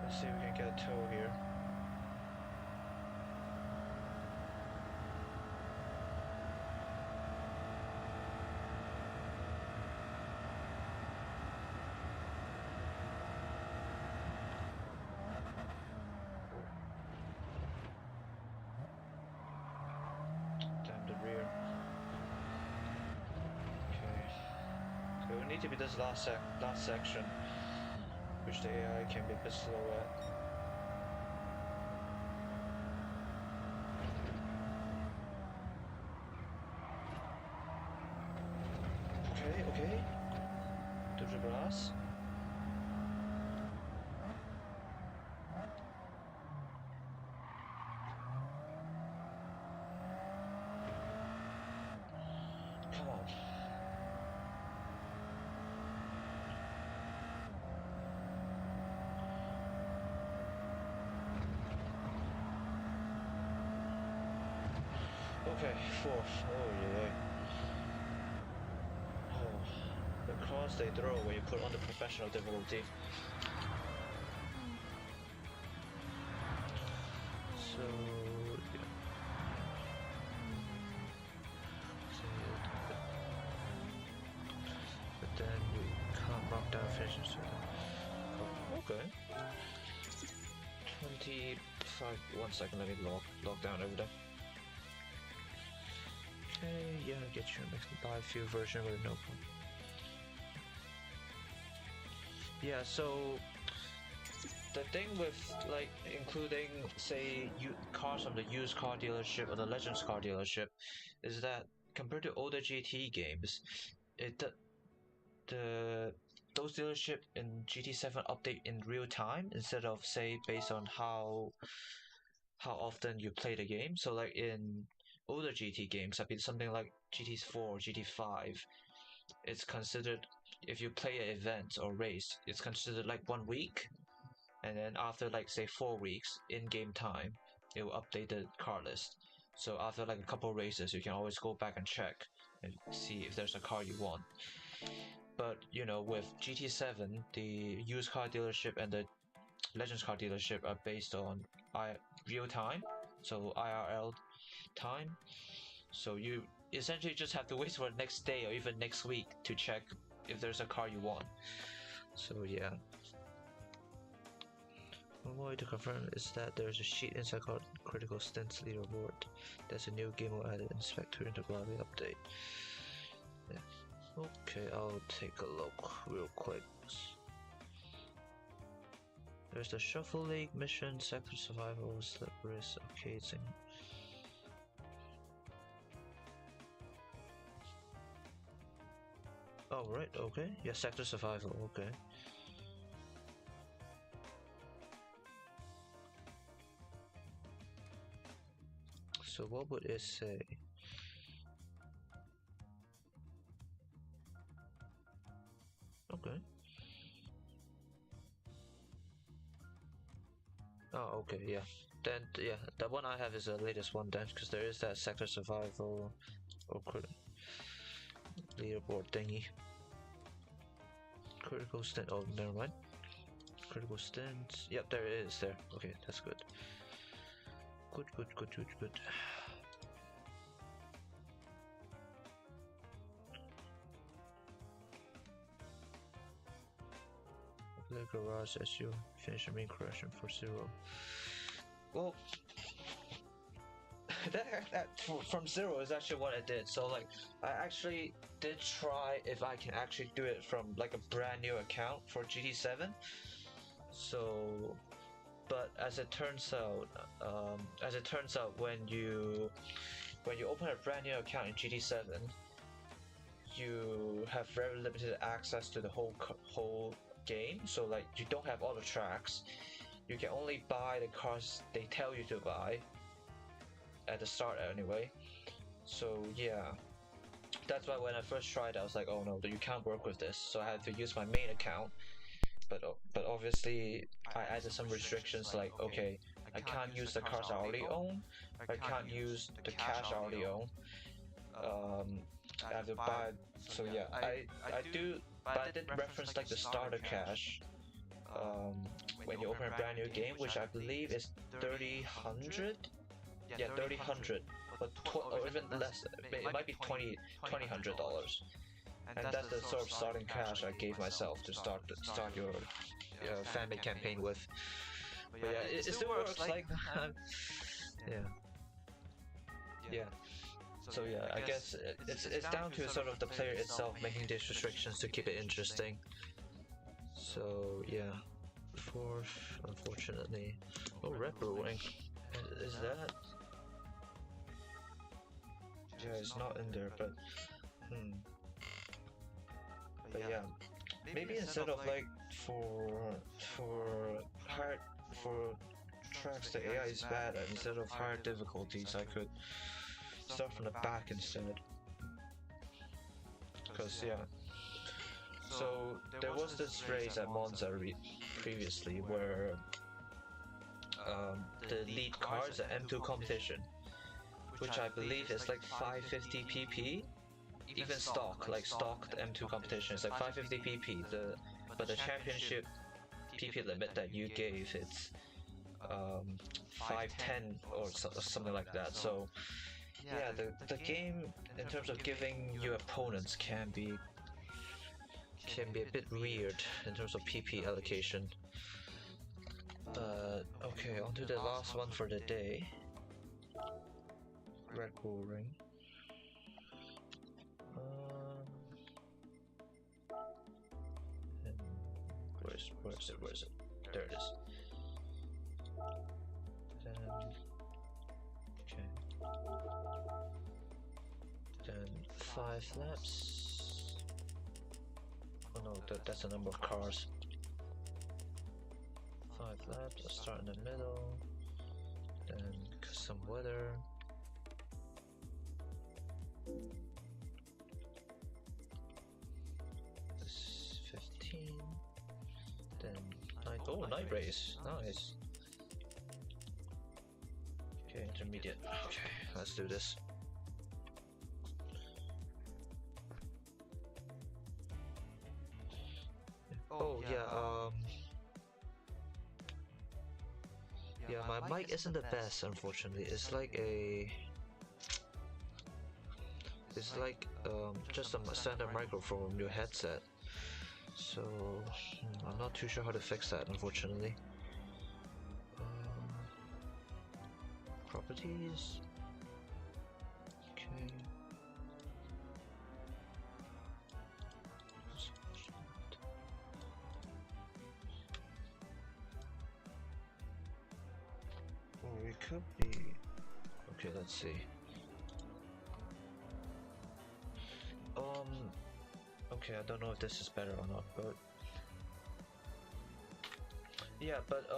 Let's see if we can get a tow here. It will need to be this last section, which the AI can be a bit slow at. Okay. Through the glass. Come on. Okay, fourth. Oh yeah. Oh, the cross they throw when you put on the professional difficulty. So yeah. But then you can't mark down finishes. Oh, okay. 25. 1 second. Let me lock down everything. Okay, yeah, get your mixed biofuel version with no problem. Yeah, so the thing with like including say cars from the used car dealership or the Legends car dealership is that compared to older GT games, those dealership in GT7 update in real time instead of say based on how often you play the game. So like in older GT games, I've been something like GT4, GT5. It's considered if you play an event or race, it's considered like 1 week, and then after like say 4 weeks in game time, it will update the car list. So after like a couple races, you can always go back and check and see if there's a car you want. But you know, with GT7, the used car dealership and the Legends car dealership are based on real time, so IRL time. So you essentially just have to wait for the next day or even next week to check if there's a car you want. So yeah. One way to confirm is that there's a sheet inside called Critical Stints Leaderboard. There's a new game mode added in Spectre Integrale update. Yeah. Okay, I'll take a look real quick. There's the Shuffle League mission, Sector Survival, Slip Race, Arcades, and oh right, okay. Yeah, Sector Survival, okay. So what would it say? Okay. Oh, okay, yeah. Then, yeah, the one I have is the latest one then, because there is that Sector Survival or leaderboard thingy. Critical Stint, oh, never mind. Critical Stint, yep, there it is there. Okay, that's good. Good. The garage as you finish a main correction for 0. Well, that from 0 is actually what I did. So like, I actually did try if I can actually do it from like a brand new account for GT7. So, but as it turns out, when you open a brand new account in GT7, you have very limited access to the whole game. So like, you don't have all the tracks. You can only buy the cars they tell you to buy at the start anyway. So yeah, that's why when I first tried I was like, oh no, you can't work with this. So I had to use my main account. But obviously I added some restrictions like, okay, I can't use the cars I already own. I can't use the cash I already own. I have to buy. So yeah, I did reference like the starter cash when you open a brand new game, which I believe is 3000. Yeah, 3000, but or even less. It might be $2,000. And that's the sort of starting cash I gave myself to start your family campaign with. But yeah, it still works like yeah. So yeah, I guess it's down to sort of the player itself making these restrictions to keep it interesting. So yeah, unfortunately, oh, red brewing, is that? Yeah, it's not in there, but But yeah, maybe instead of like for tracks the AI is bad, and instead of higher difficulties, I could start from the back instead. Because yeah, so there was this race at Monza previously where the lead car is an M2 competition, which I believe is like 550 pp. Even stock M2 competition is like 550 pp. But the championship pp limit that you gave, it's 510 or something like that. So yeah, the game in terms of giving you opponents can be a bit weird in terms of pp allocation. Okay, on to the last one for the day. Red Bull Ring. Where is it? There it is. Then 5 laps. Oh no, that's the number of cars. 5 laps. I'll start in the middle. Then custom weather. This 15. Then night. Oh, night race. Nice. Okay, intermediate. Okay, let's do this. Oh yeah, yeah, my mic isn't the best, unfortunately. It's like just a standard microphone from your headset. So I'm not too sure how to fix that, unfortunately. Properties. Okay. Or it could be. Okay, let's see. Okay, I don't know if this is better or not, but yeah, but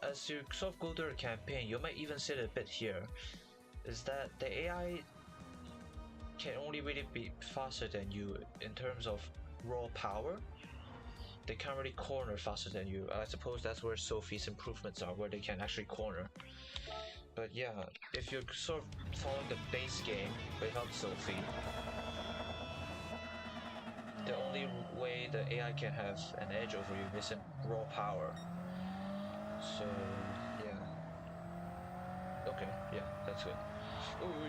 as you sort of go through a campaign, you might even see it a bit here. Is that the AI can only really be faster than you in terms of raw power. They can't really corner faster than you. I suppose that's where Sophie's improvements are, where they can actually corner. But yeah, if you're sort of following the base game without Sophie, the only way the AI can have an edge over you is in raw power. So yeah. Okay, yeah, that's good. Ooh.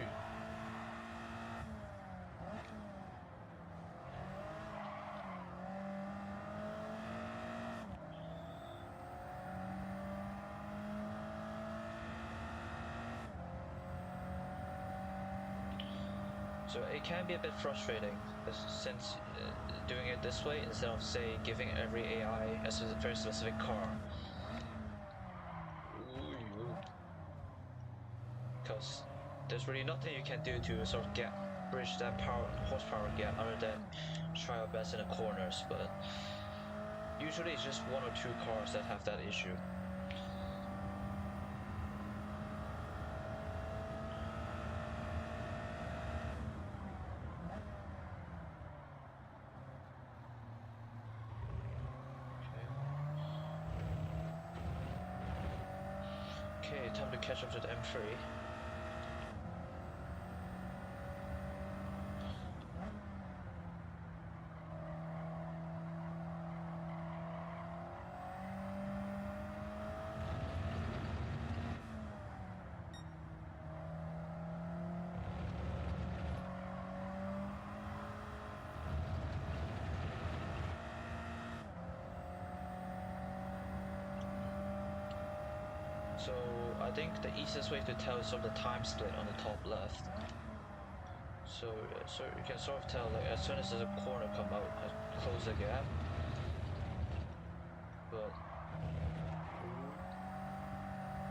So it can be a bit frustrating since doing it this way instead of say giving every AI a very specific car. Because there's really nothing you can do to sort of bridge that horsepower gap other than try your best in the corners, but usually it's just one or two cars that have that issue. Okay, time to catch up to the M3. So I think the easiest way to tell is sort of the time split on the top left. So you can sort of tell like as soon as there's a corner come out, I close the gap. But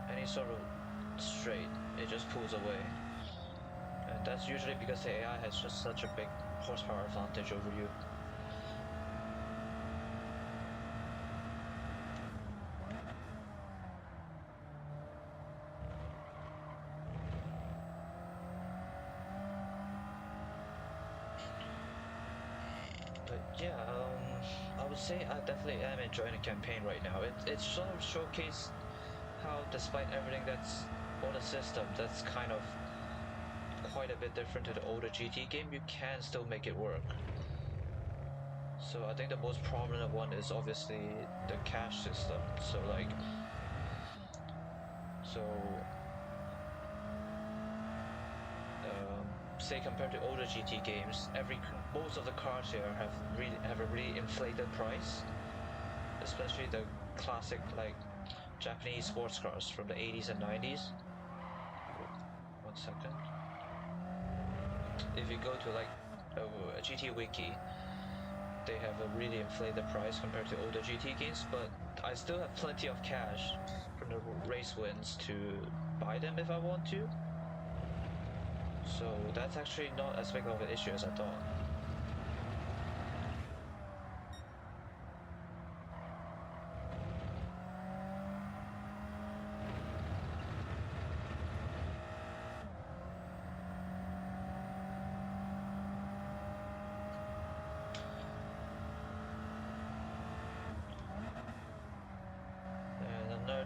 any sort of straight, it just pulls away. And that's usually because the AI has just such a big horsepower advantage over you. But yeah, I would say I definitely am enjoying the campaign right now. It's sort of showcased how, despite everything that's on the system, that's kind of quite a bit different to the older GT game, you can still make it work. So I think the most prominent one is obviously the cash system. So like, so say compared to older GT games, most of the cars here have a really inflated price, especially the classic like Japanese sports cars from the 80s and 90s. 1 second. If you go to like a GT Wiki, they have a really inflated price compared to older GT games, but I still have plenty of cash from the race wins to buy them if I want to. So that's actually not as big of an issue as I thought.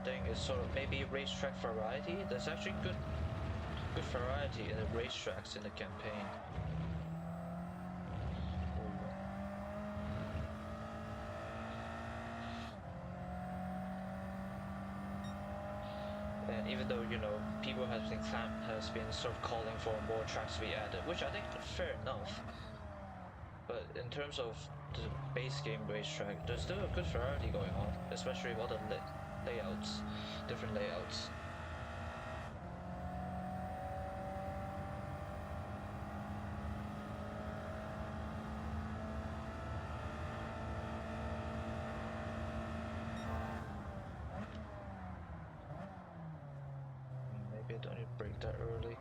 thing is sort of maybe racetrack variety. There's actually good variety in the racetracks in the campaign. And even though, you know, people has been sort of calling for more tracks to be added, which I think is fair enough. But in terms of the base game racetrack, there's still a good variety going on, especially with all the layouts, different layouts. Maybe I don't need to break that early.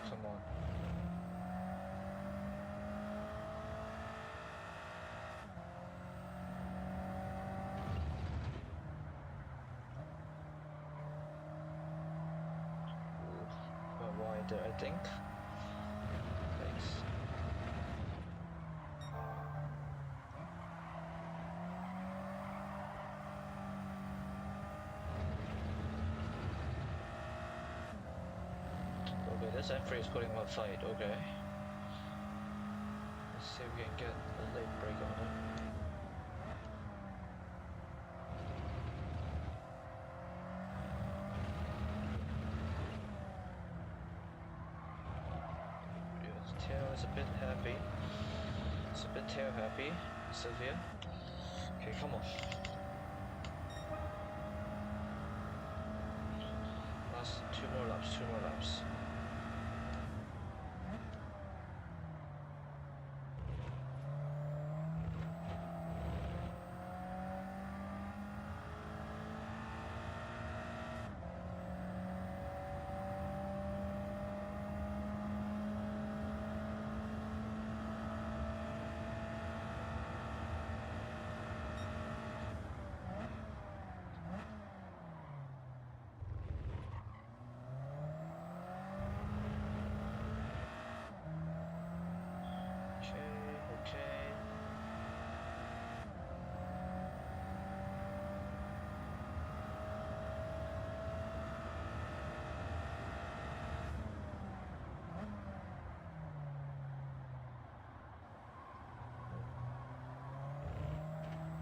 Come on. Wide there, I think. Thanks. Okay, this M3 is putting up a fight, okay. Let's see if we can get a late break on it. Tail is a bit happy. It's a bit tail happy, Sylvia. Okay, come on. Last two more laps. Okay.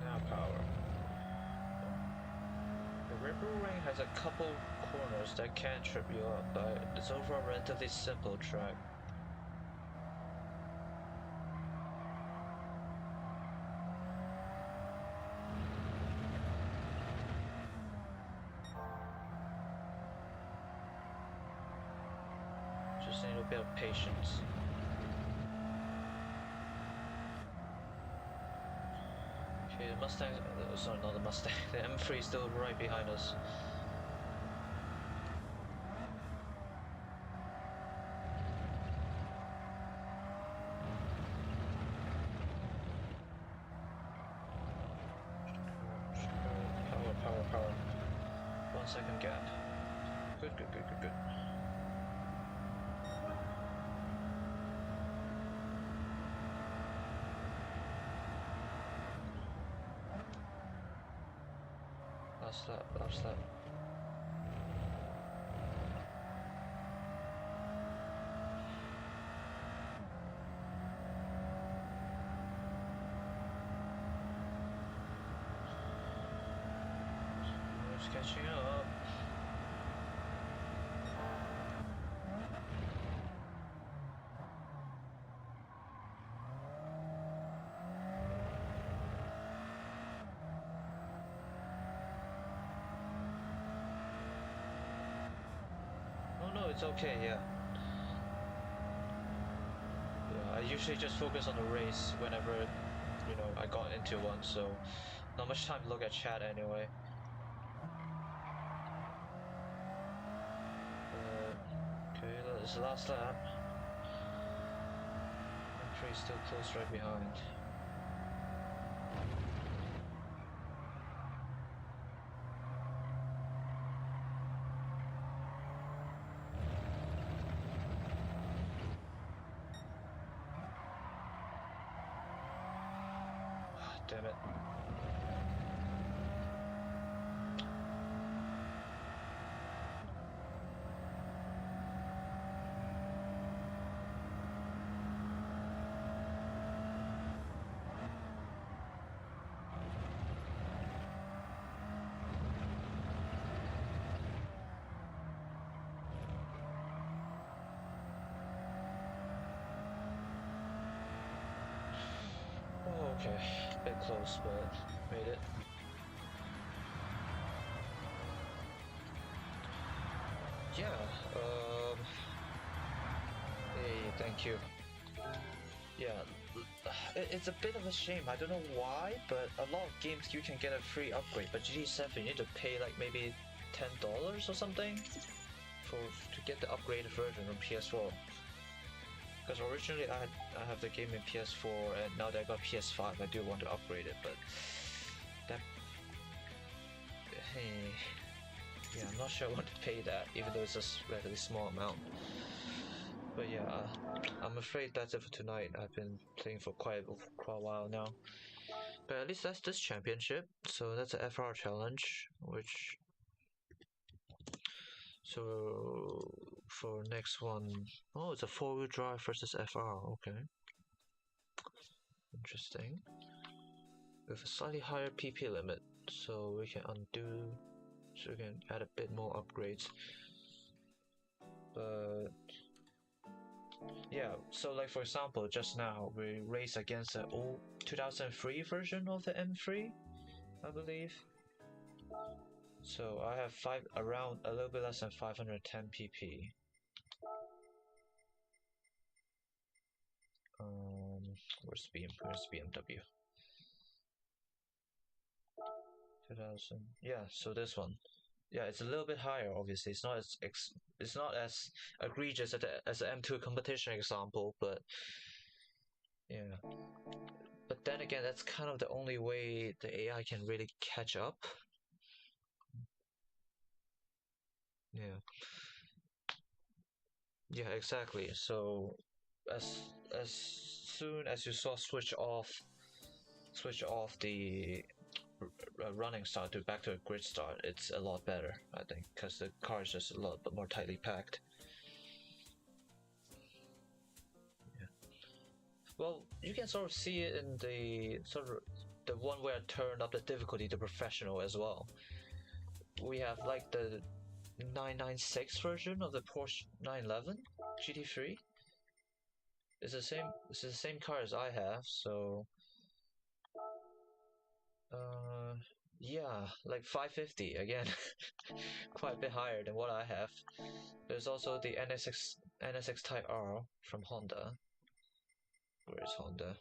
Now power. The Ripple Ring has a couple corners that can trip you up, but it's overall a relatively simple track. Just need a bit of patience. Okay, the Mustang, sorry, not the Mustang, the M3 is still right behind us. Power. 1 second gap. Good. Last lap. Just catching up. No, it's okay, yeah. I usually just focus on the race whenever, you know, I got into one, so not much time to look at chat anyway. Okay, that's the last lap. he's still close right behind. Damn it. Oh, okay. Bit close, but made it. Yeah, hey, thank you. Yeah, it's a bit of a shame. I don't know why, but a lot of games you can get a free upgrade, but GT7 you need to pay like maybe $10 or something to get the upgraded version on PS4. Because originally I have the game in PS4, and now that I got PS5, I do want to upgrade it, but that hey, yeah, I'm not sure I want to pay that, even though it's a relatively small amount. But yeah, I'm afraid that's it for tonight. I've been playing for quite a while now. But at least that's this championship. So that's a FR challenge, which so for next one, oh, it's a four-wheel drive versus FR. Okay, interesting. With a slightly higher PP limit, so we can undo, so we can add a bit more upgrades. But yeah, so like for example, just now we raced against the old 2003 version of the M3, I believe. So I have around a little bit less than 510 pp. Where's BMW? 2000. Yeah, so this one. Yeah, it's a little bit higher. Obviously, it's not as egregious as the M2 competition example, but yeah. But then again, that's kind of the only way the AI can really catch up. Yeah. Yeah, exactly. So as as soon as you saw switch off the running start to back to a grid start, it's a lot better, I think, because the car is just a lot more tightly packed. Yeah. Well, you can sort of see it in the sort of the one where I turned up the difficulty to professional as well. We have like the 996 version of the Porsche 911 GT3. It's the same car as I have, so uh yeah, like 550 again. Quite a bit higher than what I have. There's also the NSX Type R from Honda. Where is Honda?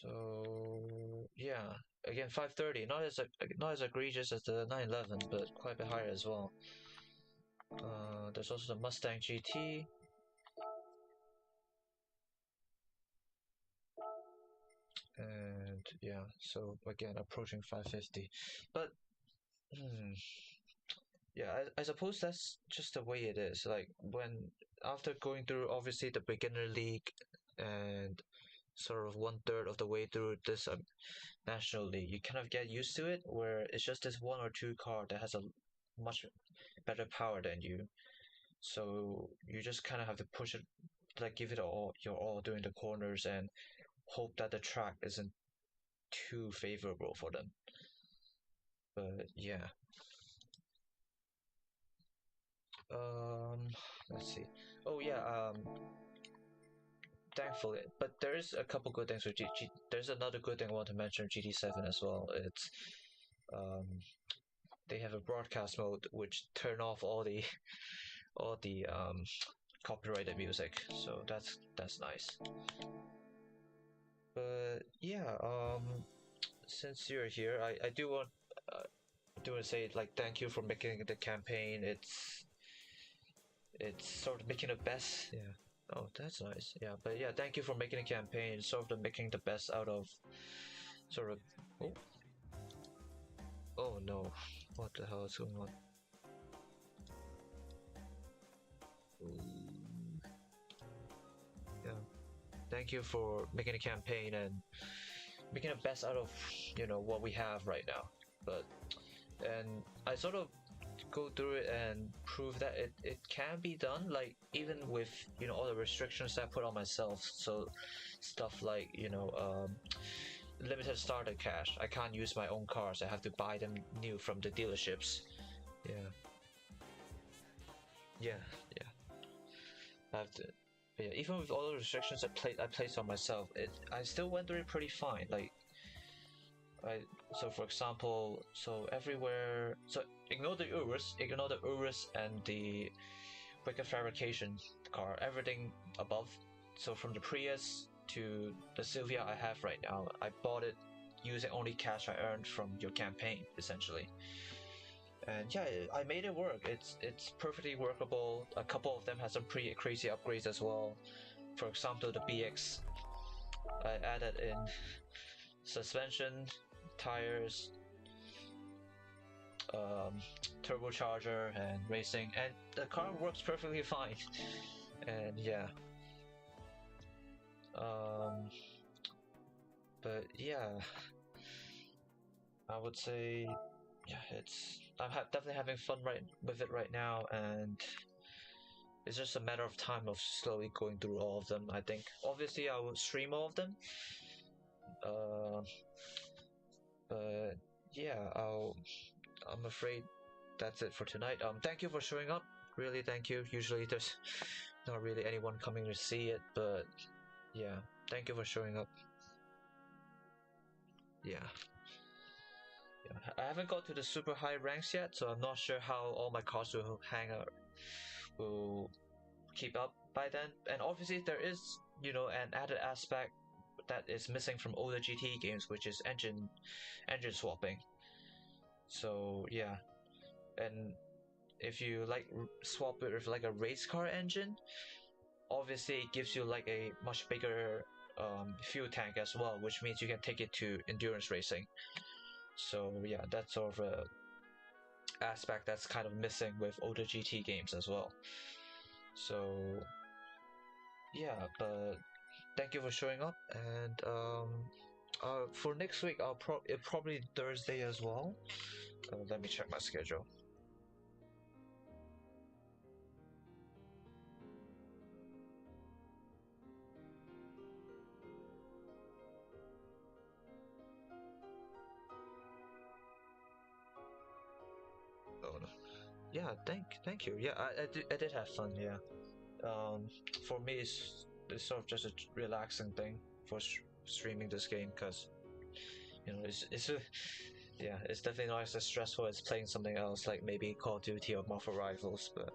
So yeah, again 530, not as egregious as the 911, but quite a bit higher as well. There's also the Mustang GT. And yeah, so again approaching 550, but yeah, I suppose that's just the way it is. Like when after going through obviously the beginner league and sort of one third of the way through this national league, you kind of get used to it where it's just this one or two car that has a much better power than you. So you just kind of have to push it, like give it all your all during the corners and hope that the track isn't too favorable for them. But yeah, um, let's see. Oh yeah, thankfully, but there is a couple good things with there's another good thing I want to mention with GT7 as well. It's um, they have a broadcast mode which turn off all the copyrighted music, so that's nice. But yeah, since you're here, I do want to say like thank you for making the campaign. it's sort of making the best. Yeah. Oh, that's nice. Yeah, but yeah, thank you for making a campaign, sort of making the best out of sort of. Oh, oh no, what the hell is going on? Yeah, thank you for making a campaign and making the best out of what we have right now. But and I sort of go through it and prove that it can be done, like even with all the restrictions that I put on myself. So stuff like limited starter cash, I can't use my own cars, I have to buy them new from the dealerships. Yeah, yeah, yeah, I have to. But yeah, even with all the restrictions I placed on myself, I still went through it pretty fine. Like so for example, so everywhere, so ignore the Urus and the quicker fabrication car, everything above. So from the Prius to the Sylvia I have right now, I bought it using only cash I earned from your campaign, essentially. And yeah, I made it work. It's perfectly workable. A couple of them have some pretty crazy upgrades as well. For example, the BX, I added in suspension, tires, um, turbocharger, and racing, and the car works perfectly fine. And yeah, um, but yeah, I would say yeah, definitely having fun with it right now, and it's just a matter of time of slowly going through all of them. I think obviously I will stream all of them, uh, but yeah, I'm afraid that's it for tonight. Thank you for showing up. Really, thank you. Usually there's not really anyone coming to see it, but yeah, thank you for showing up. Yeah. Yeah. I haven't got to the super high ranks yet, so I'm not sure how all my cards will keep up by then. And obviously there is, an added aspect that is missing from older GT games, which is engine swapping. So yeah, and if you like swap it with like a race car engine, obviously it gives you like a much bigger fuel tank as well, which means you can take it to endurance racing. So yeah, that's sort of a aspect that's kind of missing with older GT games as well. So yeah, but thank you for showing up, and for next week it probably Thursday as well. Let me check my schedule. Oh no. Yeah, thank you. Yeah, I did have fun. Yeah. Um, for me, it's sort of just a relaxing thing for streaming this game because it's yeah, it's definitely not as stressful as playing something else like maybe Call of Duty or Marvel Rivals. But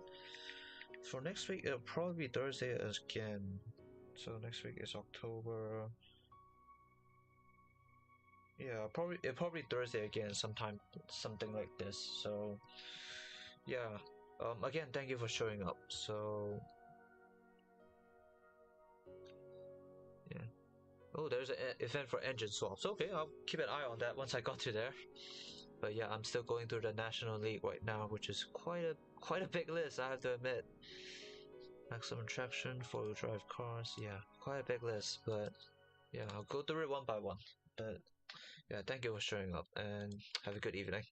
for next week, it'll probably be Thursday again. So next week is October. Yeah, it'll probably Thursday again, sometime something like this. So yeah. Again, thank you for showing up. So yeah. Oh, there's an event for engine swaps. Okay, I'll keep an eye on that once I got to there. But yeah, I'm still going through the National League right now, which is quite a big list, I have to admit. Maximum traction, four-wheel drive cars, yeah, quite a big list. But yeah, I'll go through it one by one. But yeah, thank you for showing up, and have a good evening.